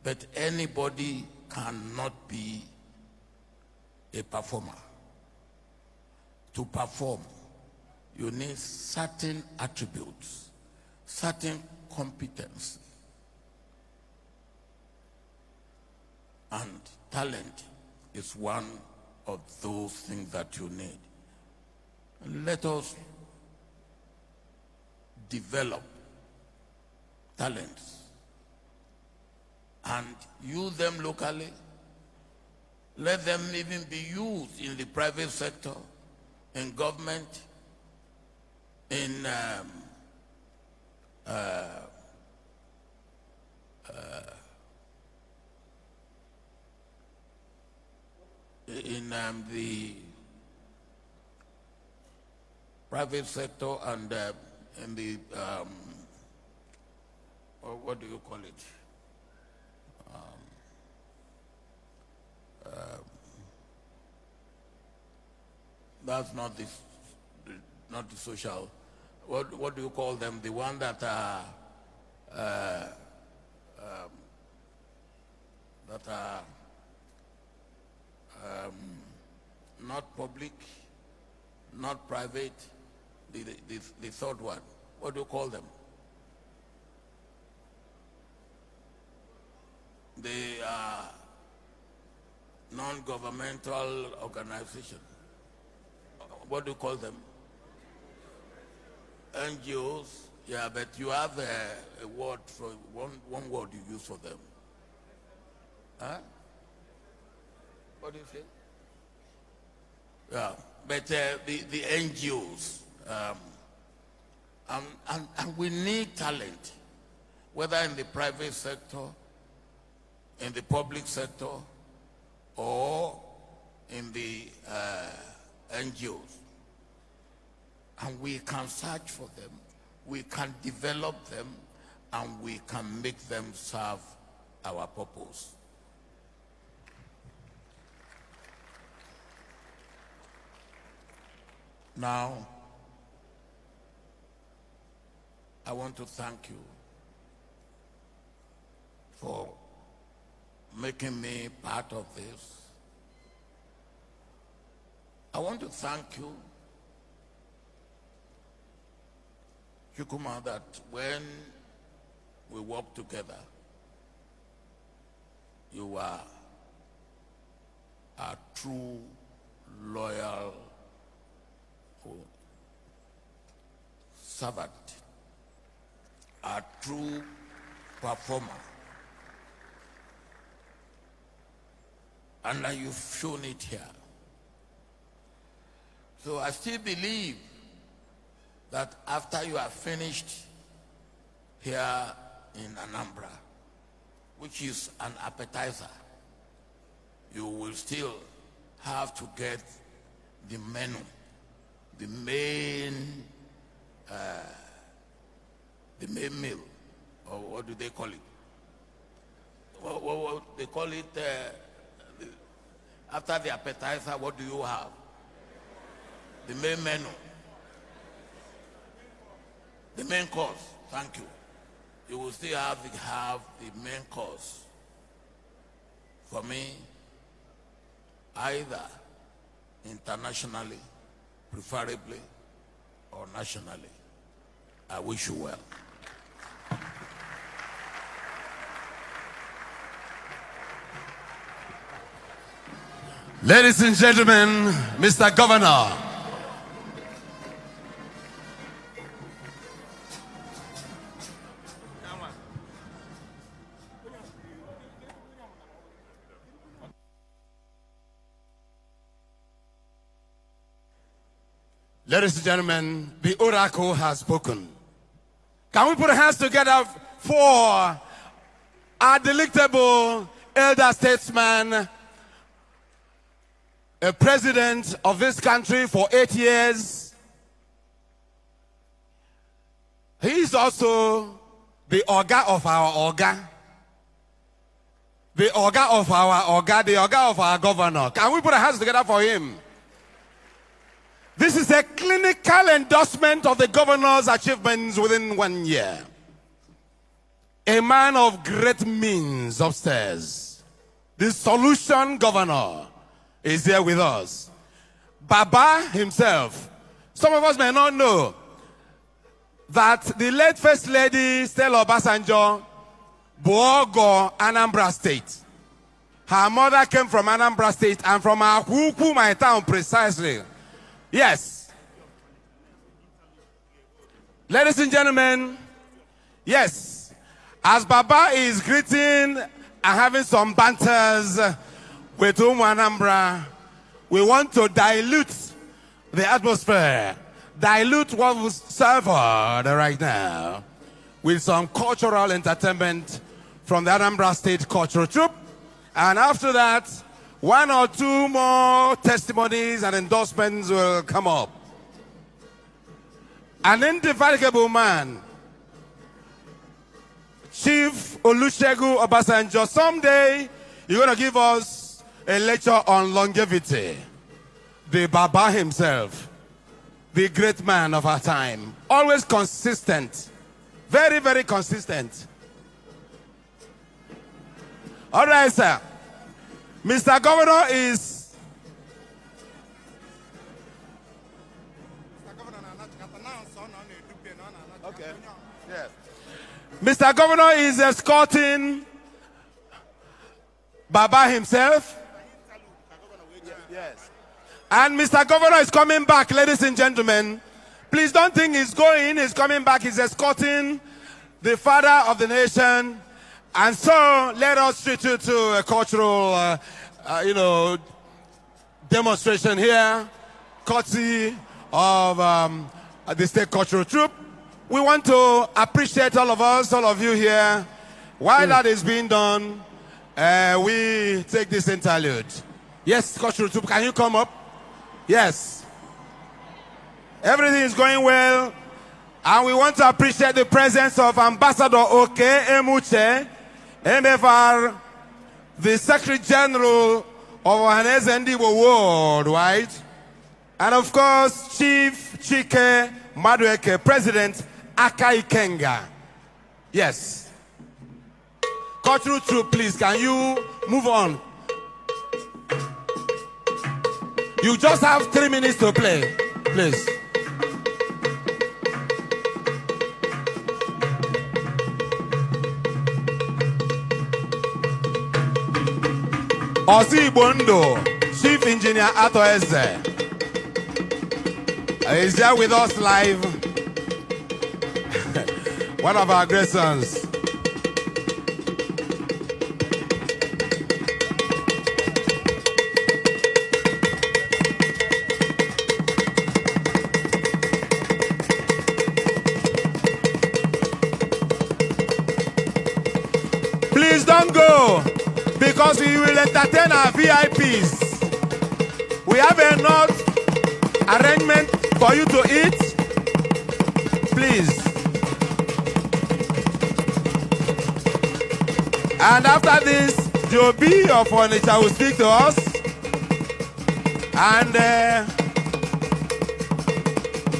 but anybody cannot be a performer. To perform, you need certain attributes, certain competence, and talent is one of those things that you need. Let us develop talents and use them locally. Let them even be used in the private sector, in government, in the private sector and in the what do you call it? That's not the social. What do you call them? The one that are not public, not private. The third one. What do you call them? They are non-governmental organization. What do you call them? NGOs. Yeah, but you have a word for one word you use for them. Huh? What do you say? Yeah, but the NGOs, and we need talent, whether in the private sector, in the public sector, or in the NGOs. And we can search for them, we can develop them, and we can make them serve our purpose. Now, I want to thank you for making me part of this. I want to thank you, Chukwuma, that when we work together, you are a true, loyal servant, a true performer. And you've shown it here. So I still believe that after you are finished here in Anambra, which is an appetizer, you will still have to get the menu, the main meal, or what do they call it? What they call it? After the appetizer, what do you have? The main menu. The main course. Thank you. You will still have the main course. For me, either internationally preferably, or nationally. I wish you well. Ladies and gentlemen, Mr. Governor. Ladies and gentlemen, the oracle has spoken. Can we put our hands together for our delectable elder statesman, a president of this country for 8 years. He is also the Oga of our Oga. The Oga of our Oga, the Oga of our governor. Can we put our hands together for him? This is a clinical endorsement of the governor's achievements within 1 year. A man of great means upstairs. The solution governor is here with us. Baba himself. Some of us may not know that the late First Lady Stella Obasanjo, Bogo, Anambra State. Her mother came from Anambra State and from Ahuku, my town precisely. Yes. Ladies and gentlemen, yes, as Baba is greeting and having some banters with Anambra, we want to dilute the atmosphere, dilute what was served right now with some cultural entertainment from the Anambra State Cultural Troupe. And after that, 1 or 2 more testimonies and endorsements will come up. An indefatigable man, Chief Olusegun Obasanjo. Someday, you're going to give us a lecture on longevity. The Baba himself, the great man of our time, always consistent, very, very consistent. All right, sir. Mr. Governor is... Okay. Yes. Mr. Governor is escorting Baba himself. Yes. And Mr. Governor is coming back, ladies and gentlemen. Please don't think he's going, he's coming back. He's escorting the father of the nation. And so let us treat you to a cultural, demonstration here, courtesy of the State Cultural Troupe. We want to appreciate all of us, all of you here. While that is being done, we take this interlude. Yes, Cultural Troupe, can you come up? Yes. Everything is going well. And we want to appreciate the presence of Ambassador Oke Emuche, MFR, the Secretary General of Ohaneze Ndigbo Worldwide, and of course, Chief Chike Madueke, President Aka Ikenga. Yes. Cultural Troupe, please, can you move on? You just have 3 minutes to play, please. Osi Bondo, Chief Engineer Ato Eze, is here with us live. One of our great sons. Please don't go, because we will entertain our VIPs. We have enough arrangement for you to eat. Please. And after this, Joby of Onitsha will speak to us. And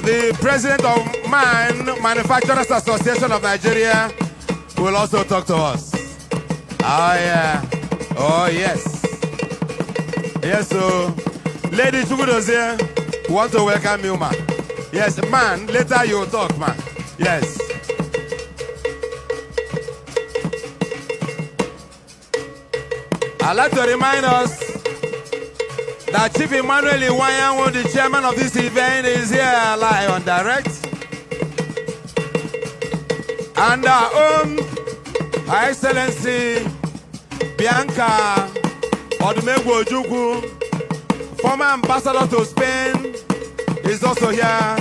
the president of MAN, Manufacturers Association of Nigeria, will also talk to us. Oh, yeah. Oh, yes. Yes, so, Lady Chubudozie We want to welcome you, man. Yes, man, later you talk, man. Yes. I'd like to remind us that Chief Emmanuel Iwanyanwu, the chairman of this event, is here live on direct. And our own Her Excellency Bianca Odumegwu Ojukwu, former ambassador to Spain, is also here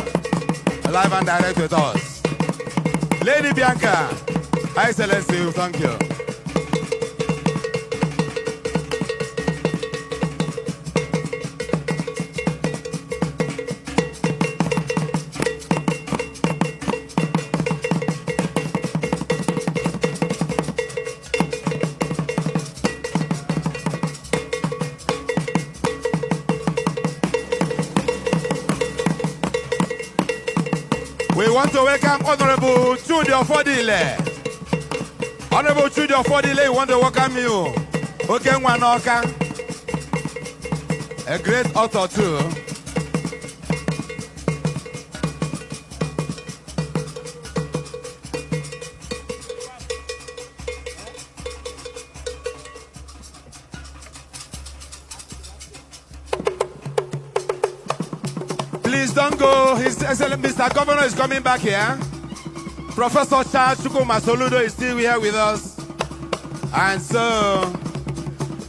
live and direct with us. Lady Bianca, Her Excellency, thank you. We want to welcome Honorable Chudi Ofodile. Honorable Chudi Ofodile, we want to welcome you. Okay, Wanoka. A great author too. Please don't go. His Excellency Mr. Governor is coming back here. Professor Charles Chukwuma Soludo is still here with us. And so,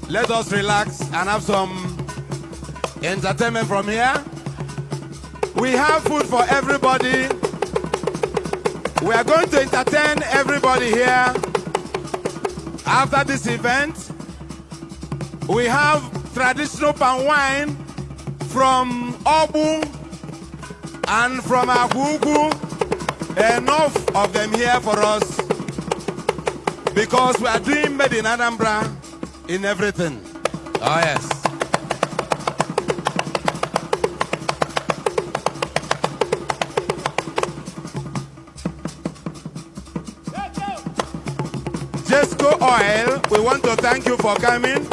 let us relax and have some entertainment from here. We have food for everybody. We are going to entertain everybody here. After this event, we have traditional palm wine from Obu and from Agugu. Enough of them here for us, because we are doing made in Anambra in everything. Oh yes. Jesco Oil, we want to thank you for coming.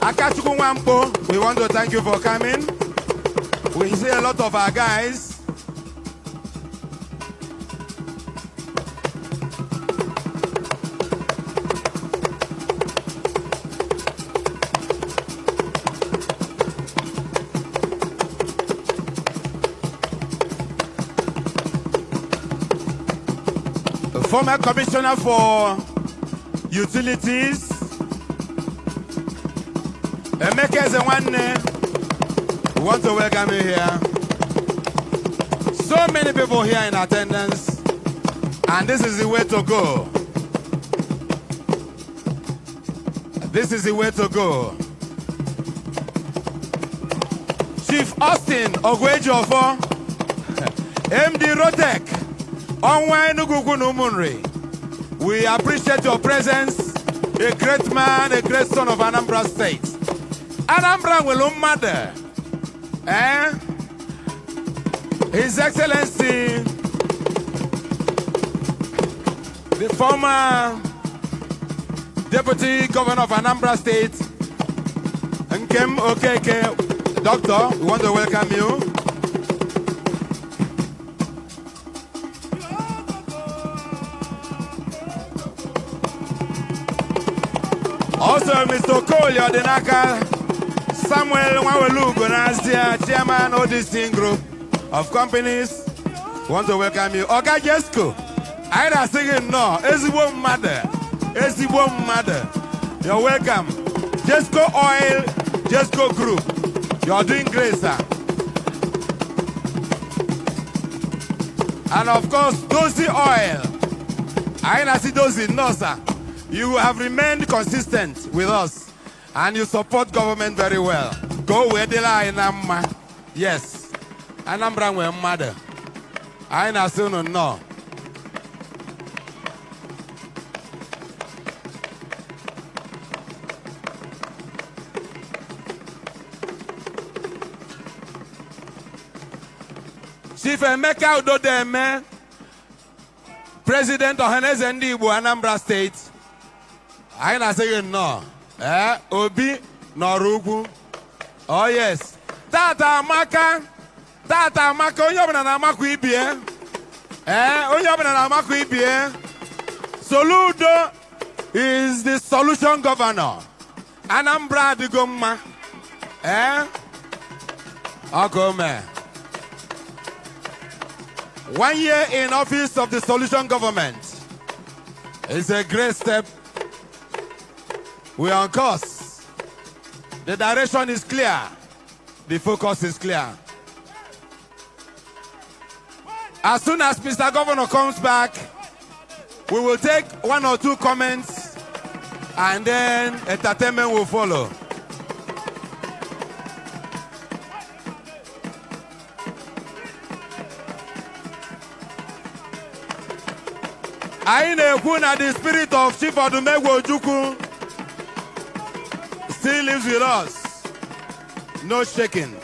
Akachukwu Wampo, we want to thank you for coming. We see a lot of our guys. Former Commissioner for Utilities, Emeka Ezewanne, we want to welcome you here. So many people here in attendance, and this is the way to go. This is the way to go. Chief Austin Ogwejofo, MD Rotek, we appreciate your presence. A great man, a great son of Anambra State. Anambra will matter. His Excellency, the former Deputy Governor of Anambra State, Nkem Okeke, Doctor, we want to welcome you. Also, Mr. Okoli Odenaka, Samuel Nwawelu Gonazia, Chairman of this team group of companies, want to welcome you. Oga Jesco, I don't sing no, Ezigbo mother. You're welcome. Jesco Oil, Jesco Group. You're doing great, sir. And of course, Dozy Oil. I don't see Dozy, no, sir. You have remained consistent with us, and you support government very well. Go where they lie, Anambra. Yes, Anambra will mother. I na soon no. Chief Emeka Udodeme, President of Ohaneze Ndi Igbo, Anambra State. I na say no. Obi Norugwu. Oh yes. Tata Amaka, Tata maka onye ọbụla na-amakwa ibie. Onye ọbụla na-amakwa ibie. Soludo is the solution governor. Anambra adịgo mma. Okome. 1 year in office of the solution government is a great step. We are on course. The direction is clear. The focus is clear. As soon as Mr. Governor comes back, we will take 1 or 2 comments and then entertainment will follow. I know that the spirit of Chief Odumegwu Ojukwu still lives with us. No shaking.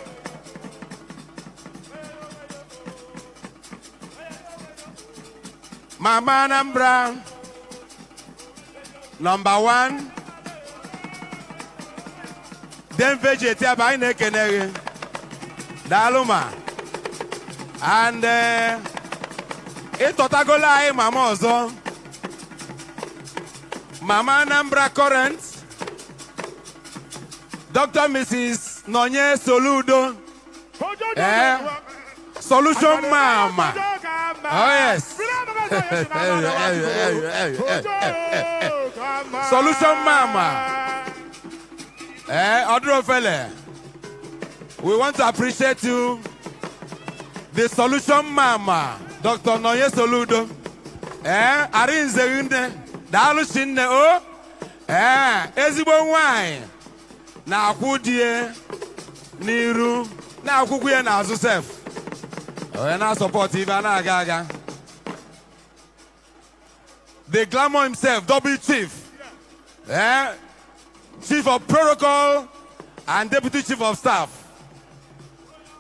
Mama Anambra, number 1. Then vegetate by Nekenere. Daluma. And Itotagola Mama Ozo. Mama Anambra Current. Dr. Mrs. Nonye Soludo. Solution Mama. Oh yes. Solution Mama. Odrofele. We want to appreciate you. The Solution Mama. Dr. Nonye Soludo. Arinze Yunde. Dalu Shinne O. Ezigbo nwanyị. Na akwudie n'iru. Na akwukwu na azụ sef. Na support ibe na aga. The glamour himself, double chief. Chief of protocol and deputy chief of staff.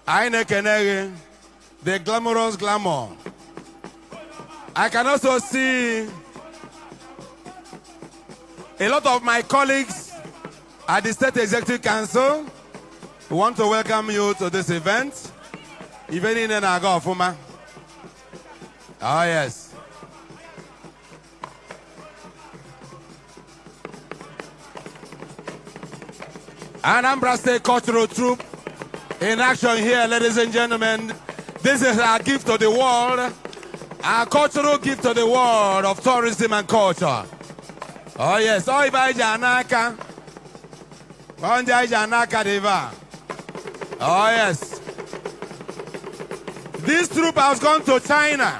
Aine Kenere, the glamorous glamour. I can also see a lot of my colleagues at the State Executive Council who want to welcome you to this event. Even in Naga Fuma. Oh, yes. Anambra State Cultural Troupe in action here, ladies and gentlemen. This is our gift to the world, our cultural gift to the world of tourism and culture. Oh, yes. Oh, Ibajanaka. Oh, yes. This troupe has gone to China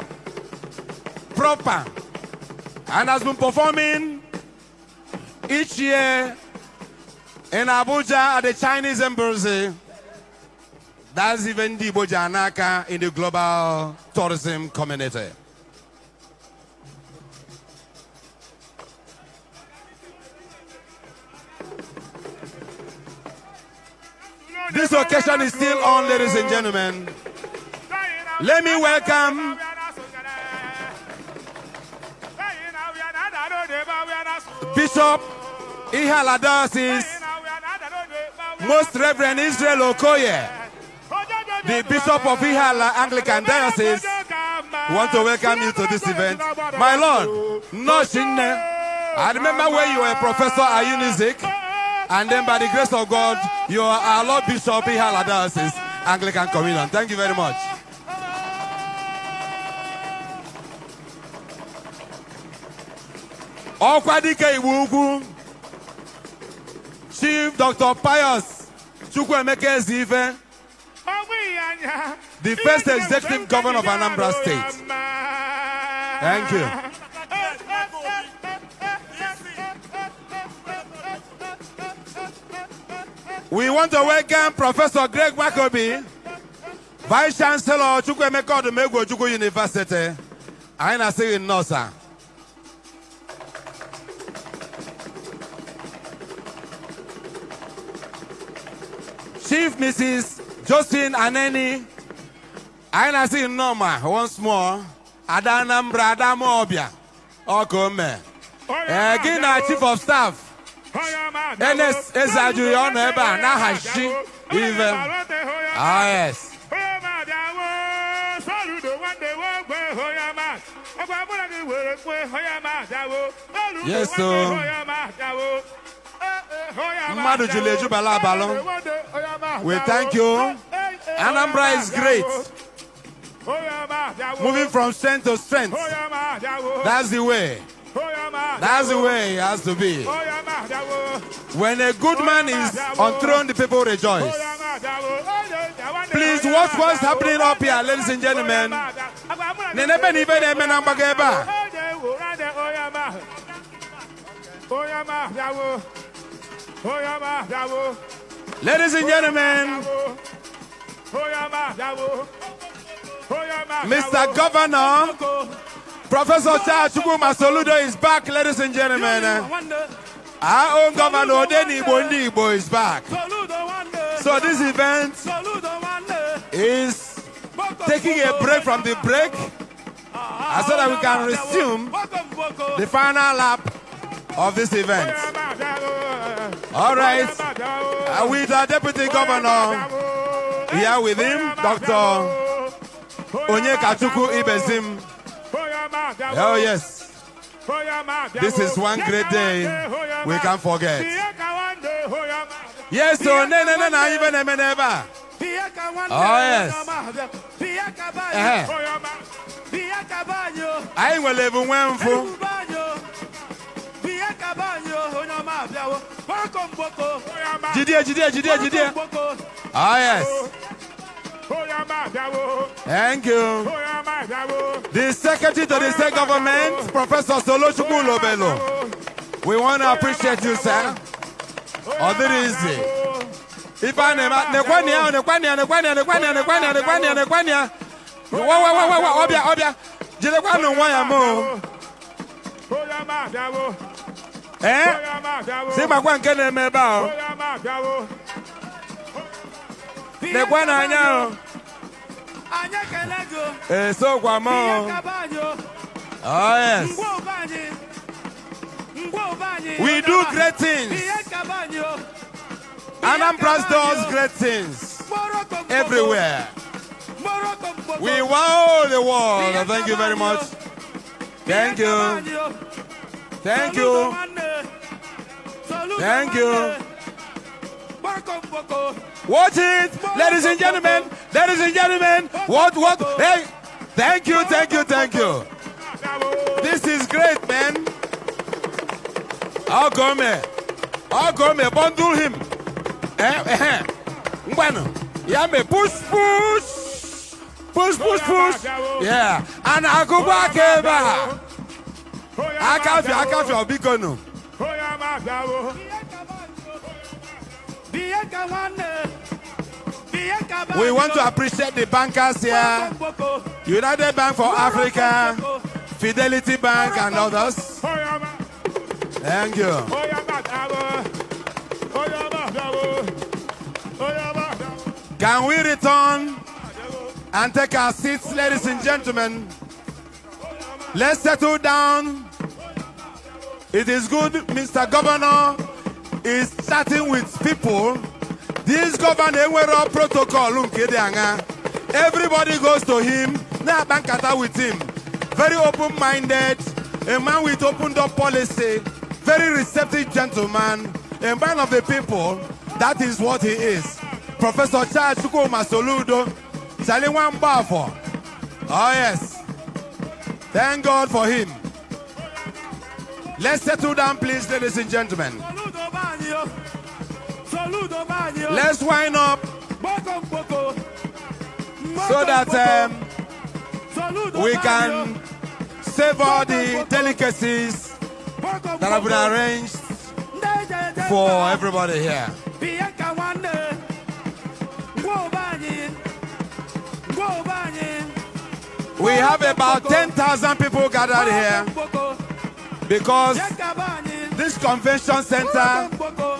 proper and has been performing each year in Abuja at the Chinese embassy. That's even the Bojanaka in the global tourism community. This occasion is still on, ladies and gentlemen. Let me welcome Bishop Ihiala Diocese, Most Reverend Israel Okoye, the Bishop of Ihiala Anglican Diocese. We want to welcome you to this event. My Lord, I remember when you were a professor at Unizik, and then by the grace of God, you are our Lord Bishop Ihiala Diocese Anglican Communion. Thank you very much. Okwadike Iwugu, Chief Dr. Pius Chukwuemeka Ezife, the first executive governor of Anambra State. Thank you. We want to welcome Professor Greg Makobi, Vice Chancellor Chukwuemeka Odumegwu Ojukwu University. I na say in Nosa. Chief Mrs. Josephine Aneni, I na say in Noma once more. Adanambra Adamobia, Okome. Gina Chief of Staff. Enes Ezaju Yoneba Nahashi even. Ah yes. Yes, so Mmadu Juleju Balabalo. We thank you. Anambra is great. Moving from strength to strength. That's the way. That's the way it has to be. When a good man is on throne, the people rejoice. Please watch what's happening up here, ladies and gentlemen. Ladies and gentlemen, Mr. Governor, Professor Charles Chukwuma Soludo is back, ladies and gentlemen. Our own Governor Odeni Igbo is back. So this event is taking a break from the break so that we can resume the final lap of this event. All right, with our Deputy Governor here with him, Dr. Onyekachukwu Ibezim. Oh yes, this is one great day we can't forget. Yes, so even never. Oh yes. I will live in one. Jide. Oh yes. Thank you. The Secretary to the State Government, Professor Solochukwu Lobelo. We want to appreciate you, sir. Other easy. If I never, Obia. Jilekwano wayamo. See my one can remember. Nekwana nyao. So kwamo. Oh yes. We do great things. Anambra does great things everywhere. We wow the world. Thank you very much. Thank you. Thank you. Thank you. Watch it, ladies and gentlemen. Ladies and gentlemen. What? Hey, thank you. This is great, man. I'll go, bundle him. Yeah, me push. Yeah, and I go back ever. I can't feel big on. We want to appreciate the bankers here. United Bank for Africa, Fidelity Bank and others. Thank you. Can we return and take our seats, ladies and gentlemen? Let's settle down. It is good, Mr. Governor is starting with people. This governor were all protocol. Everybody goes to him. Now bankata with him. Very open-minded, a man with open-door policy, very receptive gentleman, a man of the people. That is what he is. Professor Charles Chukwuma Soludo, Chaliwan Bafo. Oh yes. Thank God for him. Let's settle down, please, ladies and gentlemen. Let's wind up so that we can save all the delicacies that have been arranged for everybody here. We have about 10,000 people gathered here because this convention center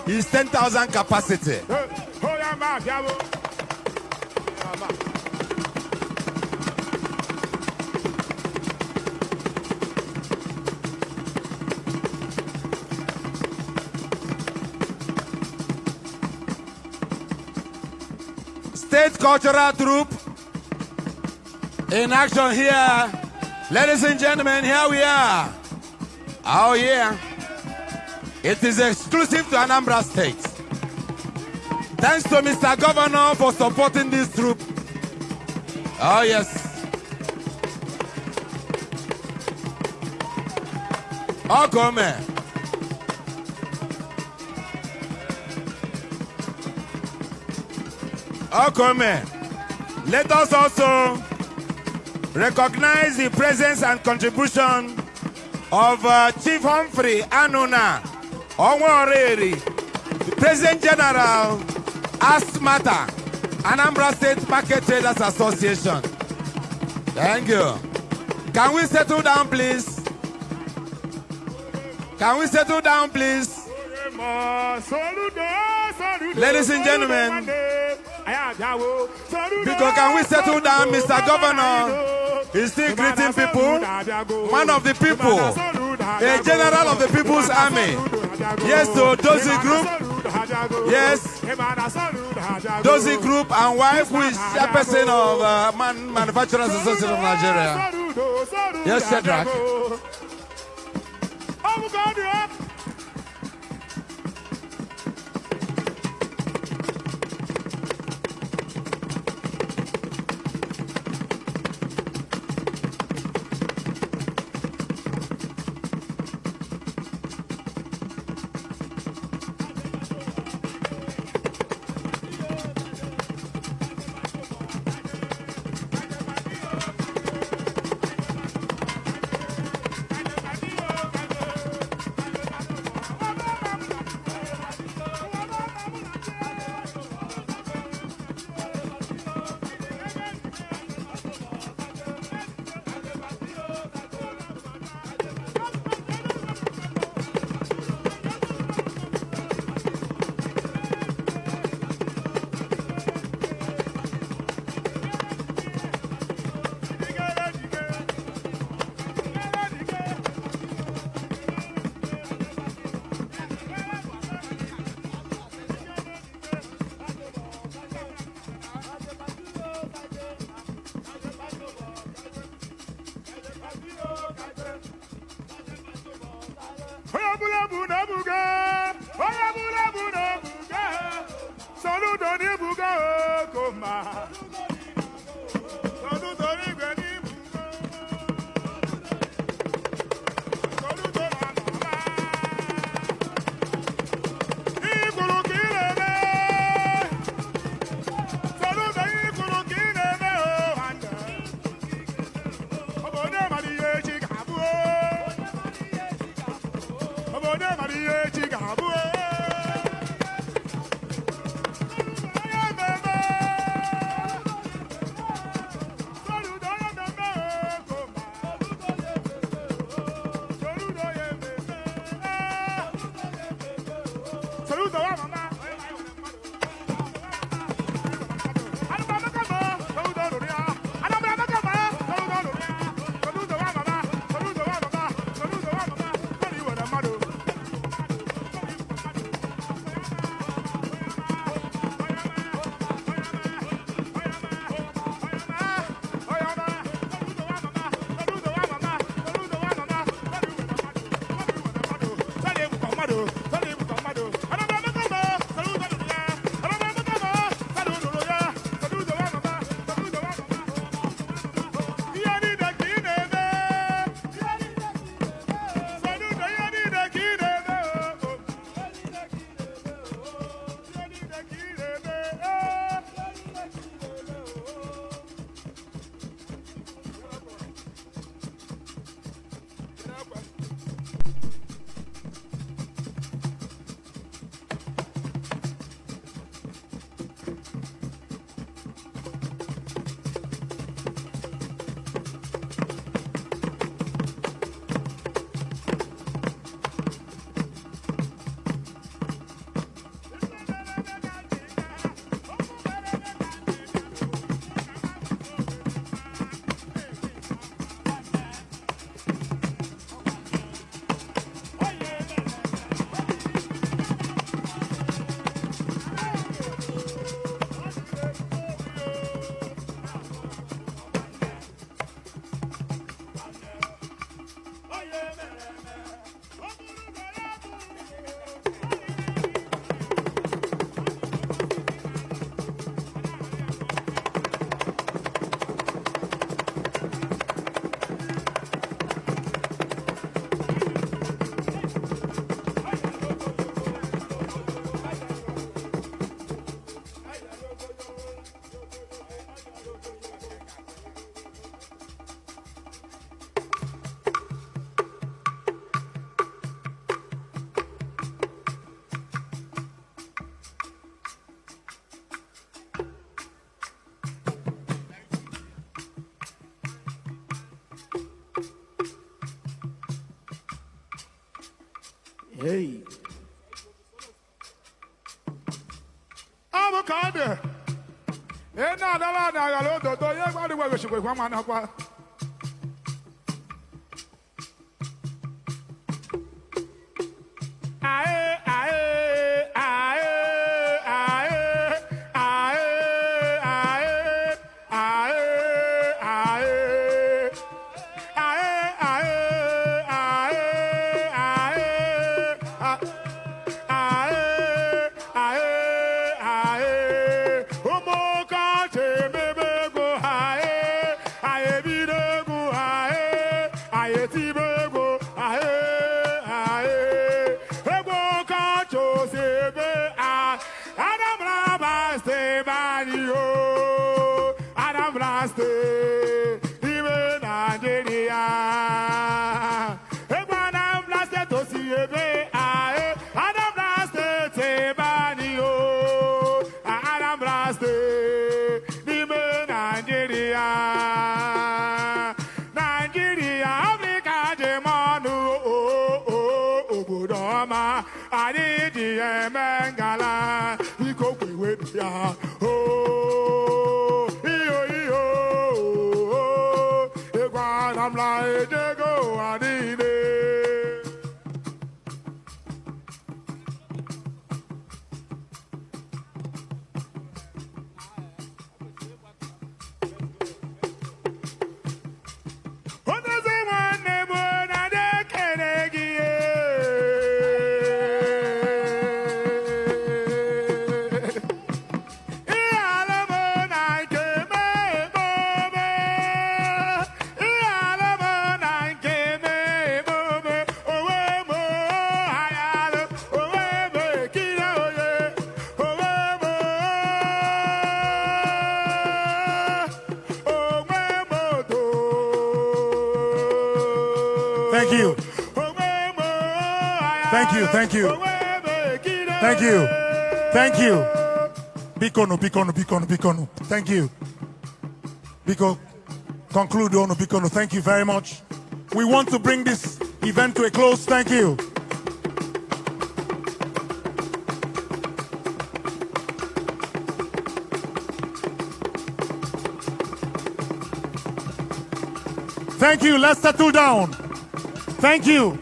is 10,000 capacity. State cultural troupe in action here Ladies and gentlemen, here we are. Oh yeah. It is exclusive to Anambra State. Thanks to Mr. Governor for supporting this troop. Oh yes. Oh, come here. Oh, come here. Let us also recognize the presence and contribution of Chief Humphrey Anuna Onworeri, the President General, Asmata, Anambra State Market Traders Association. Thank you. Can we settle down, please? Can we settle down, please? Ladies and gentlemen, because can we settle down? Mr. Governor is still greeting people. Man of the people, a general of the People's Army. Yes, so Dozie Group. Yes, Dozie Group and wife, who is chairperson of Manufacturers Association of Nigeria. Yes, Shadrach. Hey. Avocado. Eh, no, Thank you. Thank you. Thank you. Thank you. Thank you. Bikono, Bikono, Bikono, Bikono. Thank you. Biko, conclude on Bikono. Thank you very much. We want to bring this event to a close. Thank you. Thank you. Let's settle down. Thank you.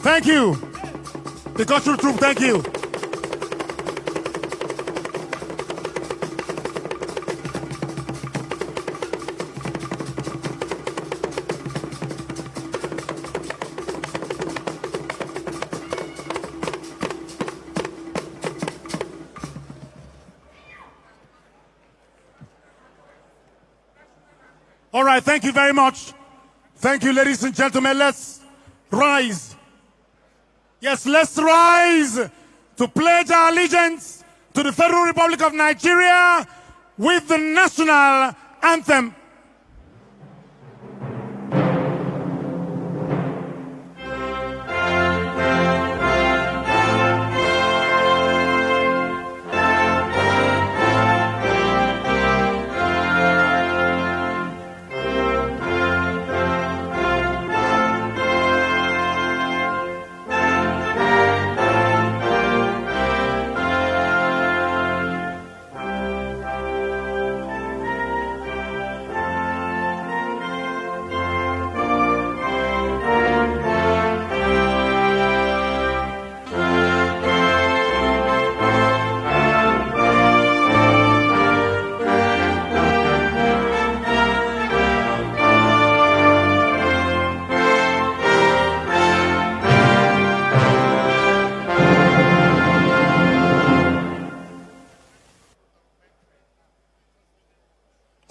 Thank you. The cultural troop, thank you. All right, thank you very much. Thank you, ladies and gentlemen. Let's rise. Yes, let's rise to pledge our allegiance to the Federal Republic of Nigeria with the national anthem.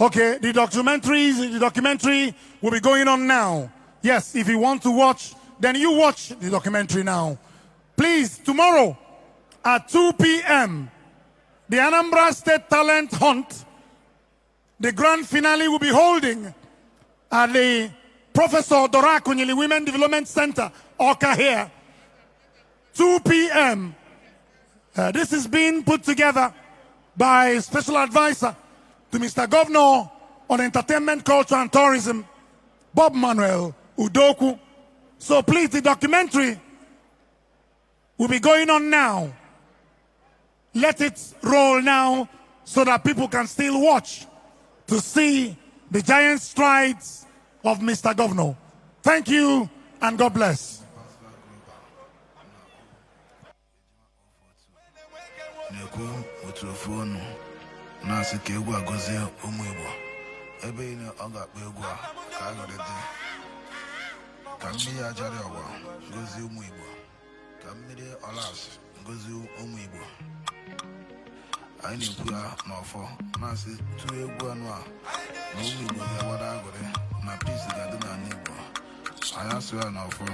Okay, the documentary will be going on now. Yes, if you want to watch, then you watch the documentary now. Please, tomorrow at 2 p.m., the Anambra State Talent Hunt, the grand finale will be holding at the Professor Dora Akunyili Women Development Center, Oka here. 2 p.m. This is being put together by Special Advisor to Mr. Governor on Entertainment, Culture and Tourism, Bob Manuel Udoku. So please, the documentary will be going on now. Let it roll now so that people can still watch to see the giant strides of Mr. Governor. Thank you and God bless. I need to no for Nancy 2 egwu anụ a na ụmụ Igbo ga-agbada agụrị na peace ga-adị na Igbo. Anyị asụ ya n'ọfọ,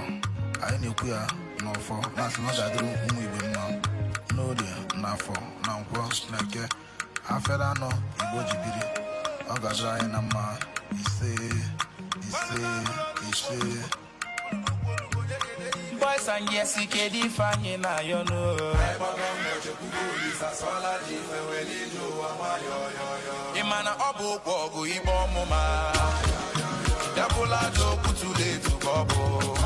anyị na-ekwu ya n'ọfọ na-asị na ọ ga-adịrị ụmụ Igbo mma n'orie n'afọ na nkwọ na eke afere anọ Igbo ji biri ọ ga-adịrị anyị na mma ise ise ise. Boys and yes, he can define you now, you know. Imana obu kogu ibo muma. Dabula joku tule tu kobo.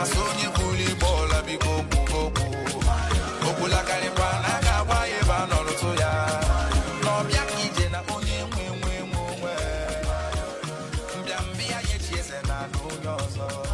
Asonye kuli bola bi koku koku. Okula karipa na kawa eba noroto ya. No biaki jena onye mwe. Mbiambia ye chiese na no yoso.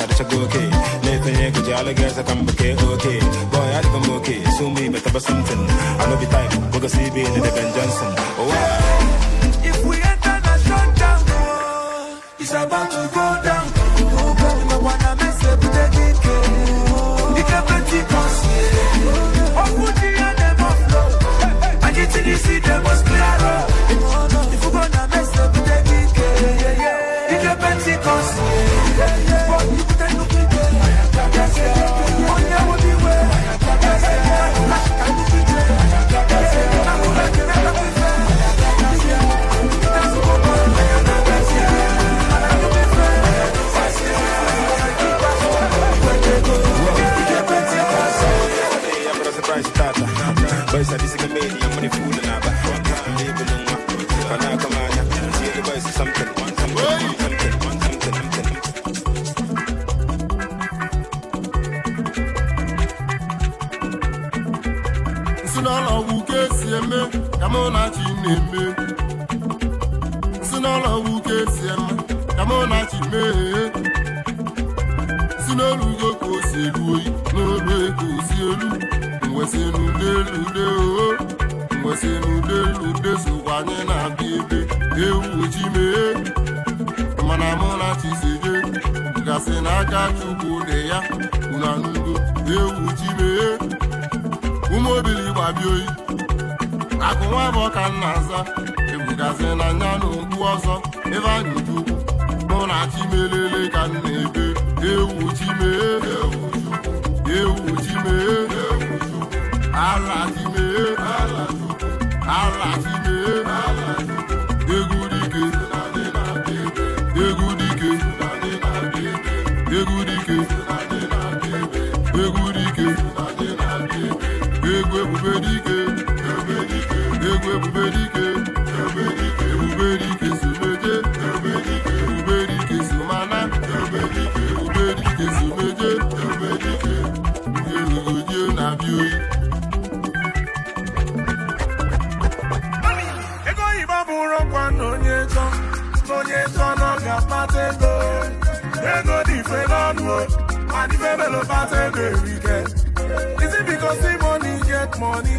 I just go okay. Let me go, all the girls I come okay, okay. Boy, I come okay. So me, but about something. I know the type, we go see me in the Ben Johnson. Oh, wow. If we enter the shutdown, it's about to go down. Oh, baby, I wanna mess up with the DK. The captain comes here. Oh, put the end them off flow. I get to the sea, them was clear. If we're gonna mess up with the DK, the captain comes here. But you put a look at them. Oh, yeah, what you wear. Boys are this game, I'm money food and I'm back. When I come on, see the boys something. Sinala wuke sieme, kamona chineme. Sinala wuke sieme, kamona chime. Sinalugo koselui, nolwe kosielu. Mwesenu delude sukwanye na bibe ewu chime mana mona chisije gase na aka chukwu de ya unanugo ewu chime umobili gbabioyi akụnwa bụ ka nnaza ebugazi na nya n'okwu ọzọ ebe anyị chukwu mụ na chimelele ka nna ebe ewu chime ewu chime Allah time, Allah time, Egudike, Egudike, Egudike, Egudike, Egubedike, Egubedike, Egubedike sumeje, Egubedike sumana, Egubedike sumeje, Egudike na bioi. Onye chọ no ga-akpata ego dị ife n'ọnụ and ife belụkpata ego erike. Is it because the money get money?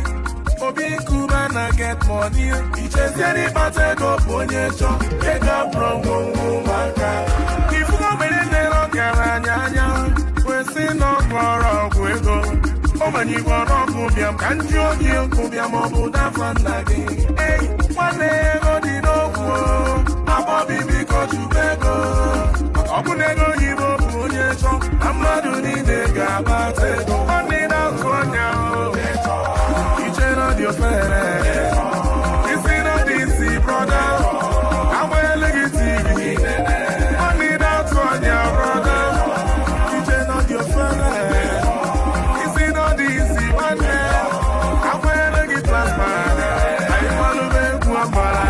Obi Nkuba na get money. Ichezie n'ịkpata ego bụ onye chọ ego abụrụ ngwongwo maka ifugo gbere nne ọgaranya anya kwesị n'ọgwọrọ ọgwụ ego ogbenye gwọrọ ọgwụ bịam ka ndị oji nkụ bịam ọ bụ dafa nna gị. Ei nwanne ego dị n'okwu Bobby biko chubego Obu nego yibo bụ onye chọ na mmadụ niile ga-abata ego nwanne na-atụ anya iche na dị ofere isi na dị isi broda agbanyele gị TV nwanne na-atụ anya broda iche na dị ofere isi na dị isi nwanne agbanyele gị plasma anyị malụbe egwu agbara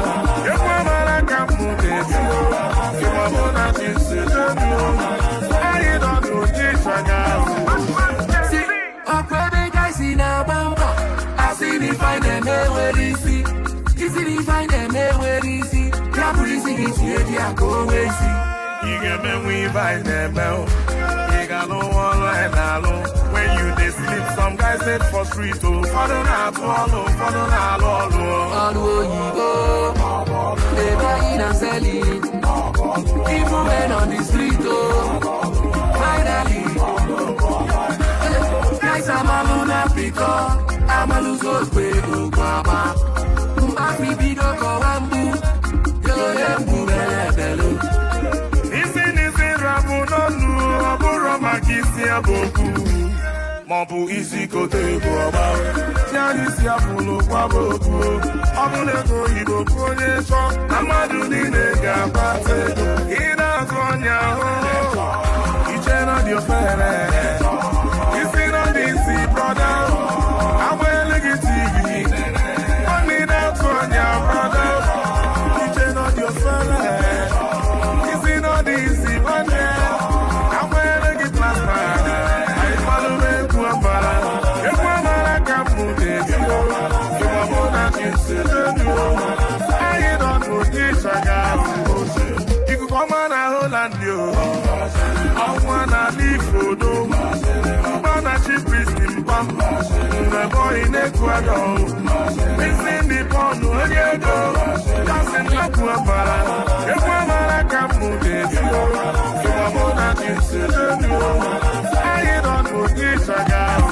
when you dey sleep, some guys dead for street. Follow na follow na they buying and selling, even men on the street. Finally, guys, I'm alone Africa. I'm a loser, baby, Baba. Mbafi bido kowambu, yo yembu belebelu. Isi rabu nonu, aburo magisi aboku. Mabu isi kote boba, tiani si afulu kwa boku. Abulego ibo konye cho, amadu nine gabate. Ina konya ho, ichena dio fere. Isi no disi brother, awele giti. Oni na konya brother, ichena dio fere. Isi no disi brother, awele giti plasma. You come on a Holland, you. I wanna Ifodo, Banachi Pristimpa, the boy in Ecuador, missing the pond, Onyego, dancing Lapuapara, Equamara Camude, Suamona Insidio, I don't know this again.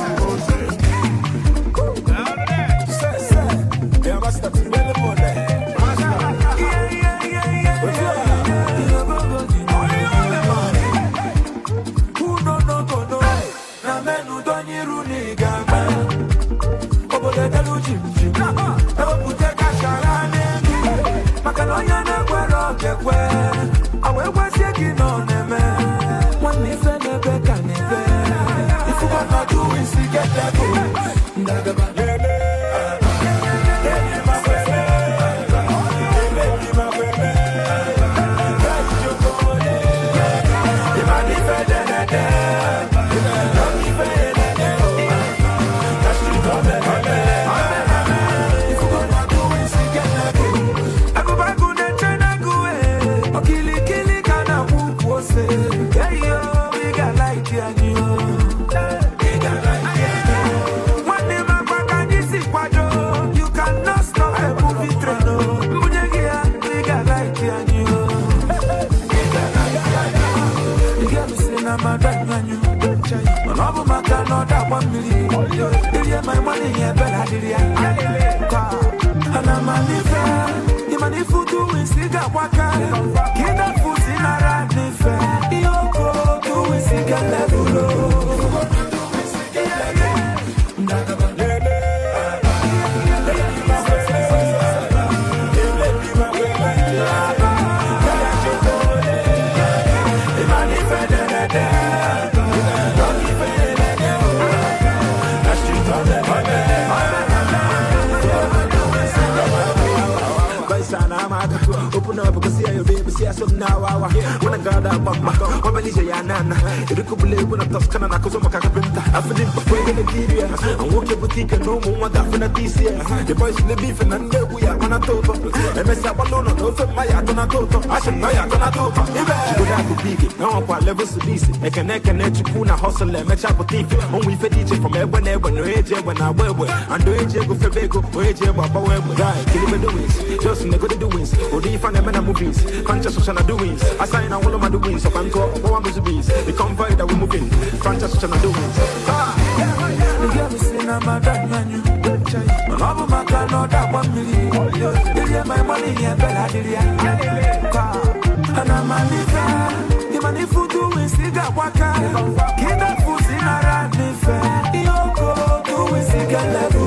Open up because see your baby, see some now. When I got up, Mama, when I say Nana, it could be when I touch Canada, because I'm a carpenter. I feel it before the Nigeria. I'm walking boutique and no more than this year. The boys in the beef and then we are on a total. And I said, Balloon, no, for my Agonato. I said, my Agonato. If I could be it, now I'm levels to this. I can let you put a hustle and match up with it. Only for DJ from everywhere, no age when I wear. And do age go for Bego, or age about where we die. Kill me doings, just in the good doings. Or if I never movies, conscious social doings. I sign all of my doings, so I'm talking about my bees. The convoy that we're moving, conscious social doings. You get me saying I'm a done you. My love, my car, not that 1 million. You get my money here, Bella, and I'm a liver. The money for doing cigar waka. Get that food in a run fair. You go to cigar level.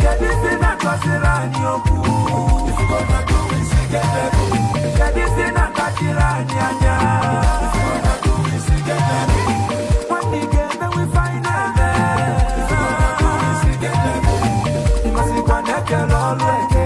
Get this in a Casirani, if you go to do it, cigar level. Get this in a Casirani, if you go to do it, cigar level. When we get there, we find out there. If you go to do it, cigar level. You must be one that can always get.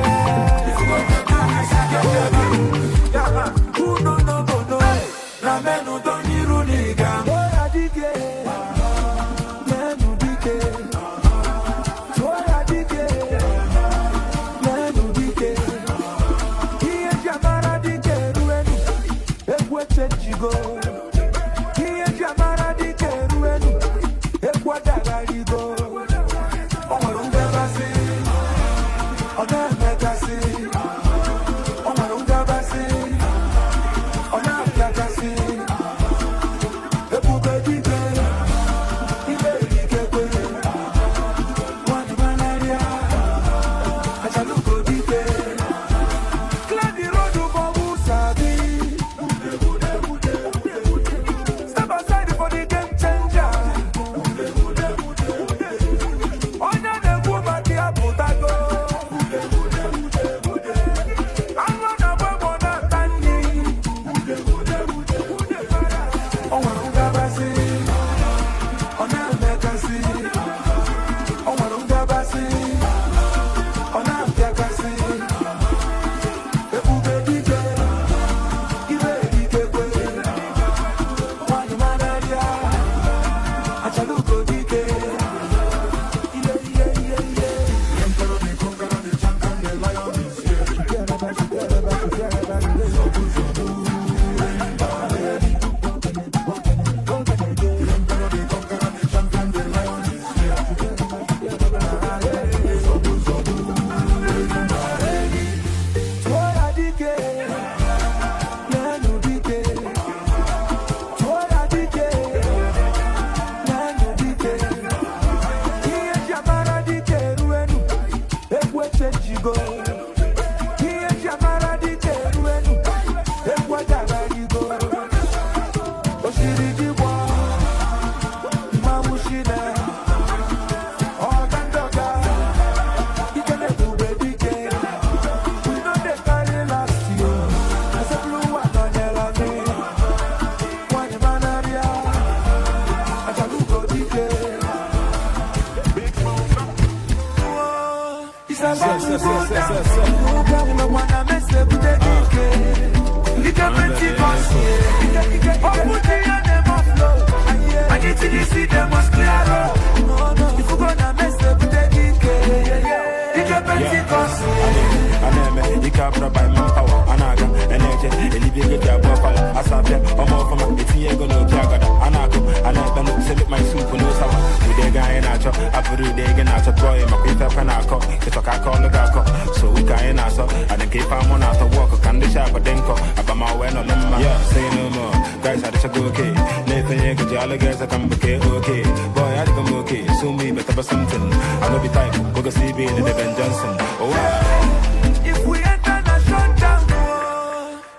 So we can't answer. I didn't keep on out to walk. Can the shop, but then go. I'm my way, no lemma. Yeah, say no more. Guys, I just go okay. Nathan, you could all guys, I come okay. Boy, I come okay. So me, but about something. I know the type. We're gonna see being in the Ben Johnson. Oh, wow. If we enter the shutdown,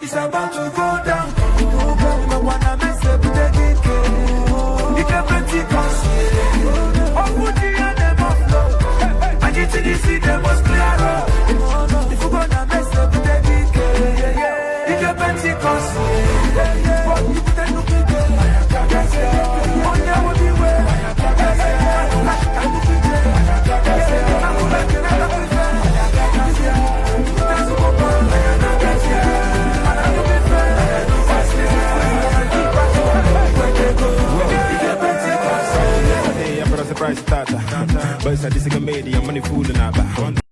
it's about to go down. No one I mess up with the DK. You can plenty cause. Oh, would you and them offload? I get to the see them was clear up. If you gonna mess up with the DK, you can plenty cause. But you put a look at them. On your body way. Surprise tata, but it's a disc comedy. I'm money fooling out.